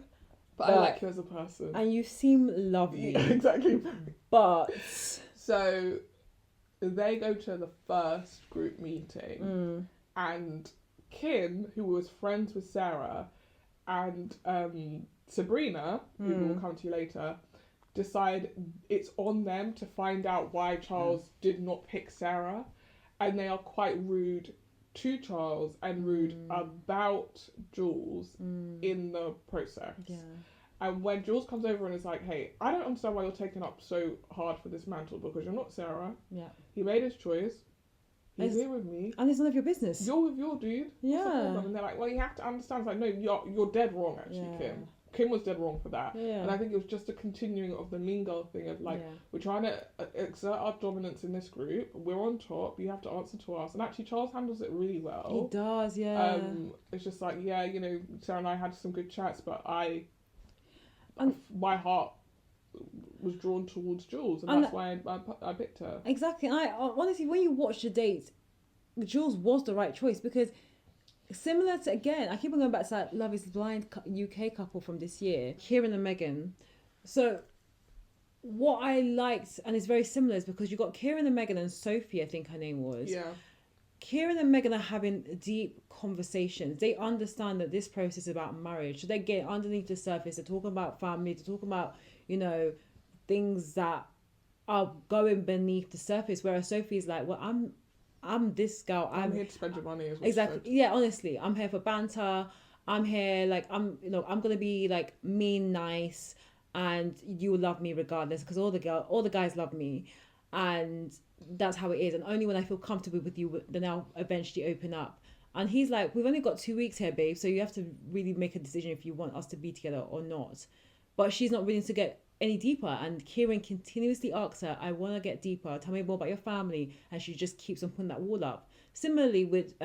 But I like you as a person. And you seem lovely. Yeah, exactly. But so they go to the first group meeting, and Kim, who was friends with Sarah, and Sabrina, who will come to you later, decide it's on them to find out why Charles did not pick Sarah, and they are quite rude to Charles and Rude about Jules in the process. Yeah. And when Jules comes over and is like, hey, I don't understand why you're taking up so hard for this mantle, because you're not Sarah. Yeah. He made his choice. He's here with me. And it's none of your business. You're with your dude. Yeah. What's the problem? And they're like, well, you have to understand. It's like, no, you're dead wrong, actually, Kim. Kim was dead wrong for that. Yeah. And I think it was just a continuing of the mean girl thing of like, we're trying to exert our dominance in this group. We're on top. You have to answer to us. And actually, Charles handles it really well. He does, yeah. It's just like, yeah, you know, Sarah and I had some good chats, but my heart was drawn towards Jules, and that's why I picked her. Exactly. And I honestly, when you watch the dates, Jules was the right choice, because similar to, again, I keep on going back to that Love is Blind UK couple from this year, Kieran and Megan. So what I liked, and it's very similar, is because you got Kieran and Megan and Sophie, I think her name was. Yeah. Kieran and Megan are having deep conversations. They understand that this process is about marriage. So they get underneath the surface. They're talking about family. They're talking about, you know, things that are going beneath the surface. Whereas Sophie's like, well, I'm this girl. I'm here to spend your money as well. Exactly. Yeah, honestly. I'm here for banter. I'm here, like, I'm going to be, like, mean, nice, and you will love me regardless, because all the guys love me. And that's how it is. And only when I feel comfortable with you, then I'll eventually open up. And he's like, we've only got 2 weeks here, babe. So you have to really make a decision if you want us to be together or not. But she's not willing to get any deeper. And Kieran continuously asks her, I want to get deeper. Tell me more about your family. And she just keeps on putting that wall up. Similarly with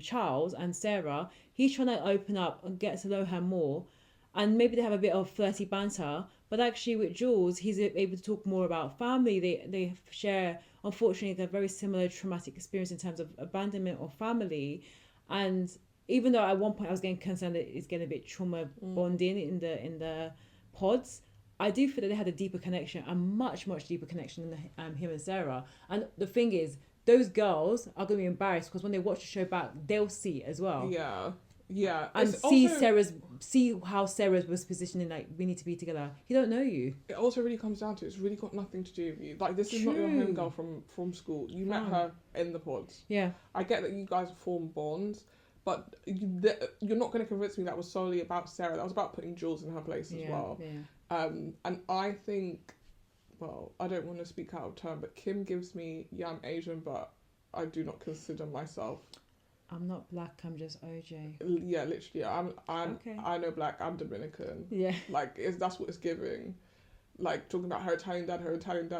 Charles and Sarah, he's trying to open up and get to know her more. And maybe they have a bit of flirty banter. But actually with Jules, he's able to talk more about family. They share, unfortunately, a very similar traumatic experience in terms of abandonment or family. And even though at one point I was getting concerned that it's getting a bit trauma bonding in the pods, I do feel that they had a deeper connection, a much, much deeper connection than him and Sarah. And the thing is, those girls are going to be embarrassed because when they watch the show back, they'll see it as well. Yeah. Yeah. And see how Sarah's was positioning, like, we need to be together. He don't know you. It also really comes down to, it's really got nothing to do with you. Like, this is not your home girl from school. You met her in the pods. Yeah. I get that you guys form bonds, but you're not going to convince me that was solely about Sarah. That was about putting Jules in her place as well. Yeah. And I think, well, I don't want to speak out of turn, but Kim gives me, yeah, I'm Asian, but I do not consider myself. I'm not black, I'm just OJ. Yeah, literally. I'm okay. I know black, I'm Dominican. Yeah. Like, that's what it's giving. Like, talking about her Italian dad.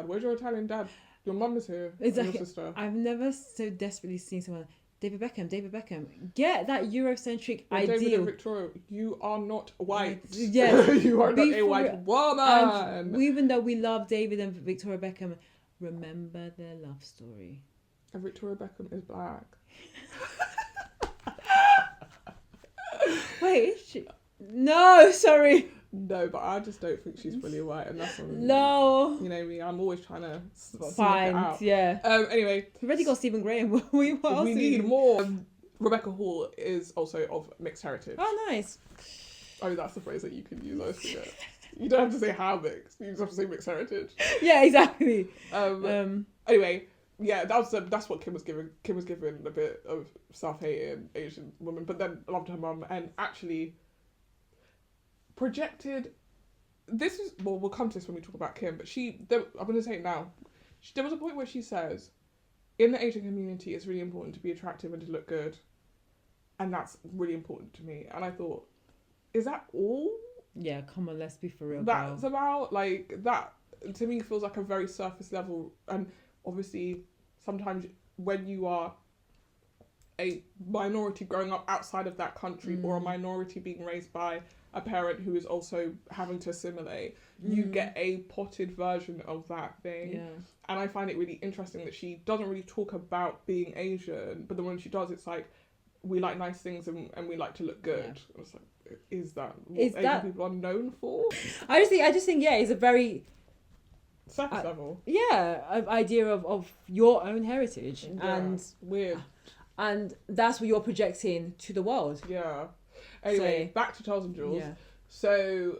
Where's your Italian dad? Your mum is here. Exactly. And your sister. I've never so desperately seen someone. David Beckham. Get that Eurocentric ideal. David and Victoria, you are not white. Yes. You are not a white woman. And even though we love David and Victoria Beckham, remember their love story. And Victoria Beckham is black. Wait, is she? No, sorry. No, but I just don't think she's fully white, and that's on No. You know me, I'm always trying to find out. Yeah. Anyway, we've already got Stephen Graham. we need more. Rebecca Hall is also of mixed heritage. Oh, nice. I mean, that's the phrase that you can use. I forget. You don't have to say how mixed. You just have to say mixed heritage. Yeah, exactly. Anyway. Yeah, that's what Kim was giving. Kim was giving a bit of self-hating Asian woman, but then loved her mum and actually projected. This is, well, we'll come to this when we talk about Kim, but I'm going to say it now. There was a point where she says, in the Asian community, it's really important to be attractive and to look good, and that's really important to me. And I thought, is that all? Yeah, come on, let's be for real. That's about, like, that to me feels like a very surface level. And obviously, sometimes when you are a minority growing up outside of that country or a minority being raised by a parent who is also having to assimilate, you get a potted version of that thing. Yeah. And I find it really interesting that she doesn't really talk about being Asian, but then when she does, it's like, we like nice things and we like to look good. Yeah. It's like, is that what Asian people are known for? I just think yeah, it's a very surface level. Yeah, idea of your own heritage. Yeah, and weird. And that's what you're projecting to the world. Yeah. Anyway, back to Charles and Jules. Yeah. So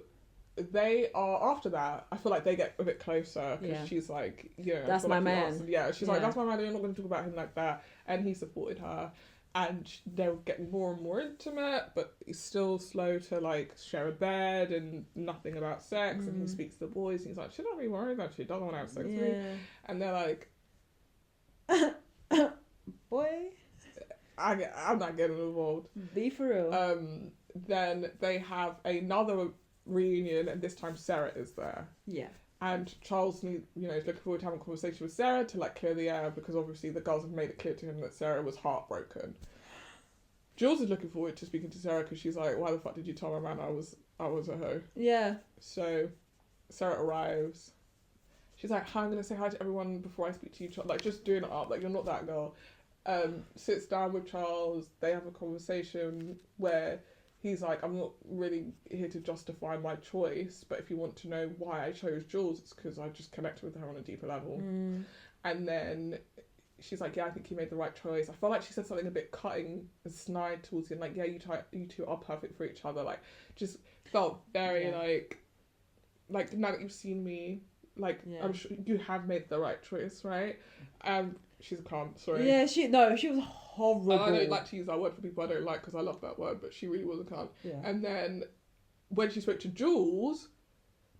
they are, after that, I feel like they get a bit closer because she's like, yeah, that's my man. She's like, that's my man. You're not going to talk about him like that. And he supported her. and they're getting more and more intimate, but he's still slow to like share a bed and nothing about sex. And he speaks to the boys and he's like, she's not really worried that she doesn't want to have sex with me. And they're like, boy, I'm not getting involved. Be for real. Then they have another reunion, and this time Sarah is there. Yeah. And Charles is looking forward to having a conversation with Sarah to like clear the air, because obviously the girls have made it clear to him that Sarah was heartbroken. Jules is looking forward to speaking to Sarah because she's like, why the fuck did you tell my man I was a hoe? Yeah. So Sarah arrives. She's like, hi, I'm gonna say hi to everyone before I speak to you, Charles. Like, just doing it up, like, you're not that girl. Sits down with Charles. They have a conversation where he's like, I'm not really here to justify my choice, but if you want to know why I chose Jules, it's because I just connected with her on a deeper level. And then she's like, yeah, I think you made the right choice. I felt like she said something a bit cutting and snide towards him, like, yeah, you two are perfect for each other. Like, just felt very like now that you've seen me, like, I'm sure you have made the right choice, right? She's a cunt, sorry. Yeah, she was horrible. I don't like to use that word for people I don't like because I love that word, but she really was a cunt. Yeah. And then when she spoke to Jules,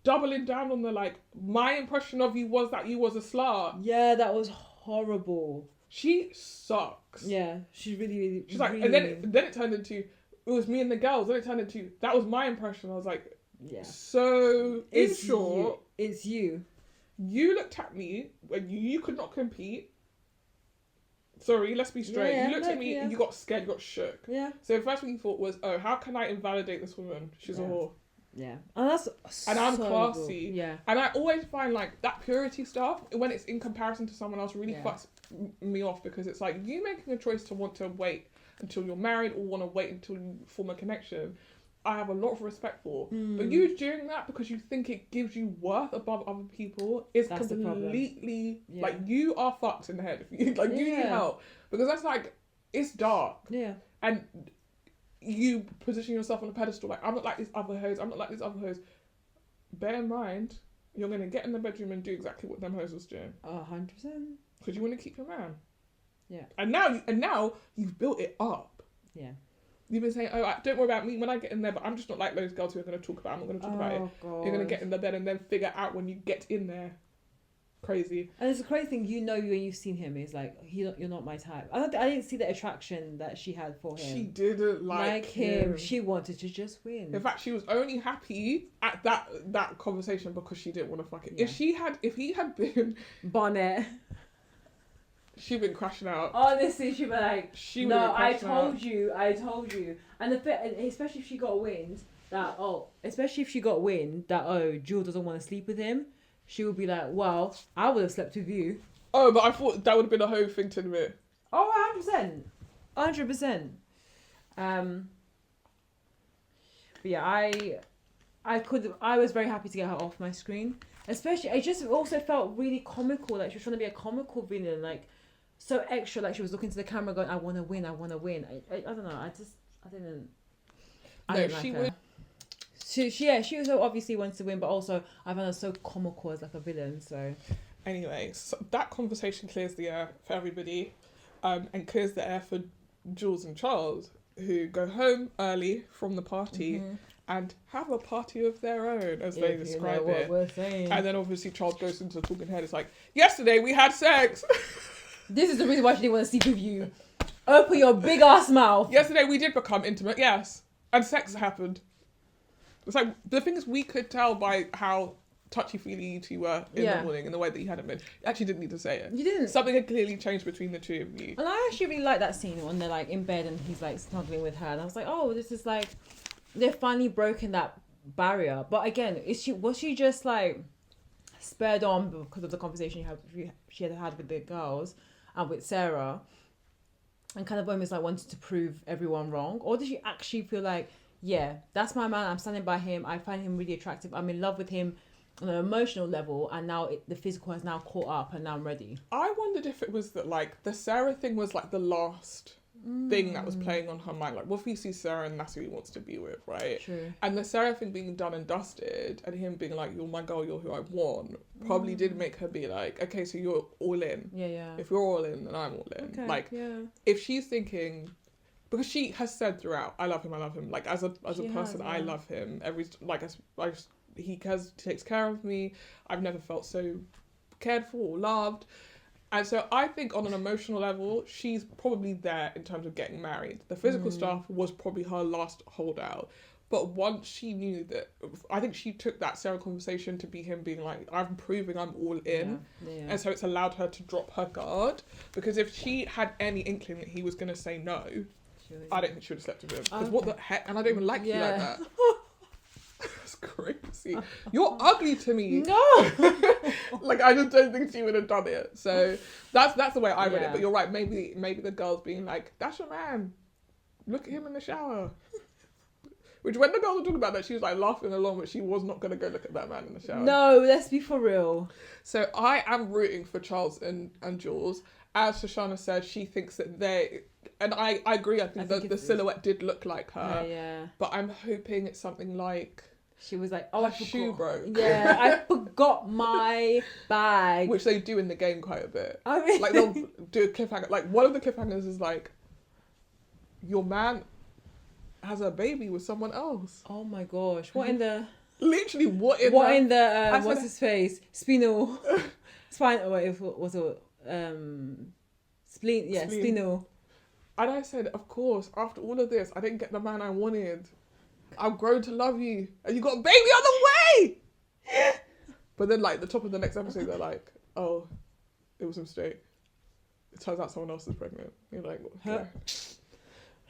doubling down on the like, my impression of you was that you was a slut. Yeah, that was horrible. She sucks. Yeah, she's really. She's like, and then it turned into, it was me and the girls. Then it turned into, that was my impression. I was like, yeah. So in short, it's you. You looked at me when you could not compete. Sorry, let's be straight. You looked at me and you got scared, you got shook. Yeah. So the first thing you thought was, oh, how can I invalidate this woman? She's a whore. Yeah. And that's and I'm classy. Cool. Yeah. And I always find like that purity stuff, when it's in comparison to someone else, really fucks me off, because it's like you making a choice to want to wait until you're married or want to wait until you form a connection. I have a lot of respect for. But you doing that because you think it gives you worth above other people is completely like, you are fucked in the head. Like, you need help, because that's like, it's dark. Yeah. And you position yourself on a pedestal like, I'm not like these other hoes, bear in mind you're going to get in the bedroom and do exactly what them hoes was doing. 100%. Because you want to keep your man. Yeah. And now you've built it up. Yeah. You've been saying, oh, don't worry about me when I get in there, but I'm just not like those girls who are going to talk about it. I'm not going to talk about it. God. You're going to get in the bed and then figure out when you get in there. Crazy. And it's a crazy thing, you when you've seen him, is like, you're not my type. I didn't see the attraction that she had for him. She didn't like him. She wanted to just win. In fact, she was only happy at that conversation because she didn't want to fuck it. Yeah. If he had been Bonnet, she'd been crashing out. Honestly, she'd be like, no, I told you. And especially if she got wind that, Jewel doesn't want to sleep with him, she would be like, well, I would have slept with you. Oh, but I thought that would have been a whole thing to admit. Oh, 100%. But yeah, I was very happy to get her off my screen. Especially, it just also felt really comical, like she was trying to be a comical villain, like, so extra, like she was looking to the camera going, I want to win. I don't know, I didn't like her. She also obviously wants to win, but also I found her so comical as like a villain, so. Anyway, so that conversation clears the air for everybody, and clears the air for Jules and Charles, who go home early from the party and have a party of their own, as they describe it. We're saying. And then obviously Charles goes into the talking head. It's like, yesterday we had sex. This is the reason why she didn't want to sleep with you. Open your big ass mouth. Yesterday we did become intimate, yes. And sex happened. It's like, the thing is, we could tell by how touchy-feely you two were in the morning, and the way that you hadn't been. You actually didn't need to say it. You didn't. Something had clearly changed between the two of you. And I actually really like that scene when they're like in bed and he's like snuggling with her. And I was like, oh, this is like, they've finally broken that barrier. But again, was she just like spurred on because of the conversation she had with the girls and with Sarah, and kind of almost like wanted to prove everyone wrong? Or did she actually feel like, yeah, that's my man, I'm standing by him, I find him really attractive, I'm in love with him on an emotional level, and now the physical has now caught up and now I'm ready? I wondered if it was that, like, the Sarah thing was like the last thing that was playing on her mind. Like, what if he sees Sarah and that's who he wants to be with, right? True. And the Sarah thing being done and dusted, and him being like, you're my girl, you're who I want, probably did make her be like, okay, so you're all in. Yeah. If you're all in, then I'm all in. Okay, like, if she's thinking, because she has said throughout, I love him. Like as a person, I yeah. love him. He takes care of me. I've never felt so cared for or loved. And so I think on an emotional level, she's probably there in terms of getting married. The physical stuff was probably her last holdout. But once she knew that, I think she took that Sarah conversation to be him being like, I'm proving I'm all in. Yeah. And so it's allowed her to drop her guard. Because if she had any inkling that he was going to say no, I don't think she would have slept with him. Because what the heck? And I don't even like you like that. That's crazy. You're ugly to me. No. Like, I just don't think she would have done it. So that's the way I read it. But you're right. Maybe the girl's being like, that's your man. Look at him in the shower. Which when the girls were talking about that, she was like laughing along, but she was not going to go look at that man in the shower. No, let's be for real. So I am rooting for Charles and Jules. As Shoshanna said, she thinks that they... And I agree, I think the silhouette did look like her. Yeah. But I'm hoping it's something like... She was like, oh, I forgot. Shoe broke. Yeah, I forgot my bag. Which they do in the game quite a bit. I mean... Like, they'll do a cliffhanger. Like, one of the cliffhangers is like, your man has a baby with someone else. Oh my gosh. What in the... Literally, what in the... what's his face? Spinal... Spinal... What was it? Spleen... Yeah, spinal. And I said, of course, after all of this, I didn't get the man I wanted. I've grown to love you. And you got a baby on the way! But then, like, the top of the next episode, they're like, oh, it was a mistake. It turns out someone else is pregnant. You're like, okay.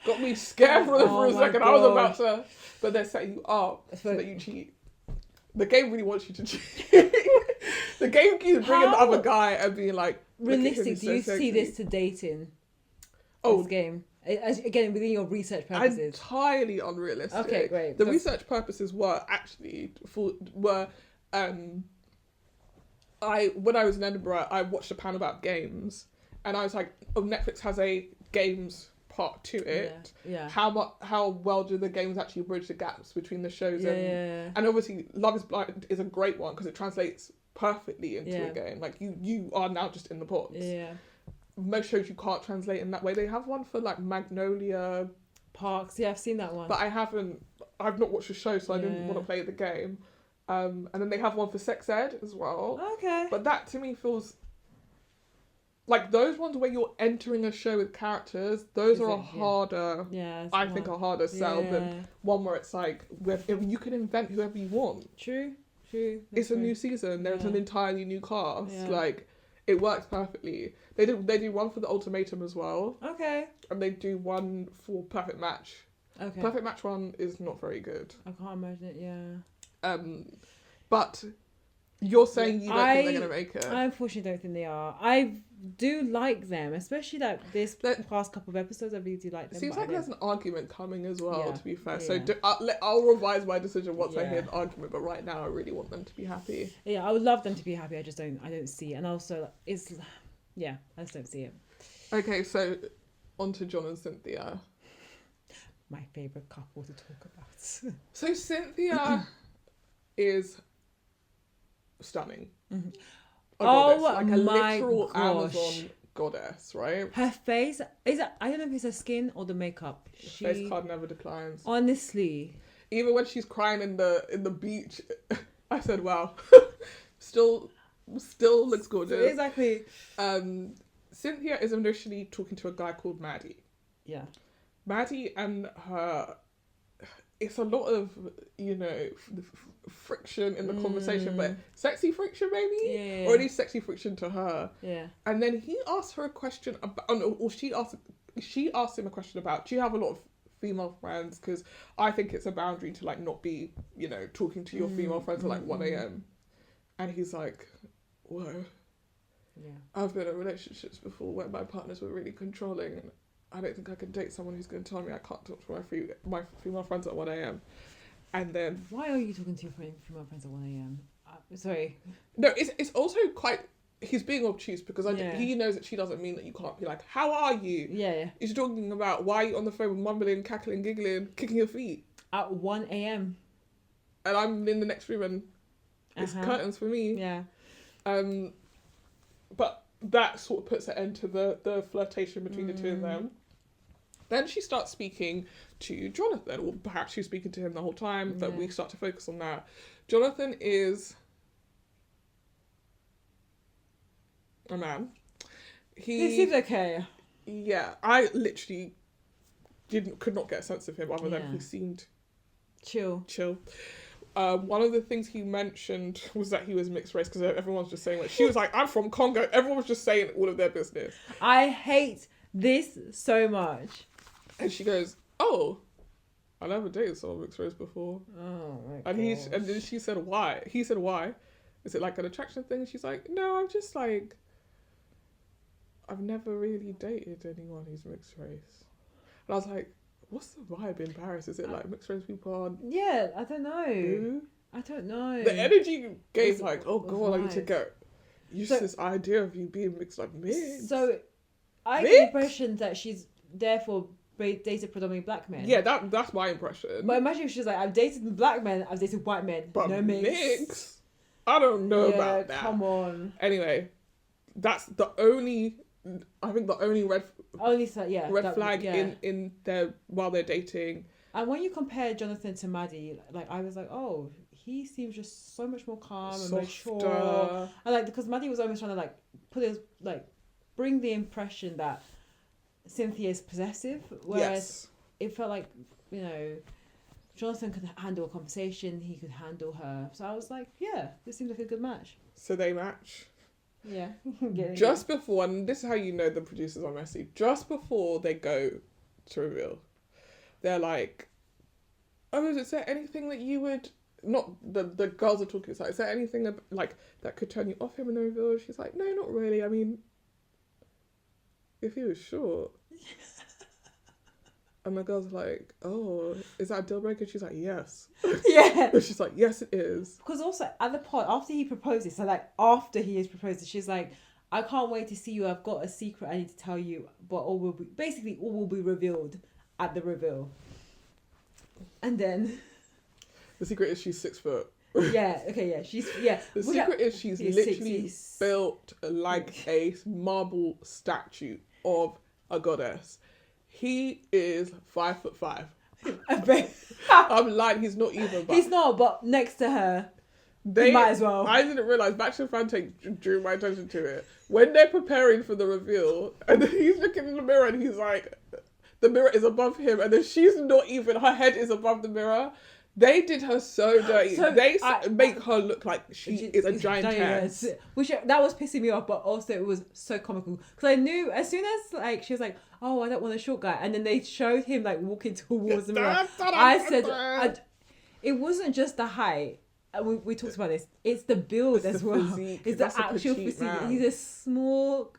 Got me scared for a second. Gosh. I was about to... But they're setting you up so that you cheat. The game really wants you to cheat. The game keeps bringing the other guy and being like... Realistic, do you see this to dating? This game? Again, within your research purposes. Entirely unrealistic. Okay, great. The research purposes were actually when I was in Edinburgh, I watched a panel about games, and I was like, oh, Netflix has a games part to it. Yeah. How well do the games actually bridge the gaps between the shows and obviously Love is Blind is a great one because it translates perfectly into a game. Like you are now just in the pods. Yeah. Most shows you can't translate in that way. They have one for like Magnolia Parks. Yeah, I've seen that one. But I've not watched the show, so I didn't want to play the game. And then they have one for sex ed as well. Okay. But that to me feels like those ones where you're entering a show with characters, those are a harder, I think a harder sell than one where it's like, you can invent whoever you want. True. It's a new season. There's an entirely new cast. Yeah. Like, it works perfectly. They do one for The Ultimatum as well. Okay. And they do one for Perfect Match. Okay. Perfect Match one is not very good. I can't imagine it, but you're saying you don't think they're going to make it. I unfortunately don't think they are. I do like them, especially like this past couple of episodes. I really do like them. It seems like there's an argument coming as well, to be fair. So I'll revise my decision once I hear the argument, but right now I really want them to be happy. Yeah, I would love them to be happy. I don't see it. And also, I just don't see it. Okay, so on to John and Cynthia. My favourite couple to talk about. So Cynthia is stunning. Mm-hmm. Goddess, like a literal Amazon goddess, right? Her face is I don't know if it's her skin or the makeup. Face card never declines. Honestly, even when she's crying in the beach, I said, "Wow, still looks gorgeous." Exactly. Cynthia is initially talking to a guy called Maddie. Yeah, Maddie and her. It's a lot of, friction in the conversation, but sexy friction maybe? Or at least sexy friction to her. Yeah. And then he asked her a question about, or she asked him a question about, do you have a lot of female friends? Because I think it's a boundary to like not be, talking to your female friends at like 1 a.m. And he's like, whoa. Yeah. I've been in relationships before where my partners were really controlling, and I don't think I can date someone who's going to tell me I can't talk to my female friends at 1 a.m. And then... Why are you talking to your female friends at 1 a.m? Sorry. No, it's also quite... He's being obtuse because he knows that she doesn't mean that you can't be like, how are you? Yeah. He's talking about why are you on the phone with mumbling, cackling, giggling, kicking your feet. At 1 a.m. And I'm in the next room and it's curtains for me. Yeah. But that sort of puts an end to the flirtation between the two of them. Then she starts speaking to Jonathan, or perhaps she's speaking to him the whole time, but we start to focus on that. Jonathan is a man. He seems okay. Yeah, I literally could not get a sense of him other than he seemed chill. One of the things he mentioned was that he was mixed race, because everyone's just saying, like, she was like, I'm from Congo. Everyone was just saying all of their business. I hate this so much. And she goes, oh, I never dated someone mixed race before. Oh my god. And then she said, why? He said, why? Is it like an attraction thing? She's like, no, I'm just like, I've never really dated anyone who's mixed race. And I was like, what's the vibe in Paris? Is it like mixed race people are... Yeah, I don't know. Ooh? I don't know. The energy gave like, oh god, I need to go. Use this idea of you being mixed, like mixed. So I get the impression that she's therefore dated predominantly black men. Yeah, that's my impression. But imagine if she's like, I've dated black men, I've dated white men, but no mix. I don't know about that. Come on. Anyway, that's the only red flag in their while they're dating. And when you compare Jonathan to Maddie, like I was like, oh, he seems just so much more calm and mature. And like because Maddie was almost trying to like bring the impression that Cynthia is possessive, whereas it felt like, you know, Jonathan could handle a conversation, he could handle her. So I was like, yeah, this seems like a good match. So they match. Yeah. Just before, and this is how you know the producers are messy, just before they go to reveal, they're like, oh, is there anything that you would, not the girls are talking, is there anything like that could turn you off him in the reveal? She's like, no, not really. I mean, if he was short. And the girl's like, oh, is that a deal breaker? She's like, yes. Yeah. And she's like, yes, it is. Because also at the point, after he proposes, so like after he has proposed, she's like, I can't wait to see you. I've got a secret I need to tell you, but all will be revealed at the reveal. And then the secret is she's 6 foot. Yeah, okay, yeah. The secret is she's literally built like a marble statue of a goddess. He is 5'5". I'm lying, he's not even. He's not, but next to her, he might as well. I didn't realise, Bachelor fan drew my attention to it. When they're preparing for the reveal, and then he's looking in the mirror and he's like, the mirror is above him, and then she's not even, her head is above the mirror. They did her so dirty. They make her look like she is a giantess. Which that was pissing me off, but also it was so comical because I knew as soon as like she was like, "Oh, I don't want a short guy," and then they showed him like walking towards the mirror. I said, it wasn't just the height. We talked about this. It's the build as well. Physique. It's the actual physique. Man. He's a small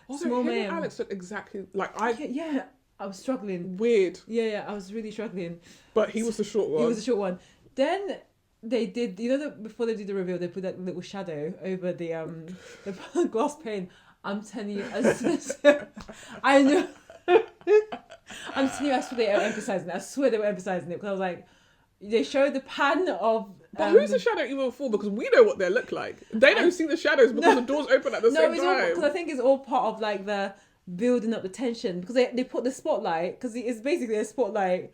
man. And Alex look exactly like Yeah. I was struggling. Weird. Yeah, I was really struggling. But he was the short one. Then they did, you know, before they did the reveal, they put that little shadow over the glass pane. I'm telling you, I know. I'm telling you, I swear they were emphasizing it. I swear they were emphasizing it because I was like, they showed the pan of. But who's the shadow even for? Because we know what they look like. They don't see the shadows because the doors open at the same time. Because I think it's all part of like the building up the tension because they put the spotlight because it's basically a spotlight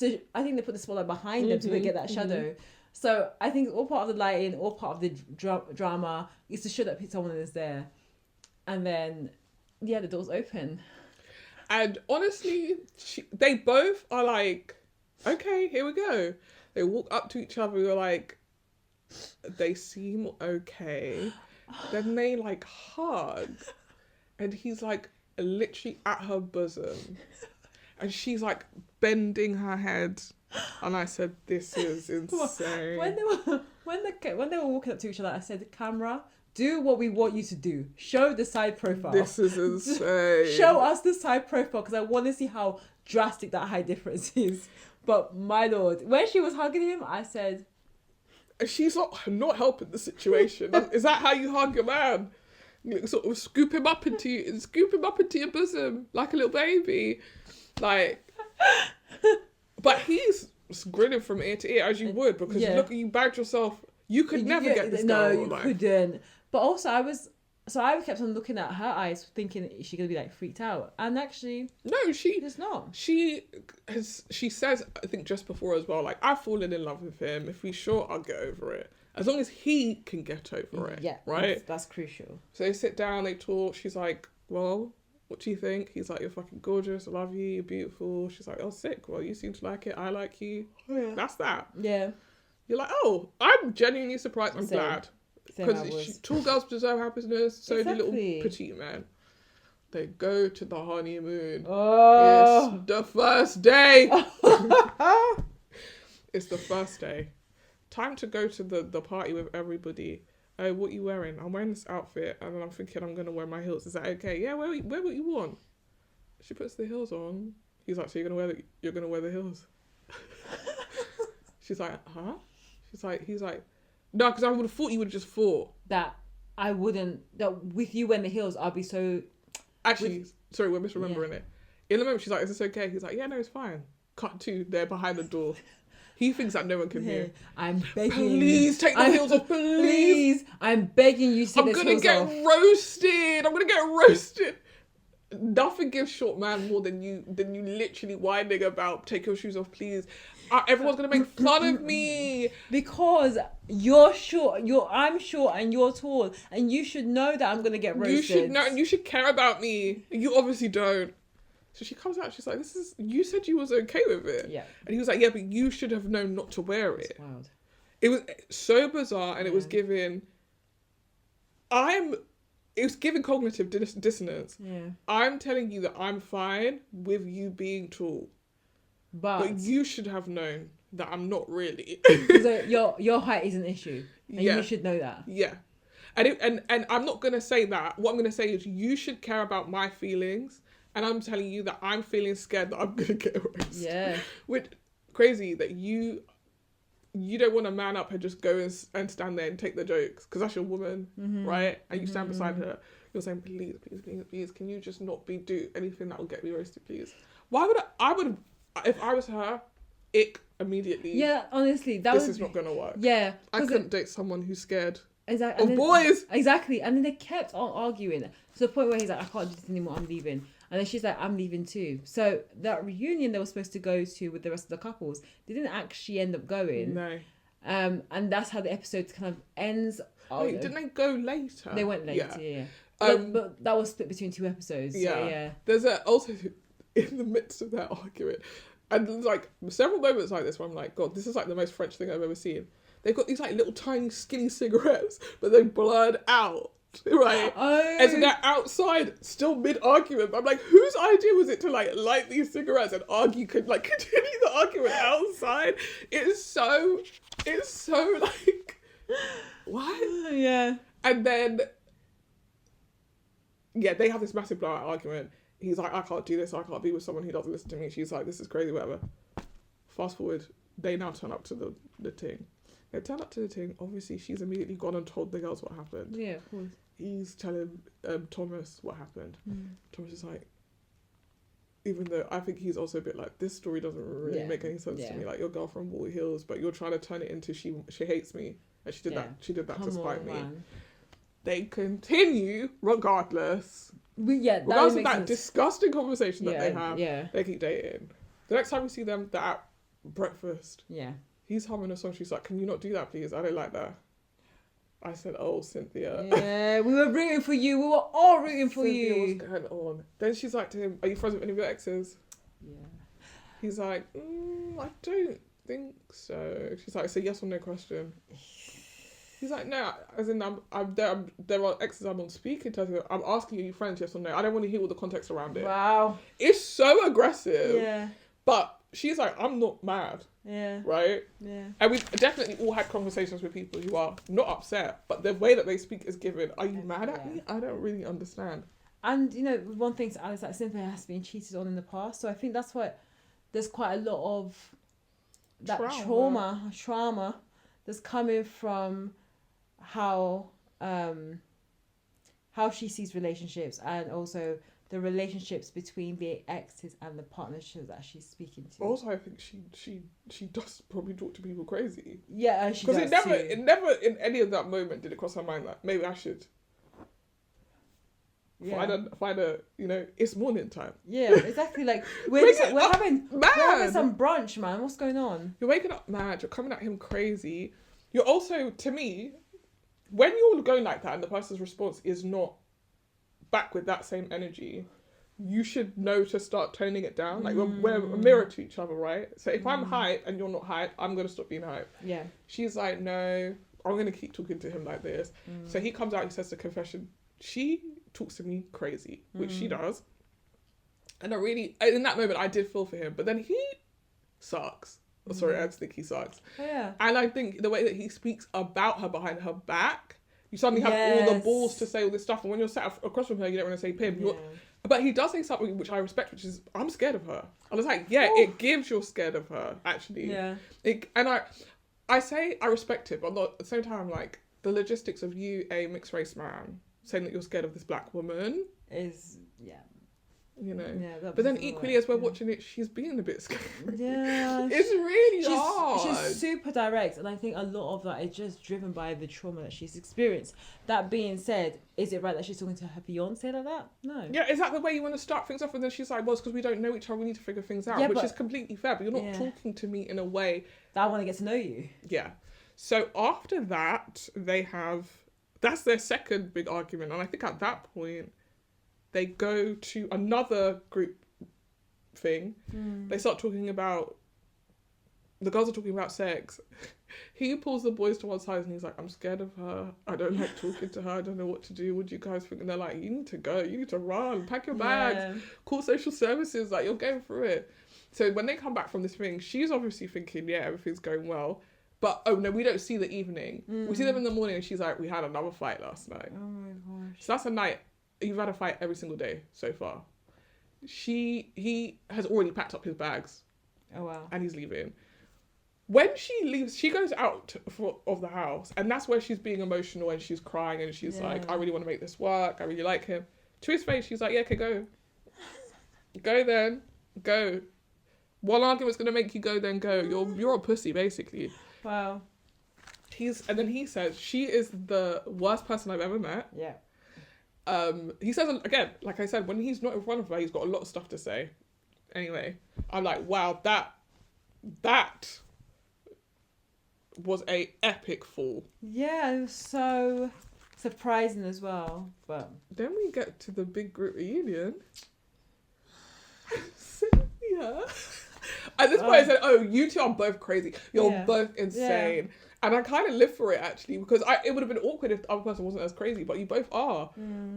I think they put the spotlight behind them to get that shadow. So I think it's all part of the lighting, all part of the drama is to show that someone is there. And then the doors open and honestly they both are like, okay, here we go. They walk up to each other, we're like, they seem okay. Then they like hug and he's like literally at her bosom and she's like bending her head and I said, this is insane. When they were walking up to each other, I said, camera, do what we want you to do. Show the side profile. This is insane. Show us the side profile because I want to see how drastic that height difference is. But my lord, when she was hugging him, I said, she's not helping the situation. Is that how you hug your man? You sort of scoop him up into your bosom like a little baby, like. But he's grinning from ear to ear as you would because look, you bagged yourself. You could never get this girl. No, you couldn't. But also, So I kept on looking at her eyes, thinking, is she gonna be like freaked out? And actually, No, she's not. She says, I think just before as well, like, I've fallen in love with him. If he's short, I'll get over it. As long as he can get over it. Yeah, right. That's crucial. So they sit down, they talk. She's like, well, what do you think? He's like, you're fucking gorgeous. I love you. You're beautiful. She's like, oh, sick. Well, you seem to like it. I like you. Yeah. That's that. Yeah. You're like, oh, I'm genuinely surprised. I'm glad. Because tall girls deserve happiness. So do little Exactly. petite men. They go to the honeymoon. Oh. It's the first day. It's the first day. Time to go to the party with everybody. Oh, what you wearing? I'm wearing this outfit, and then I'm thinking I'm gonna wear my heels. Is that okay? Yeah, wear what you want. She puts the heels on. He's like, so you're gonna wear the heels? She's like, huh? He's like, no, because I would have thought you would have just thought that I wouldn't. That with you wearing the heels, I'll be so. Actually, sorry, we're misremembering it. In the moment, she's like, is this okay? He's like, yeah, no, it's fine. Cut to, they're behind the door. He thinks that no one can hear. I'm begging. Please take the heels off, please. I'm begging you to take I'm the gonna heels get off. roasted. I'm gonna get roasted. Nothing gives short man more than you literally whining about take your shoes off, please. Everyone's gonna make fun of me because you're short. I'm short and you're tall, and you should know that I'm gonna get roasted. You should know, and you should care about me. You obviously don't. So she comes out, she's like, you said you was okay with it. Yeah. And he was like, yeah, but you should have known not to wear it. It's wild. It was so bizarre, and it was giving cognitive dissonance. Yeah. I'm telling you that I'm fine with you being tall. But you should have known that I'm not really. So your height is an issue. And you should know that. Yeah. And I'm not gonna say that. What I'm gonna say is you should care about my feelings. And I'm telling you that I'm feeling scared that I'm gonna get roasted. Yeah. Which crazy that you don't want to man up and just go and stand there and take the jokes because that's your woman, right? And you stand beside her. You're saying, please, can you just not do anything that will get me roasted, please? Why would I would if I was her, immediately. Yeah, honestly, this is not gonna work. Yeah, I couldn't date someone who's scared. Exactly. Of boys. Exactly, and then they kept on arguing to the point where he's like, I can't do this anymore. I'm leaving. And then she's like, I'm leaving too. So that reunion they were supposed to go to with the rest of the couples, they didn't actually end up going. No. And that's how the episode kind of ends. Wait, didn't they go later? They went later, yeah. But that was split between 2 episodes. Yeah. So yeah. There's also in the midst of that argument, and there's like several moments like this where I'm like, God, this is like the most French thing I've ever seen. They've got these like little tiny skinny cigarettes, but they blurred out. Right, and so they're outside, still mid-argument. But I'm like, whose idea was it to like light these cigarettes and argue? Could like continue the argument outside? It's so like, what? Yeah. And then, they have this massive blowout argument. He's like, I can't do this. I can't be with someone who doesn't listen to me. She's like, this is crazy, whatever. Fast forward, they now turn up to the thing. They turn up to the thing. Obviously, she's immediately gone and told the girls what happened. Yeah, of course. He's telling Thomas what happened. Thomas is like, even though I think he's also a bit like, this story doesn't really make any sense to me. Like, your girlfriend wore heels, but you're trying to turn it into she hates me, and she did that. She did that to spite me. Man. They continue regardless. Regardless of that disgusting conversation that they have. Yeah. They keep dating. The next time we see them, they're at breakfast. Yeah. He's humming a song. She's like, can you not do that, please? I don't like that. I said, oh, Cynthia. Yeah, we were rooting for you. We were all rooting for Cynthia, you. What's going on? Then she's like to him, are you friends with any of your exes? Yeah. He's like, I don't think so. She's like, it's a yes or no question. He's like, no, as in, there are exes I'm on speaking terms with. I'm asking you friends, yes or no. I don't want to hear all the context around it. Wow. It's so aggressive. Yeah. But she's like, I'm not mad. Yeah. Right? Yeah. And we've definitely all had conversations with people who are not upset, but the way that they speak is given, are you mad at me? I don't really understand. And, one thing to add is that Cynthia has been cheated on in the past. So I think that's why there's quite a lot of that trauma that's coming from how she sees relationships, and also the relationships between the exes and the partnerships that she's speaking to. Also, I think she does probably talk to people crazy. Yeah, she does. Because it never in any of that moment did it cross her mind that maybe I should find a, it's morning time. Yeah, exactly. Like we're having some brunch, man. What's going on? You're waking up mad. You're coming at him crazy. You're also, to me, when you're going like that and the person's response is not back with that same energy, you should know to start toning it down. Like we're a mirror to each other, right? So if I'm hype and you're not hype, I'm gonna stop being hype. Yeah. She's like, no, I'm gonna keep talking to him like this. So he comes out, he says the confession. She talks to me crazy, which she does. And in that moment, I did feel for him. But then he sucks. Sorry, I just think he sucks. Oh, yeah. And I think the way that he speaks about her behind her back, you suddenly have all the balls to say all this stuff. And when you're sat across from her, you don't want to say pimp. Yeah. But he does say something which I respect, which is, I'm scared of her. I was like, yeah, it gives you're scared of her, actually. Yeah. I say I respect it, but at the same time, like, the logistics of you, a mixed race man, saying that you're scared of this black woman is, but then equally as we're watching it, she's being a bit scared. Yeah. It's really hard. She's super direct, and I think a lot of that is just driven by the trauma that she's experienced. That being said, is it right that she's talking to her fiancé like that? No. Yeah, is that the way you want to start things off? And then she's like, well, it's because we don't know each other, we need to figure things out, which is completely fair, but you're not talking to me in a way that I want to get to know you. Yeah. So after that, that's their second big argument, and I think at that point, they go to another group thing. They start talking about, the girls are talking about sex. He pulls the boys to one side and he's like, I'm scared of her. I don't like talking to her. I don't know what to do. What do you guys think? And they're like, you need to go. You need to run. Pack your bags. Call social services. Like, you're going through it. So when they come back from this thing, she's obviously thinking, yeah, everything's going well. But, oh no, we don't see the evening. We see them in the morning and she's like, we had another fight last night. Oh my gosh. So that's a night. You've had a fight every single day so far. He has already packed up his bags. Oh wow. And he's leaving. When she leaves, she goes out of the house, and that's where she's being emotional and she's crying and she's like, I really want to make this work. I really like him. To his face, she's like, yeah, okay, go. Go then. Go. One argument's gonna make you go, then go. You're a pussy, basically. Wow. And then he says, she is the worst person I've ever met. Yeah. He says, again, like I said, when he's not in front of her, he's got a lot of stuff to say. Anyway, I'm like, wow, that was a epic fall. Yeah, it was so surprising as well. But then we get to the big group reunion. Cynthia. At this point I said, oh, you two are both crazy. You're both insane. Yeah. And I kind of live for it, actually, because it would have been awkward if the other person wasn't as crazy, but you both are.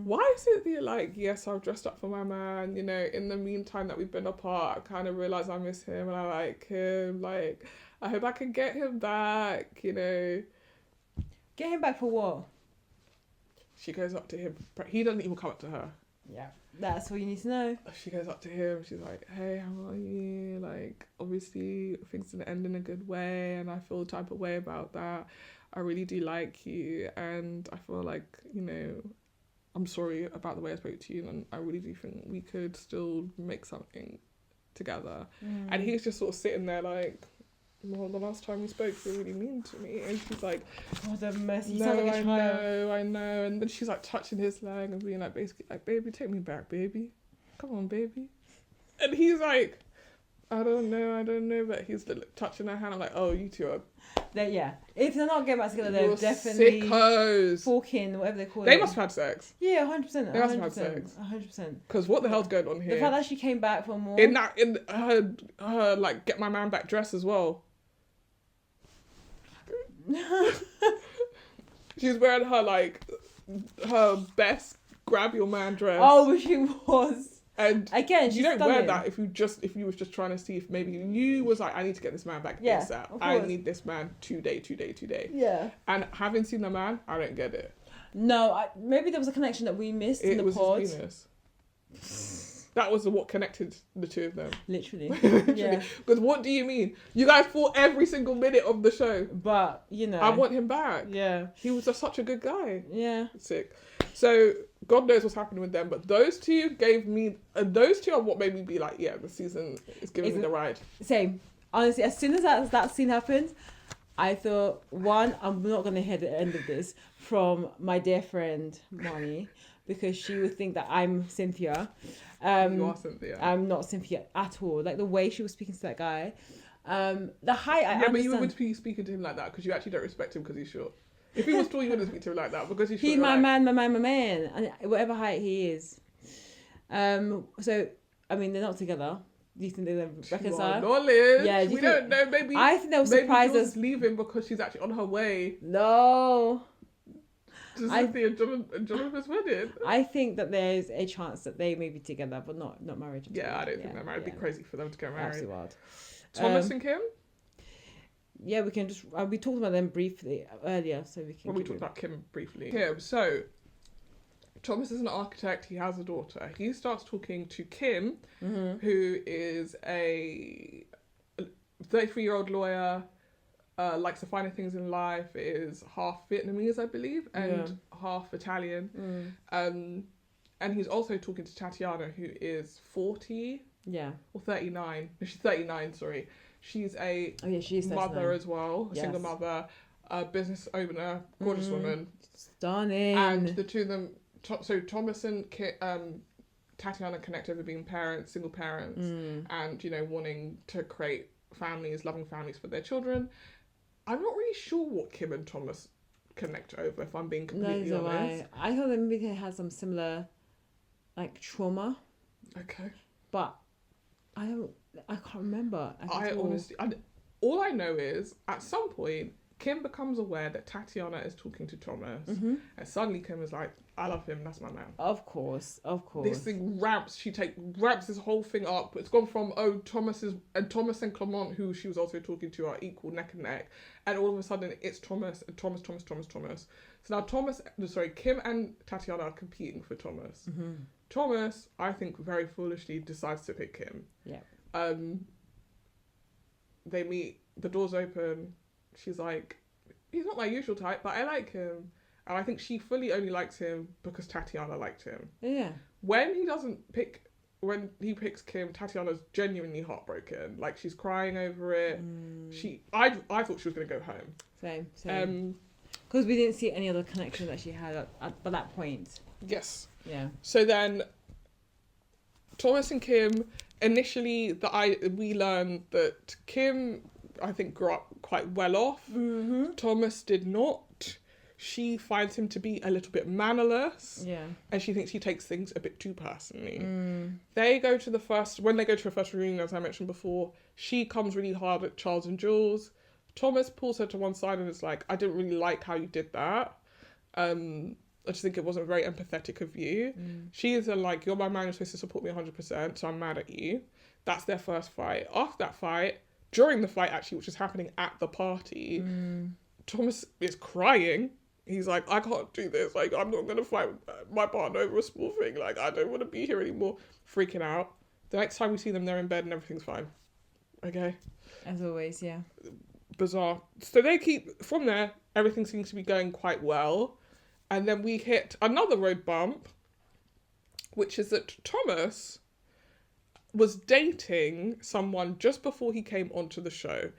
Why is Cynthia like, yes, I've dressed up for my man, in the meantime that we've been apart, I kind of realised I miss him and I like him, like, I hope I can get him back, Get him back for what? She goes up to him. He doesn't even come up to her. Yeah, that's all you need to know. She goes up to him. She's like, hey, how are you? Like, obviously, things didn't end in a good way, and I feel the type of way about that. I really do like you, and I feel like, I'm sorry about the way I spoke to you, and I really do think we could still make something together. And he's just sort of sitting there like, well, the last time we spoke, you were really mean to me. And she's like, what a mess. You no, sound like a I know. And then she's like touching his leg and being like, basically, like, baby, take me back, baby. Come on, baby. And he's like, I don't know. But he's touching her hand. I'm like, oh, you two are. If they're not getting back together, they're definitely sickos. Forking, whatever they call it. They must have had sex. Yeah, 100%. They must have had sex. 100%. Because what the hell's going on here? The fact that she came back for more. In her like, get my man back dress as well. She's wearing her best grab your man dress. Oh, she was. And again, you don't wear that if you was just trying to see if maybe you was like, I need to get this man back ASAP. I need this man today. Yeah. And having seen the man, I don't get it. No, maybe there was a connection that we missed in the pod. His penis. That was what connected the two of them. Literally. Yeah. Because what do you mean? You guys fought every single minute of the show. But, I want him back. Yeah. He was such a good guy. Yeah. Sick. So, God knows what's happening with them. But those two those two are what made me be like, yeah, the season is giving me the ride. Same. Honestly, as soon as that scene happened, I thought, one, I'm not going to hear the end of this from my dear friend, Marnie. because she would think that I'm Cynthia. You are Cynthia. I'm not Cynthia at all. Like the way she was speaking to that guy. The height, I understand. But you would be speaking to him like that because you actually don't respect him because he's short. If he was tall, you wouldn't speak to him like that because he's short. He's my man, and whatever height he is. So, I mean, they're not together. Do you think they're reconciled? Knowledge. Yeah, we don't know. Maybe I think they'll surprise us. Leaving because she's actually on her way. No. To Cynthia and Jonathan's wedding. I think that there's a chance that they may be together, but not married. Yeah, I don't think they're married. It'd be crazy for them to get married. Absolutely wild. Thomas and Kim? Yeah, we can just... we talked about them briefly earlier, so we can... Well, we talked about Kim briefly. Kim, so... Thomas is an architect. He has a daughter. He starts talking to Kim, who is a 33-year-old lawyer, likes the finer things in life, is half Vietnamese, I believe, and half Italian. And he's also talking to Tatiana, who is 40 or 39. No, she's 39, sorry. She's a mother as well, a single mother, a business owner, gorgeous woman. Stunning. And the two of them... So Thomas and Tatiana connect over being parents, single parents, and, you know, wanting to create families, loving families for their children. I'm not really sure what Kim and Thomas connect over, if I'm being completely honest. I thought that maybe they had some similar, like, trauma. Okay. But I can't remember. Honestly, all I know is, at some point, Kim becomes aware that Tatiana is talking to Thomas, and suddenly Kim is like, I love him, that's my man. Of course. This thing ramps, ramps this whole thing up. It's gone from, Thomas and Clement, who she was also talking to, are equal neck and neck, and all of a sudden it's Thomas. So now Kim and Tatiana are competing for Thomas. Thomas, I think very foolishly, decides to pick Kim. Yeah. They meet, the doors open. She's like, he's not my usual type, but I like him. And I think she fully only likes him because Tatiana liked him. Yeah. When he picks Kim, Tatiana's genuinely heartbroken. Like, she's crying over it. I thought she was going to go home. Same. Because we didn't see any other connection that she had by that point. Yes. Yeah. So then, Thomas and Kim, initially, we learned that Kim, I think, grew up quite well off. Thomas did not. She finds him to be a little bit mannerless. Yeah. And she thinks he takes things a bit too personally. When they go to a first reunion, as I mentioned before, she comes really hard at Charles and Jules. Thomas pulls her to one side and is like, I didn't really like how you did that. I just think it wasn't very empathetic of you. She is like, you're my man, you're supposed to support me 100%, so I'm mad at you. That's their first fight. After that fight, during the fight actually, which is happening at the party, Thomas is crying. He's like, I can't do this. Like, I'm not going to fight my partner over a small thing. Like, I don't want to be here anymore. Freaking out. The next time we see them, they're in bed and everything's fine. Okay? As always, yeah. Bizarre. So from there, everything seems to be going quite well. And then we hit another road bump, which is that Thomas was dating someone just before he came onto the show.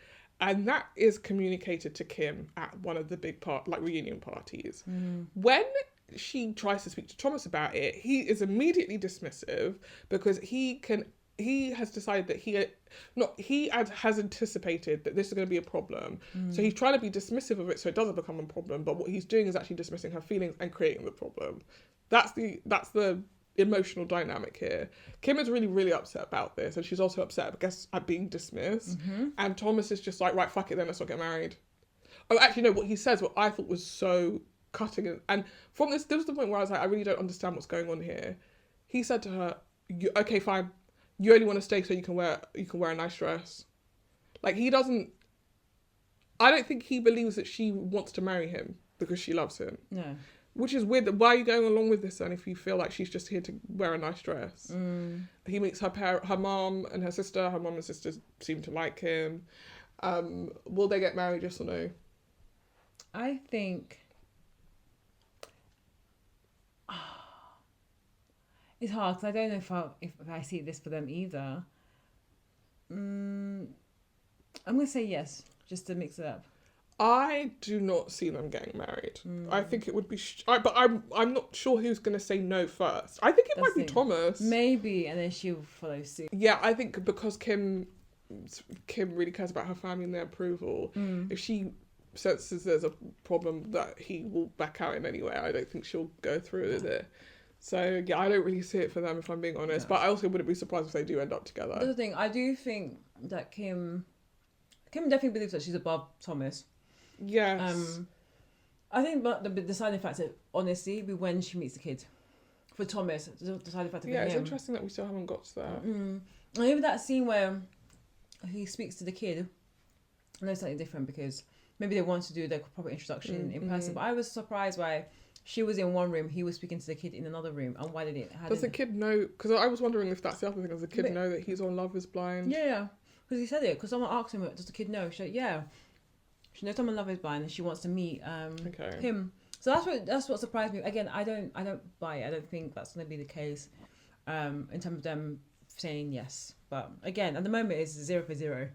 And that is communicated to Kim at one of the big reunion parties. When she tries to speak to Thomas about it, he is immediately dismissive because he has decided that he has anticipated that this is going to be a problem. So he's trying to be dismissive of it so it doesn't become a problem. But what he's doing is actually dismissing her feelings and creating the problem. That's the emotional dynamic here. Kim is really, really upset about this, and she's also upset, I guess, at being dismissed. And Thomas is just like, right, fuck it then, let's not get married. Oh, actually, no, what he says, what I thought was so cutting, and from this was the point where I was like, I really don't understand what's going on here. He said to her, okay, fine, you only want to stay so you can wear a nice dress. Like, I don't think he believes that she wants to marry him because she loves him. No. Which is weird. Why are you going along with this then if you feel like she's just here to wear a nice dress? He meets her mom and her sister. Her mom and sister seem to like him. Will they get married, yes or no? I think... It's hard because I don't know if I see this for them either. I'm going to say yes, just to mix it up. I do not see them getting married. I think it would be, but I'm not sure who's going to say no first. I think it might be Thomas. Maybe, and then she'll follow suit. Yeah, I think because Kim really cares about her family and their approval. If she senses there's a problem that he will back out in anyway, I don't think she'll go through with it. So yeah, I don't really see it for them if I'm being honest. But I also wouldn't be surprised if they do end up together. That's the thing. I do think that Kim definitely believes that she's above Thomas. Yes. I think, but the deciding factor, honestly, be when she meets the kid. For Thomas, the deciding factor. Yeah, it's interesting that we still haven't got to that. And even that scene where he speaks to the kid, I know it's slightly different because maybe they want to do the proper introduction in person. But I was surprised why she was in one room, he was speaking to the kid in another room, and why did it? Does the kid know? Because I was wondering if that's the other thing. Does the kid know that he's on Love Is Blind? Yeah, because he said it. Because someone asked him, "Does the kid know?" She said, "Yeah." She knows I'm on Love Is Blind, and she wants to meet him. So that's what surprised me. Again, I don't buy it. I don't think that's going to be the case in terms of them saying yes. But again, at the moment, it's 0 for 0.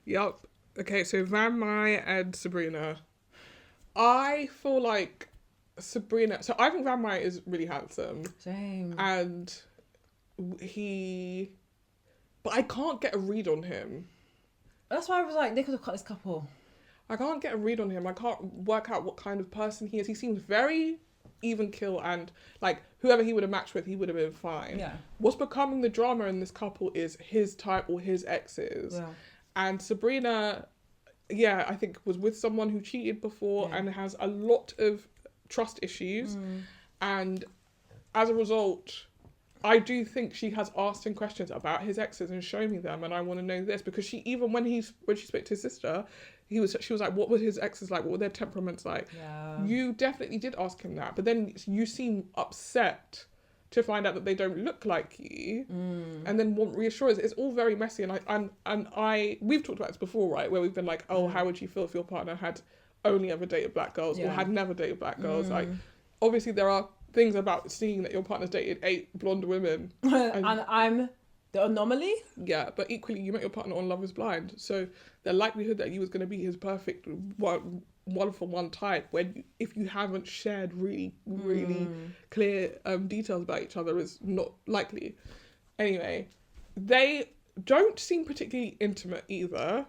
Yup. Okay, so Van Mai and Sabrina. I feel like Sabrina. So I think Van Mai is really handsome. Same. And but I can't get a read on him. That's why I was like, they could have cut this couple. I can't get a read on him. I can't work out what kind of person he is. He seems very even keel, and like whoever he would have matched with, he would have been fine. Yeah. What's becoming the drama in this couple is his type or his exes. Yeah. And Sabrina, I think was with someone who cheated before and has a lot of trust issues. And as a result, I do think she has asked him questions about his exes and show me them, and I want to know this, because she, even when she spoke to his sister, she was like, what were his exes like? What were their temperaments like? Yeah. You definitely did ask him that, but then you seem upset to find out that they don't look like you, and then want reassurance. It's all very messy, and we've talked about this before, right? Where we've been like, oh, how would you feel if your partner had only ever dated black girls or had never dated black girls? Like, obviously there are things about seeing that your partner's dated 8 blonde women, and I'm the anomaly. Yeah, but equally, you met your partner on Love Is Blind, so the likelihood that you was going to be his perfect one for one type, when if you haven't shared really clear details about each other, is not likely. Anyway, they don't seem particularly intimate either.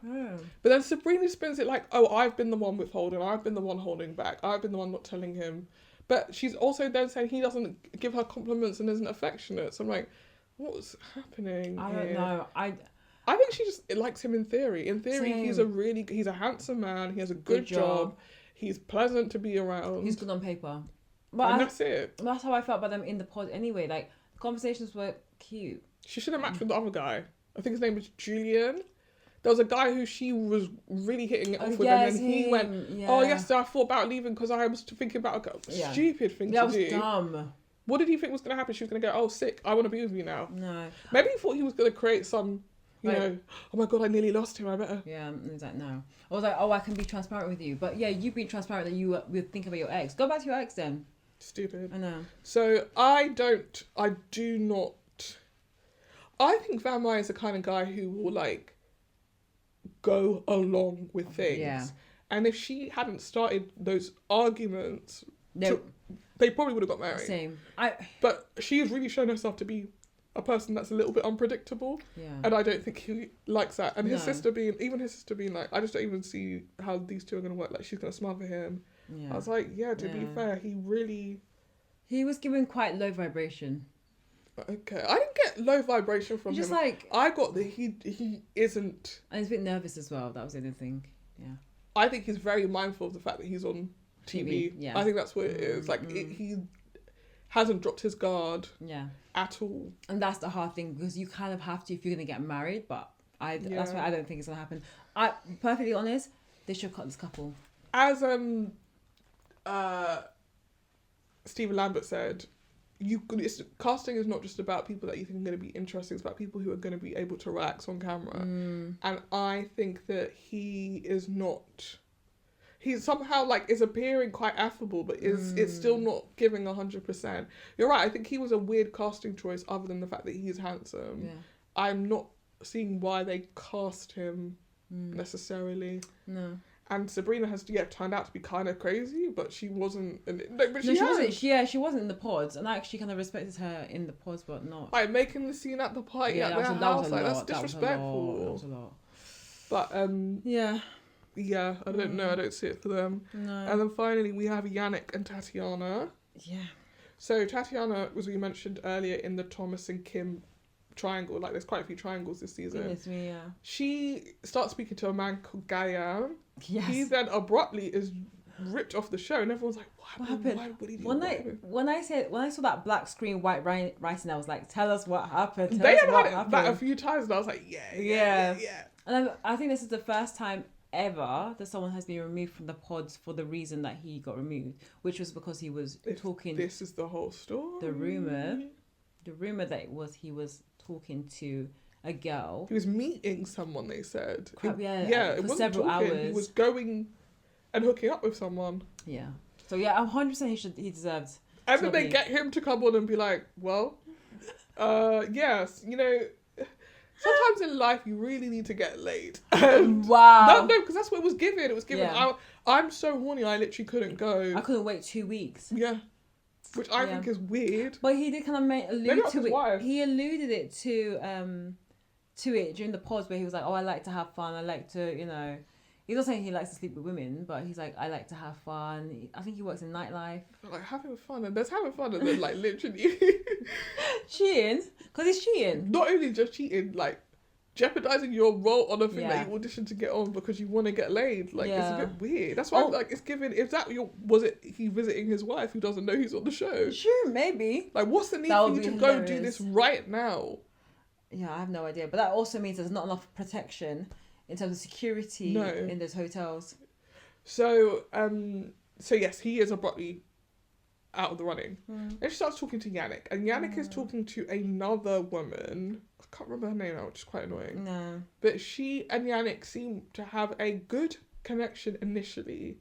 But then Sabrina spins it like, oh, I've been the one withholding, I've been the one holding back, I've been the one not telling him. But she's also then saying he doesn't give her compliments and isn't affectionate. So I'm like, what's happening I here? don't know. I think she just likes him in theory. In theory, Same. he's a handsome man. He has a good job. He's pleasant to be around. He's good on paper. And that's it. That's how I felt about them in the pod anyway. Like, the conversations were cute. She should have matched with the other guy. I think his name was Julian. There was a guy who she was really hitting it off with, and then he went, oh, yesterday I thought about leaving because I was thinking about a stupid thing to do. That was dumb. What did he think was going to happen? She was going to go, oh, sick, I want to be with you now. No. Maybe he thought he was going to create some, you know, oh my God, I nearly lost him, I better. Yeah, and he's like, no. I was like, oh, I can be transparent with you. But yeah, you've been transparent that you would think about your ex. Go back to your ex then. Stupid. I know. So I think Van Mai is the kind of guy who will like go along with things. Yeah. And if she hadn't started those arguments, they probably would have got married. Same. But she has really shown herself to be a person that's a little bit unpredictable. Yeah. And I don't think he likes that. And his sister being like, I just don't even see how these two are going to work. Like, she's going to smother him. Yeah. I was like, to be fair, he was giving quite low vibration. Okay, I didn't get low vibration from him. Just like, I got that he isn't. And he's a bit nervous as well. That was the other thing. Yeah. I think he's very mindful of the fact that he's on TV. Yeah. I think that's what it is. Like he hasn't dropped his guard. Yeah. At all. And that's the hard thing, because you kind of have to if you're gonna get married. But that's why I don't think it's gonna happen. Perfectly honest, they should cut this couple. As Stephen Lambert said, casting is not just about people that you think are going to be interesting, it's about people who are going to be able to relax on camera. And I think that he somehow like is appearing quite affable, but it's still not giving 100%. You're right, I think he was a weird casting choice other than the fact that he's handsome. Yeah. I'm not seeing why they cast him necessarily. No. And Sabrina has turned out to be kind of crazy, but she wasn't. But No, she wasn't. She wasn't in the pods, and I actually kind of respected her in the pods, but not. Like making the scene at the party at their house, like that's disrespectful. That was a lot. But yeah, I don't know. I don't see it for them. no. And then finally we have Yannick and Tatiana. Yeah. So Tatiana, as we mentioned earlier, in the Thomas and Kim triangle, like there's quite a few triangles this season. Goodness me, yeah. She starts speaking to a man called Gayan. Yes. He then abruptly is ripped off the show, and everyone's like, "What happened? Why would he do that?" When I saw that black screen white writing, I was like, "Tell us what happened." They had had that a few times, and I was like, "Yeah." And I think this is the first time ever that someone has been removed from the pods for the reason that he got removed, which was because he was talking. This is the whole story. The rumor that he was talking to a girl. He was meeting someone. They said. It was several talking. hours. He was going and hooking up with someone. Yeah. So yeah, 100% he deserves. And then they get him to come on and be like, "Well, yes, you know." Sometimes in life you really need to get laid. Wow. No, because that's what it was given. It was given. Yeah. I'm so horny. I literally couldn't go. I couldn't wait 2 weeks. Yeah, which I think is weird. But he did kind of allude to it. Wife. He alluded it to it during the pause where he was like, "Oh, I like to have fun. I like to, you know." He's not saying he likes to sleep with women, but he's like, "I like to have fun." I think he works in nightlife. Like having fun, and there's having fun, and then like literally cheating, because he's cheating. Not only just cheating, like jeopardizing your role on a thing that you auditioned to get on because you want to get laid. Like it's a bit weird. That's why like it's given. If that was it, he visiting his wife who doesn't know he's on the show. Sure, maybe. Like, what's the need for you to go do this right now? Yeah, I have no idea. But that also means there's not enough protection in terms of security in those hotels. So, yes, he is abruptly out of the running. Then she starts talking to Yannick, and Yannick is talking to another woman. I can't remember her name now, which is quite annoying. No. But she and Yannick seem to have a good connection initially.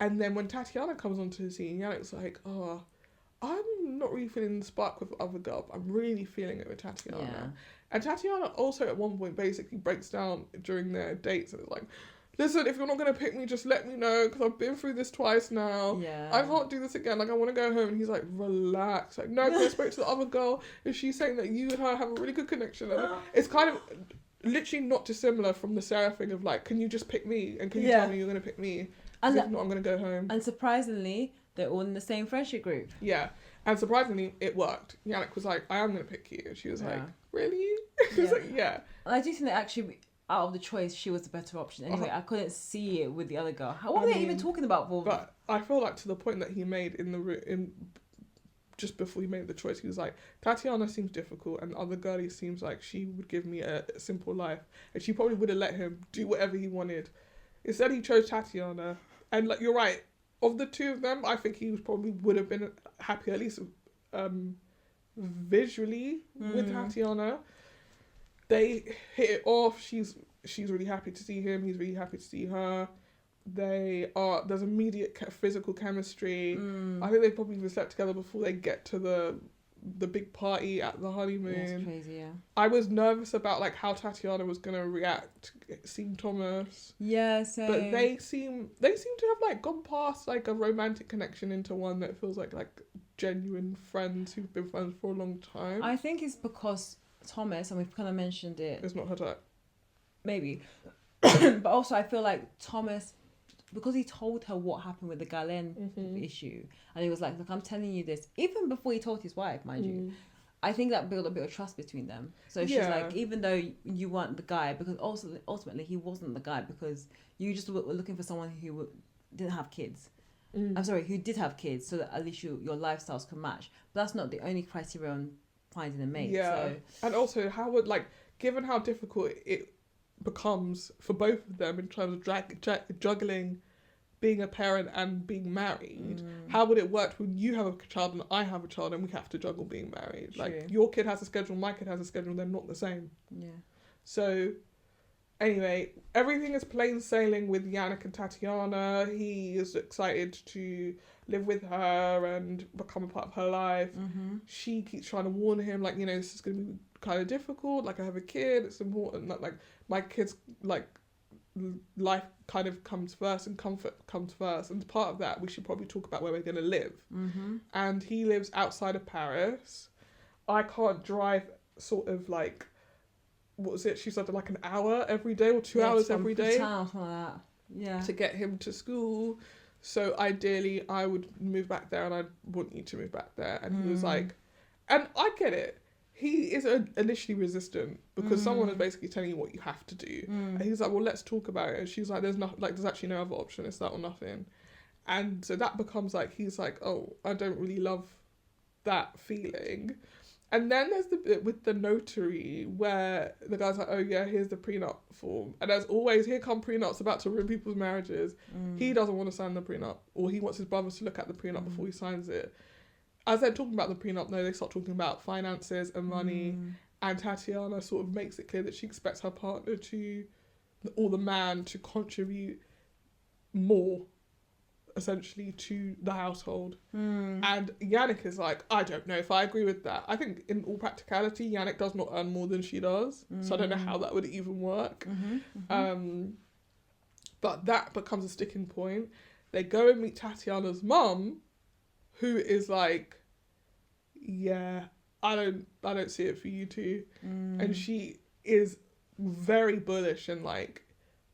And then when Tatiana comes onto the scene, Yannick's like, "Oh, I'm not really feeling the spark with the other girl, but I'm really feeling it with Tatiana." Yeah. And Tatiana also at one point basically breaks down during their dates and is like, "Listen, if you're not going to pick me, just let me know, because I've been through this twice now. Yeah. I can't do this again. Like, I want to go home." And he's like, "Relax." Like, "No, because I spoke to the other girl, and she's saying that you and her have a really good connection." And it's kind of literally not dissimilar from the Sarah thing of like, "Can you just pick me? And can you tell me you're going to pick me? And if not, I'm going to go home." And surprisingly, they're all in the same friendship group. Yeah. And surprisingly, it worked. Yannick was like, "I am going to pick you." And she was like, "Really?" She was like, "Yeah." And I do think that actually, out of the choice, she was the better option. Anyway, I couldn't see it with the other girl. What were they even talking about? But I feel like to the point that he made just before he made the choice, he was like, "Tatiana seems difficult, and the other girlie seems like she would give me a simple life, and she probably would have let him do whatever he wanted." Instead, he chose Tatiana, and like you're right. Of the two of them, I think he probably would have been happy, at least visually, with Tatiana. They hit it off. She's really happy to see him. He's really happy to see her. There's immediate physical chemistry. I think they probably even slept together before they get to the big party at the honeymoon. That's crazy, yeah. I was nervous about like how Tatiana was gonna react seeing Thomas. Yeah, same. But they seem to have like gone past like a romantic connection into one that feels like genuine friends who've been friends for a long time. I think it's because Thomas, and we've kind of mentioned it. It's not her type. Maybe. But also I feel like Thomas, because he told her what happened with the Galen issue, and he was like, "Look, I'm telling you this," even before he told his wife, mind you. I think that built a bit of trust between them. So she's like, even though you weren't the guy, because also ultimately he wasn't the guy, because you just were looking for someone who didn't have kids. I'm sorry, who did have kids, so that at least your lifestyles can match. But that's not the only criteria on finding a mate. Yeah, so. And also how would given how difficult it becomes for both of them in terms of juggling being a parent and being married, how would it work when you have a child and I have a child and we have to juggle being married? True. Like your kid has a schedule, my kid has a schedule, they're not the same. Yeah. So anyway, everything is plain sailing with Yannick and Tatiana. He is excited to live with her and become a part of her life. She keeps trying to warn him, like, this is going to be kind of difficult. Like, I have a kid. It's important that, like, my kid's, like, life kind of comes first and comfort comes first. And part of that, we should probably talk about where we're going to live. Mm-hmm. And he lives outside of Paris. I can't drive sort of like, what was it? She said like an hour every day or 2 hours every day. Something like that. Yeah. To get him to school. So ideally, I would move back there, and I want you to move back there. And he was like, and I get it. He is initially resistant because someone is basically telling you what you have to do. And he's like, well, let's talk about it. And she's like, there's actually no other option. It's that or nothing. And so that becomes like, he's like, oh, I don't really love that feeling. And then there's the bit with the notary where the guy's like, oh yeah, here's the prenup form. And as always, here come prenups about to ruin people's marriages. He doesn't want to sign the prenup, or he wants his brothers to look at the prenup before he signs it. As they're talking about the prenup, no, they start talking about finances and money. And Tatiana sort of makes it clear that she expects her partner to, or the man, to contribute more, essentially, to the household. And Yannick is like, I don't know if I agree with that. I think in all practicality, Yannick does not earn more than she does. So I don't know how that would even work. But that becomes a sticking point. They go and meet Tatiana's mum, who is like, yeah, I don't see it for you two. And she is very bullish and like,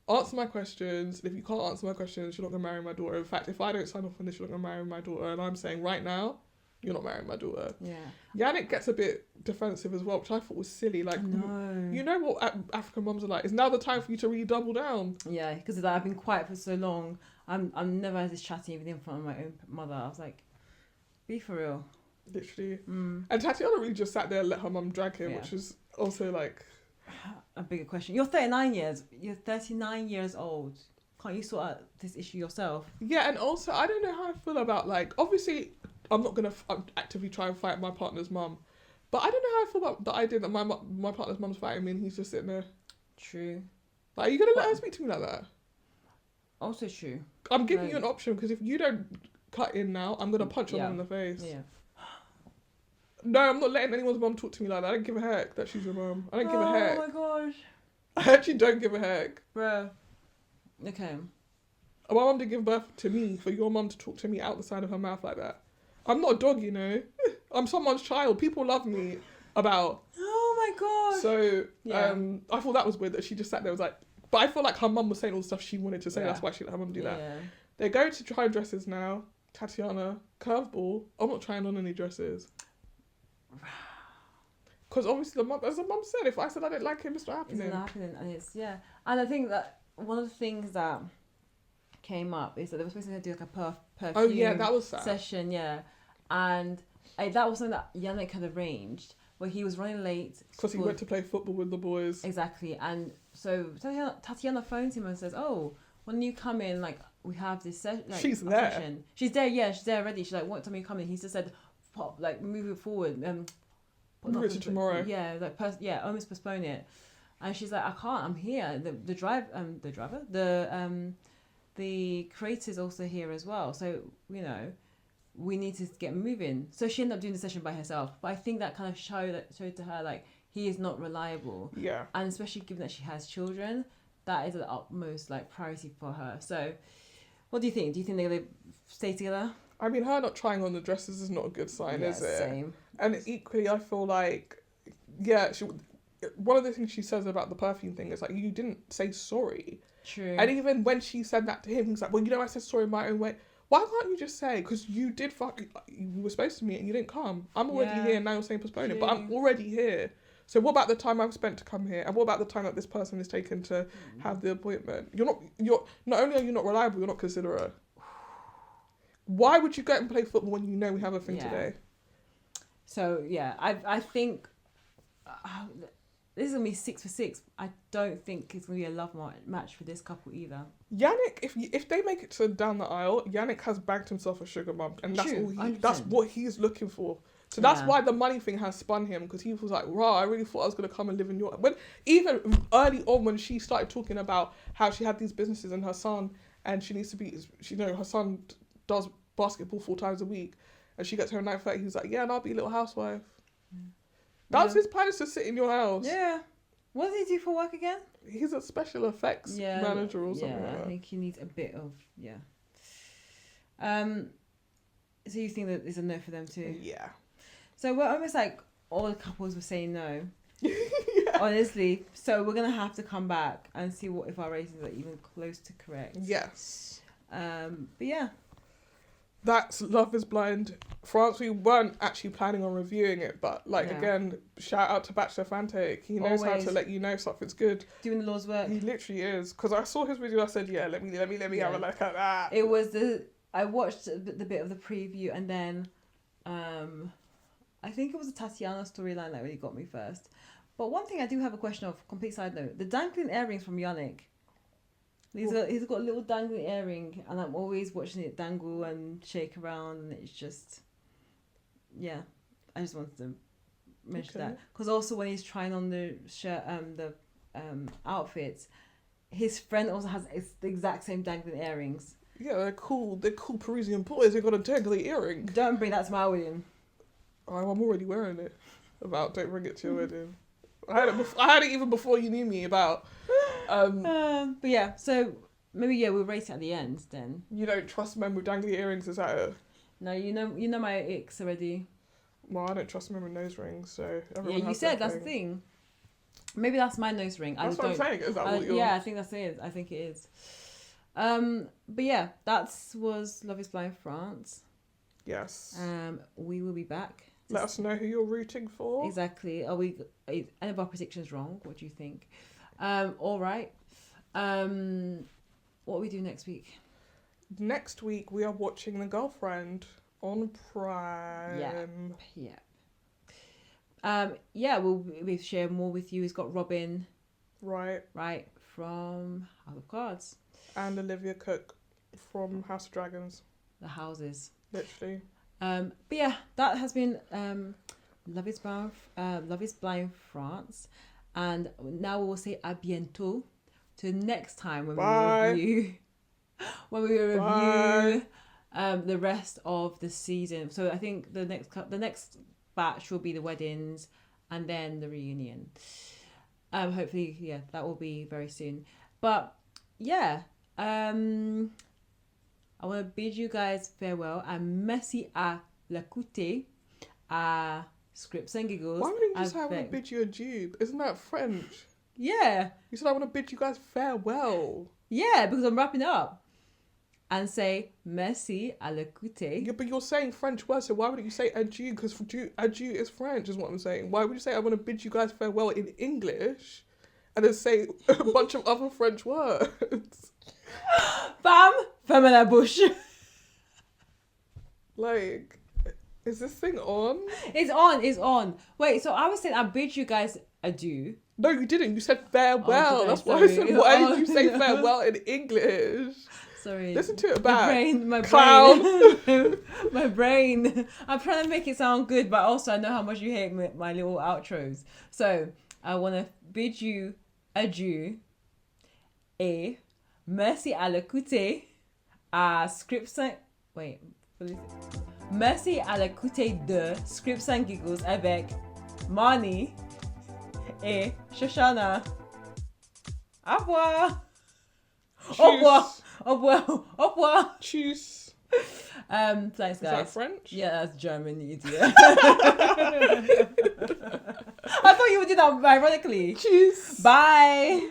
answer my questions. And if you can't answer my questions, you're not going to marry my daughter. In fact, if I don't sign off on this, you're not going to marry my daughter. And I'm saying right now, you're not marrying my daughter. Yeah. Yannick gets a bit defensive as well, which I thought was silly. Like, you know what African mums are like? It's now the time for you to really double down. Yeah, because I've been quiet for so long. I'm never had this chatting with in front of my own mother. I was like, be for real. Literally. And Tatiana really just sat there and let her mum drag him, which was also like... A bigger question. You're 39 years old. Can't you sort out this issue yourself? Yeah, and also, I don't know how I feel about, like, obviously, I'm not going to actively try and fight my partner's mum. But I don't know how I feel about the idea that my partner's mum's fighting me and he's just sitting there. True. Like, are you going to let her speak to me like that? Also true. I'm giving you an option, because if you don't cut in now, I'm going to punch your mum in the face. Yeah. No, I'm not letting anyone's mum talk to me like that. I don't give a heck that she's your mum. I don't give a heck. Oh my gosh. I actually don't give a heck. Bruh. Okay. My mum didn't give birth to me for your mum to talk to me out the side of her mouth like that. I'm not a dog, you know. I'm someone's child. People love me about. Oh my gosh. So, I thought that was weird that she just sat there and was like... But I feel like her mum was saying all the stuff she wanted to say. That's why she let her mum do that. They go to try dresses now. Tatiana, curveball. I'm not trying on any dresses. Because obviously, as the mum said, if I said I don't like him, it's not happening. It's not happening, and and I think that one of the things that came up is that they were supposed to do like a perfume that was sad. session, and that was something that Yannick had arranged, where he was running late because he went to play football with the boys. Exactly, and so Tatiana phones him and says, "Oh, when you come in, like we have this session." Like, she's there. Session. She's there. Yeah, she's there already. She's like, "What time are you coming?" He just said, "Pop, like move it forward." Move it to tomorrow. Yeah, like almost postpone it. And she's like, I can't. I'm here. The creator's also here as well. So you know, we need to get moving. So she ended up doing the session by herself. But I think that kind of showed to her like he is not reliable. Yeah. And especially given that she has children, that is the utmost like priority for her. So, what do you think? Do you think they're gonna stay together? I mean, her not trying on the dresses is not a good sign, is it? Same. And equally, I feel like, one of the things she says about the perfume thing is like, you didn't say sorry. True. And even when she said that to him, he's like, well, you know, I said sorry in my own way. Why can't you just say, because you did you were supposed to meet and you didn't come. I'm already here and now you're saying postpone it, but I'm already here. So what about the time I've spent to come here? And what about the time that this person is taken to have the appointment? Not only are you not reliable, you're not considerate. Why would you go out and play football when you know we have a thing today? So, I think this is going to be 6 for 6. I don't think it's going to be a love match for this couple either. Yannick, if they make it to down the aisle, Yannick has bagged himself a sugar mum. And that's what he's looking for. So that's why the money thing has spun him, because he was like, I really thought I was going to come and live in your... Even early on when she started talking about how she had these businesses and her son, and she needs to be... her son does basketball 4 times a week, and she gets home at 9:30. He's like, and I'll be a little housewife. That's his plan, is to sit in your house. Yeah. What does he do for work again? He's a special effects manager or something. Yeah, like I think he needs a bit of So you think that it's a no for them too? Yeah. So we're almost like all the couples were saying no. Yeah. Honestly, so we're gonna have to come back and see what if our ratings are even close to correct. Yes. But yeah. That's Love is Blind France. We weren't actually planning on reviewing it, but again, shout out to Bachelor Fantic. He knows how to let you know something's good. Doing the Lord's work. He literally is. Because I saw his video, I said, yeah, let me have a look at that. It was I watched the bit of the preview, and then I think it was the Tatiana storyline that really got me first. But one thing I do have a question of, complete side note, the dangling earrings from Yannick. He's got a little dangling earring, and I'm always watching it dangle and shake around, and it's just, yeah, I just wanted to mention that. Because also when he's trying on the shirt, the outfits, his friend also has the exact same dangling earrings. Yeah, they're cool. They're cool Parisian boys. They got a dangly earring. Don't bring that to my wedding. Oh, I'm already wearing it. Don't bring it to your wedding. I had it even before you knew me about. But yeah, so maybe we'll rate it at the end then. You don't trust men with dangly earrings, is that it? No, you know my icks already. Well, I don't trust men with nose rings, so yeah, you said that's the thing. Maybe that's my nose ring. That's what I'm saying. Is that what you're? Yeah, I think that's it. I think it is. But yeah, that was Love is Blind France. Yes. We will be back. Let us know who you're rooting for. Exactly. Are any of our predictions wrong? What do you think? All right. What we do next week? Next week we are watching The Girlfriend on Prime. Yeah. We'll share more with you. He's got Robin. Right. From House of Cards. And Olivia Cook from House of Dragons. The houses. Literally. But yeah, that has been Love is Blind France, and now we'll say à bientôt to next time when we review the rest of the season. So I think the next batch will be the weddings and then the reunion. Hopefully, that will be very soon. But yeah, I want to bid you guys farewell and merci à l'écoute, à Scripts and Giggles. Why wouldn't you just say I want to bid you adieu? Isn't that French? Yeah. You said I want to bid you guys farewell. Yeah, because I'm wrapping up. And say merci à l'écoute. Yeah, but you're saying French words, so why wouldn't you say adieu? Because adieu is French, is what I'm saying. Why would you say I want to bid you guys farewell in English and then say a bunch of other French words? Femme à la bouche. Like, is this thing on? It's on. Wait, so I was saying I bid you guys adieu. No, you didn't. You said farewell. That's why I said, why did you say farewell in English? Sorry. Listen to it back. My Clown. brain. My brain. I'm trying to make it sound good, but also I know how much you hate my little outros. So I want to bid you adieu et merci à l'écoute à Scripts and... Wait. Merci à l'écoute de Scripts and Giggles avec Marnie et Shoshanna. Au revoir. Au revoir. Au revoir. Au revoir. Tschüss. Thanks, guys. Is that French? Yeah, that's German, you idiot. I thought you would do that ironically. Tschüss. Bye.